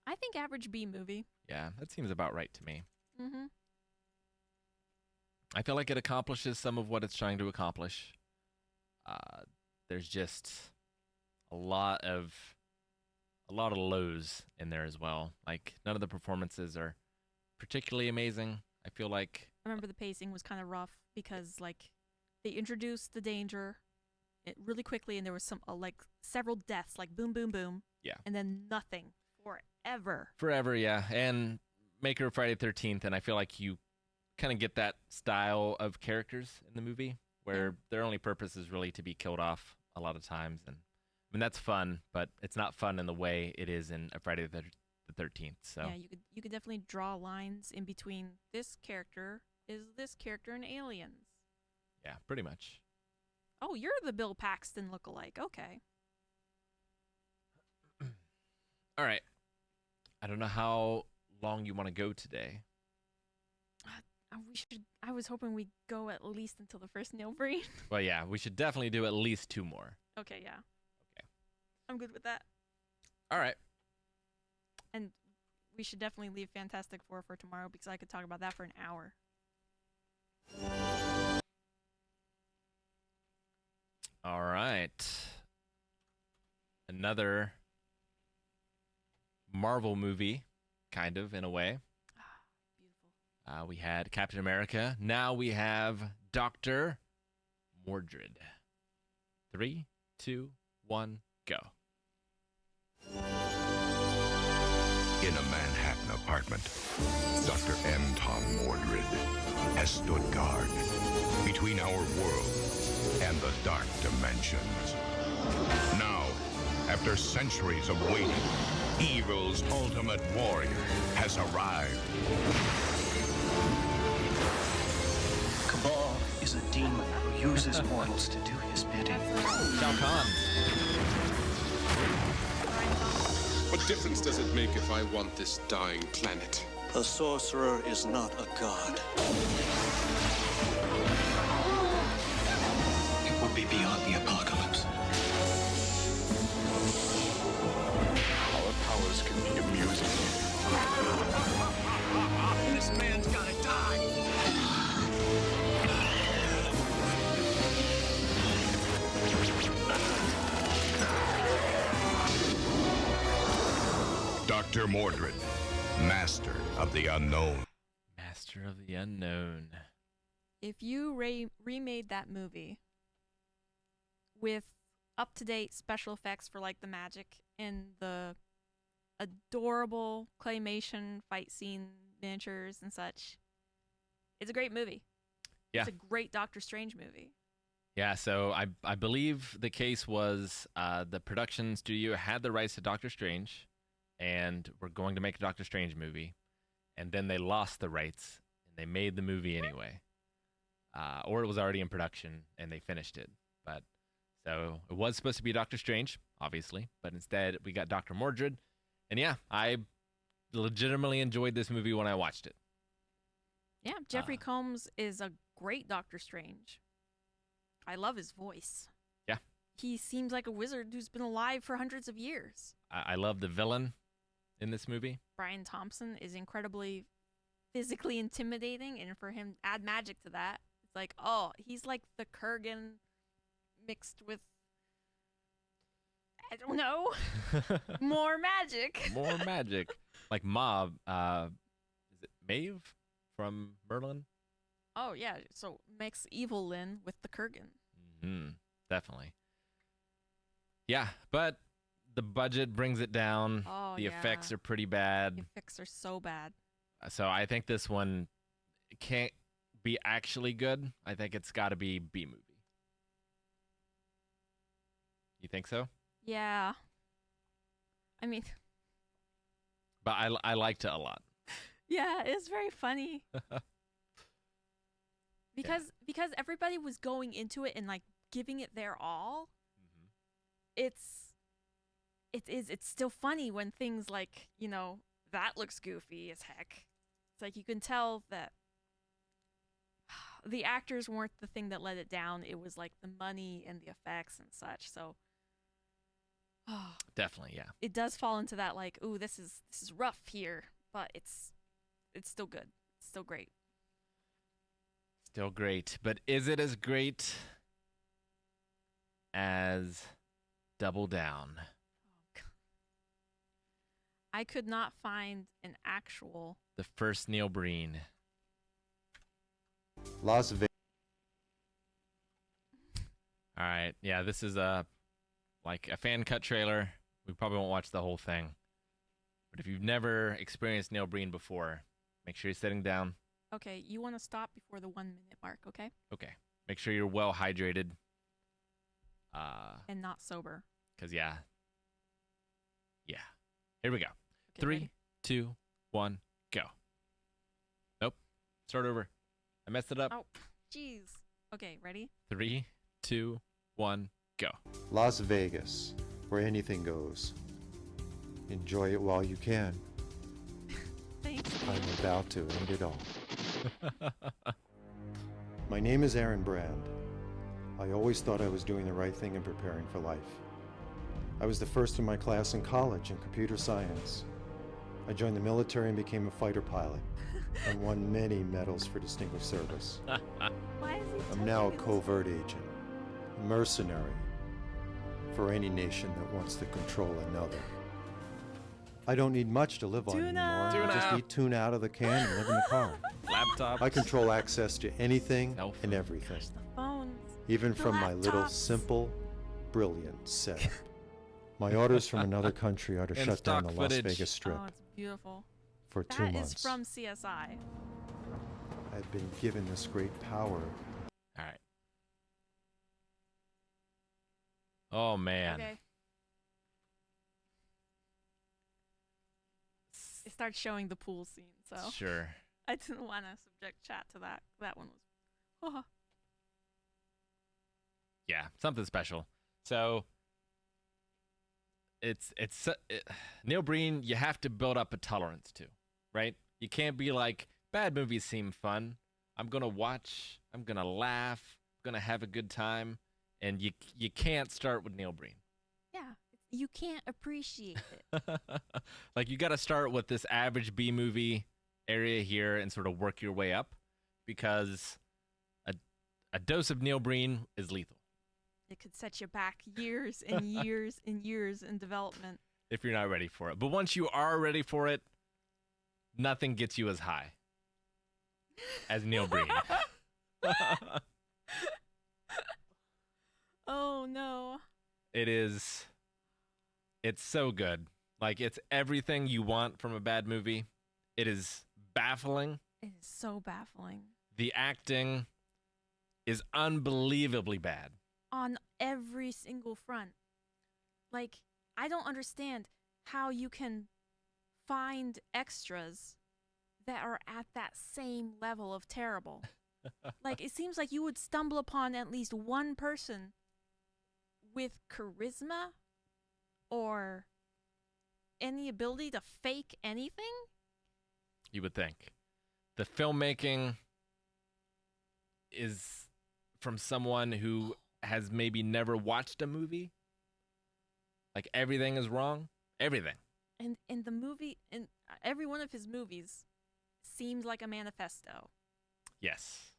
B: I think average B movie.
A: Yeah, that seems about right to me.
B: Mm-hmm.
A: I feel like it accomplishes some of what it's trying to accomplish. There's just a lot of lows in there as well. Like, none of the performances are particularly amazing. I feel like
B: I remember the pacing was kind of rough because, like, they introduced the danger really quickly, and there was some like several deaths, like boom, boom, boom.
A: Yeah.
B: And then nothing forever.
A: Forever, yeah. And Maker of Friday the 13th, and I feel like you kind of get that style of characters in the movie where their only purpose is really to be killed off a lot of times. And I mean, that's fun, but it's not fun in the way it is in a Friday the 13th. So
B: yeah, you could definitely draw lines in between this character and Aliens.
A: Yeah, pretty much.
B: Oh, you're the Bill Paxton lookalike. Okay.
A: All right. I don't know how long you want to go today.
B: I was hoping we'd go at least until the first nail breed.
A: Well, yeah, we should definitely do at least 2 more.
B: Okay, yeah.
A: Okay.
B: I'm good with that.
A: All right.
B: And we should definitely leave Fantastic Four for tomorrow because I could talk about that for an hour.
A: All right. Another Marvel movie, kind of, in a way.
B: Beautiful.
A: We had Captain America. Now we have Dr. Mordrid. 3, 2, 1, go.
Q: In a Manhattan apartment, Dr. Anton Mordred has stood guard between our world and the dark dimensions. Now, after centuries of waiting, evil's ultimate warrior has arrived.
I: Cabal is a demon who uses mortals to do his bidding.
A: Shao Kahn.
J: What difference does it make if I want this dying planet?
I: A sorcerer is not a god. It would be beyond the apocalypse.
Q: Our powers can be amusing.
I: This man's gotta die.
Q: Dr. Mordred, master of the unknown.
A: Master of the unknown.
B: If you remade that movie with up-to-date special effects for like the magic and the adorable claymation fight scene miniatures and such, it's a great movie.
A: Yeah.
B: It's a great Doctor Strange movie.
A: Yeah, so I believe the case was the production studio had the rights to Doctor Strange and were going to make a Doctor Strange movie, and then they lost the rights and they made the movie anyway. Or it was already in production and they finished it. But so it was supposed to be Doctor Strange, obviously, but instead we got Dr. Mordred. And yeah, I legitimately enjoyed this movie when I watched it.
B: Yeah, Jeffrey Combs is a great Doctor Strange. I love his voice.
A: Yeah.
B: He seems like a wizard who's been alive for hundreds of years.
A: I love the villain in this movie.
B: Brian Thompson is incredibly physically intimidating, and for him to add magic to that, it's like, oh, he's like the Kurgan mixed with, I don't know, more magic.
A: More magic. Like Mob, is it Maeve from Merlin?
B: Oh, yeah, so mix Evil Lyn with the Kurgan.
A: Mm-hmm. Definitely. Yeah, but the budget brings it down.
B: Oh,
A: the effects are pretty bad.
B: The effects are so bad.
A: So I think this one can't be actually good. I think it's got to be B-movie. You think so?
B: Yeah. I mean...
A: But I liked it a lot.
B: Yeah, it's very funny. Because everybody was going into it and like giving it their all. Mm-hmm. It's still funny when things like, you know, that looks goofy as heck. It's like you can tell that the actors weren't the thing that let it down. It was like the money and the effects and such. So
A: definitely, yeah.
B: It does fall into that like, ooh, this is rough here, but it's still good. It's still great.
A: Still great, but is it as great as Double Down?
B: I could not find an actual...
A: The first Neil Breen.
O: Las Vegas.
A: All right, yeah, this is like a fan cut trailer. We probably won't watch the whole thing. But if you've never experienced Neil Breen before, make sure you're sitting down.
B: Okay, you want to stop before the 1 minute mark, okay?
A: Okay. Make sure you're well hydrated.
B: And not sober.
A: Because, yeah. Yeah. Here we go.
B: Okay,
A: 3,
B: ready?
A: 2, 1, go. Nope. Start over. I messed it up.
B: Oh, jeez. Okay, ready?
A: 3, 2, 1, go.
O: Las Vegas, where anything goes. Enjoy it while you can.
B: Thanks.
O: I'm about to end it all. My name is Aaron Brand. I always thought I was doing the right thing in preparing for life. I was the first in my class in college in computer science. I joined the military and became a fighter pilot and won many medals for distinguished service.
B: Why is he
O: I'm now a covert agent, a mercenary for any nation that wants to control another. I don't need much to live on anymore.
A: Tuna.
O: I just eat tuna out of the can and live in the car.
A: Laptop.
O: I control access to anything and everything.
B: The phones.
O: Even
B: The
O: from my little
B: laptops.
O: simple, brilliant setup. My orders from another country are to
A: And
O: shut down
A: stock
O: the Las
A: footage.
O: Vegas Strip
B: Oh, it's beautiful.
O: for 2
B: That
O: months.
B: is from CSI.
O: I've been given this great power.
A: All right. Oh, man.
B: Okay. It starts showing the pool scene, so
A: Sure.
B: I didn't want to subject chat to that. That one was.
A: Yeah, something special. So Neil Breen, you have to build up a tolerance to, right? You can't be like, bad movies seem fun. I'm going to watch, I'm going to laugh, I'm going to have a good time. And you can't start with Neil Breen.
B: Yeah, you can't appreciate it.
A: Like, you got to start with this average B movie area here and sort of work your way up, because a dose of Neil Breen is lethal.
B: It could set you back years and years and years in development.
A: if you're not ready for it. But once you are ready for it, nothing gets you as high as Neil Breen.
B: Oh, no.
A: It's so good. Like, it's everything you want from a bad movie. It is baffling.
B: It is so baffling.
A: The acting is unbelievably bad.
B: On every single front. Like, I don't understand how you can find extras that are at that same level of terrible. Like, it seems like you would stumble upon at least one person with charisma or any ability to fake anything.
A: You would think. The filmmaking is from someone who has maybe never watched a movie. Like, everything is wrong. Everything.
B: And the movie, and every one of his movies seems like a manifesto.
A: Yes.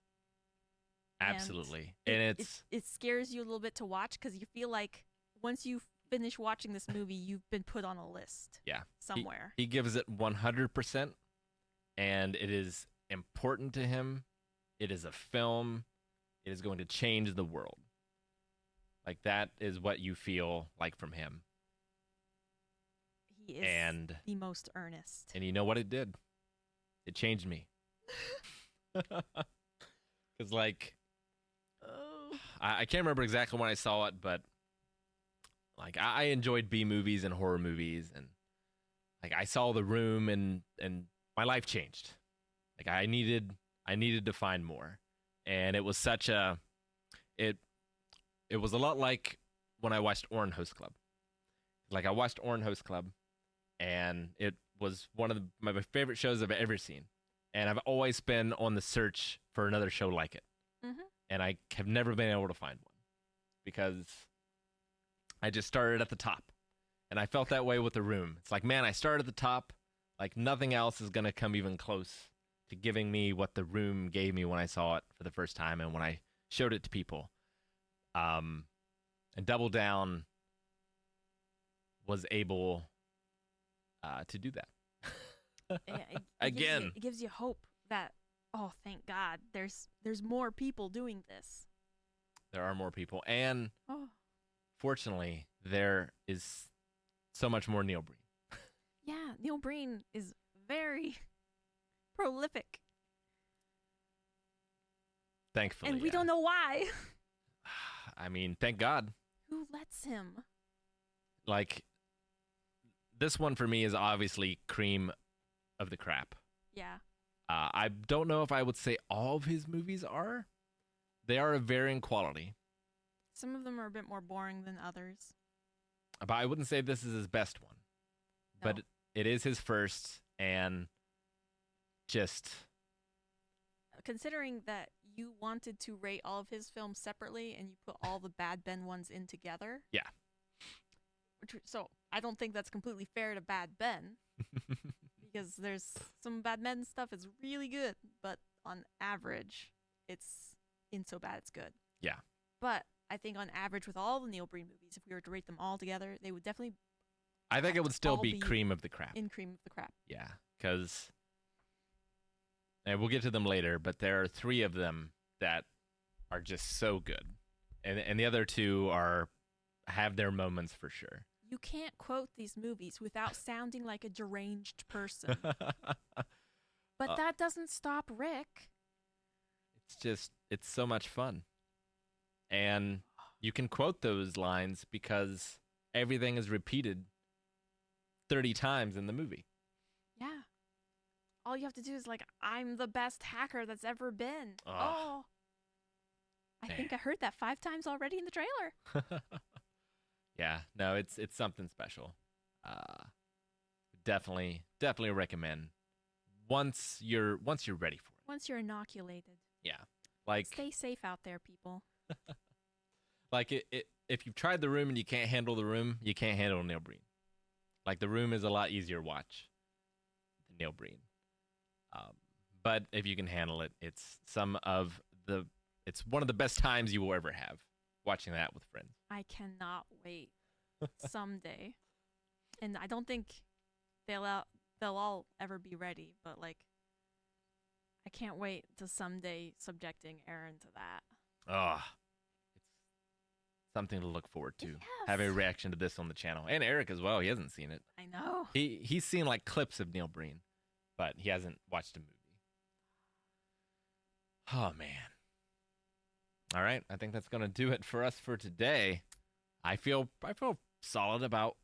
A: Absolutely. And
B: it scares you a little bit to watch because you feel like once you finish watching this movie, you've been put on a list.
A: Yeah.
B: Somewhere.
A: He gives it 100%, and it is important to him. It is a film. It is going to change the world. Like, that is what you feel like from him.
B: He is the most earnest.
A: And you know what it did? It changed me. Because, like, I can't remember exactly when I saw it, but, like, I enjoyed B movies and horror movies. And, like, I saw The Room, and my life changed. Like, I needed to find more. And it was such a... It was a lot like when I watched Orange Host Club. Like, I watched Orange Host Club, and it was one of my favorite shows I've ever seen. And I've always been on the search for another show like it.
B: Mm-hmm.
A: And I have never been able to find one because I just started at the top. And I felt that way with The Room. It's like, man, I started at the top. Like, nothing else is going to come even close to giving me what The Room gave me when I saw it for the first time and when I showed it to people. And Double Down was able to do that. Again.
B: It gives you hope that, oh, thank God, there's more people doing this.
A: There are more people. And fortunately, there is so much more Neil Breen.
B: Yeah, Neil Breen is very prolific.
A: Thankfully.
B: And we don't know why.
A: I mean, thank God.
B: Who lets him?
A: Like, this one for me is obviously cream of the crap.
B: Yeah.
A: I don't know if I would say all of his movies are. They are of varying quality.
B: Some of them are a bit more boring than others.
A: But I wouldn't say this is his best one.
B: No.
A: But it is his first, and just...
B: Considering that you wanted to rate all of his films separately and you put all the Bad Ben ones in together.
A: Yeah.
B: So I don't think that's completely fair to Bad Ben. Because there's some Bad Men stuff is really good, but on average, it's in so bad it's good.
A: Yeah.
B: But I think on average with all the Neil Breen movies, if we were to rate them all together, they would definitely...
A: I think it would still be cream of the crap.
B: In cream of the crap.
A: Yeah, because... And we'll get to them later, but there are 3 of them that are just so good. And the other 2 have their moments for sure.
B: You can't quote these movies without sounding like a deranged person. But that doesn't stop Rick.
A: It's so much fun. And you can quote those lines because everything is repeated 30 times in the movie.
B: Yeah. All you have to do is like, I'm the best hacker that's ever been. Oh. I think I heard that 5 times already in the trailer.
A: Yeah, no, it's something special. Definitely recommend once you're ready for it.
B: Once you're inoculated.
A: Yeah, like
B: stay safe out there, people.
A: Like if you've tried The Room and you can't handle The Room, you can't handle Neil Breen. Like The Room is a lot easier to watch than Neil Breen. But if you can handle it, it's one of the best times you will ever have watching that with friends.
B: I cannot wait someday And I don't think they'll all ever be ready, but like I can't wait to someday subjecting Aaron to that.
A: Oh, it's something to look forward to.
B: Yes.
A: Have a reaction to this on the channel. And Eric as well. He hasn't seen it.
B: I know.
A: He's seen like clips of Neil Breen, but he hasn't watched a movie. Oh, man. All right. I think that's going to do it for us for today. I feel solid about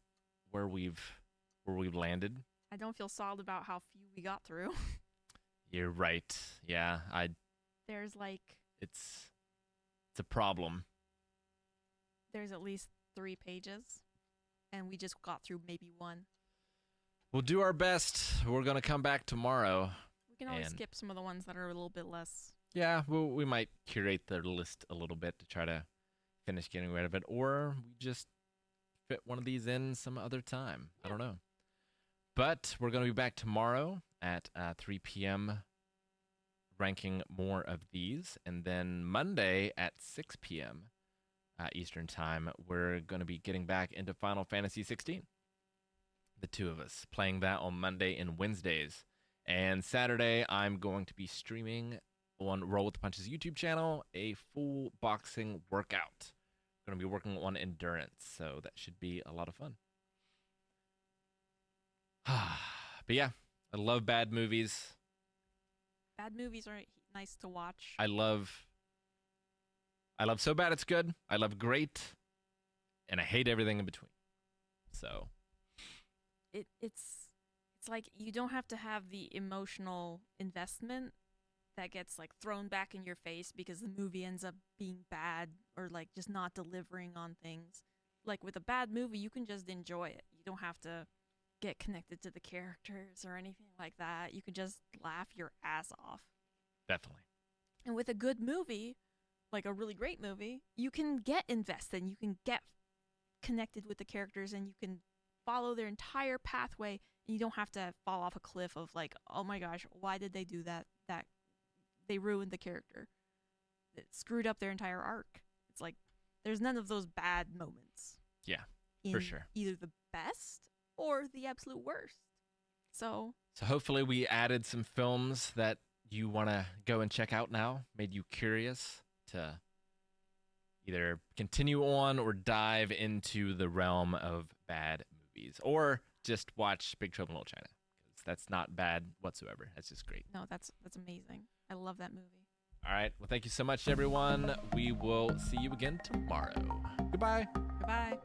A: where we've landed.
B: I don't feel solid about how few we got through.
A: You're right. Yeah,
B: There's like
A: it's a problem.
B: There's at least 3 pages, and we just got through maybe 1.
A: We'll do our best. We're gonna come back tomorrow.
B: We can always skip some of the ones that are a little bit less.
A: Yeah, we might curate the list a little bit to try to finish getting rid of it, or we just fit one of these in some other time. I don't know. But we're going to be back tomorrow at 3 p.m. ranking more of these. And then Monday at 6 p.m. Eastern Time, we're going to be getting back into Final Fantasy 16. The two of us playing that on Monday and Wednesdays. And Saturday, I'm going to be streaming on Roll with the Punches YouTube channel a full boxing workout. Going to be working on endurance, so that should be a lot of fun. But yeah, I love bad movies.
B: Bad movies are nice to watch.
A: I love so bad it's good. I love great, and I hate everything in between. So
B: it's like you don't have to have the emotional investment that gets like thrown back in your face because the movie ends up being bad or like just not delivering on things. Like with a bad movie, you can just enjoy it. You don't have to get connected to the characters or anything like that. You can just laugh your ass off.
A: Definitely.
B: And with a good movie, like a really great movie, you can get invested and you can get connected with the characters and you can follow their entire pathway and you don't have to fall off a cliff of like, oh my gosh, why did they do that? That they ruined the character. It screwed up their entire arc. It's like there's none of those bad moments.
A: Yeah, for sure.
B: Either the best or the absolute worst. So
A: hopefully we added some films that you want to go and check out now, made you curious to either continue on or dive into the realm of bad movies, or just watch Big Trouble in Little China, because that's not bad whatsoever. That's just great.
B: No, that's amazing. I love that movie.
A: All right. Well, thank you so much, everyone. We will see you again tomorrow. Goodbye.
B: Goodbye.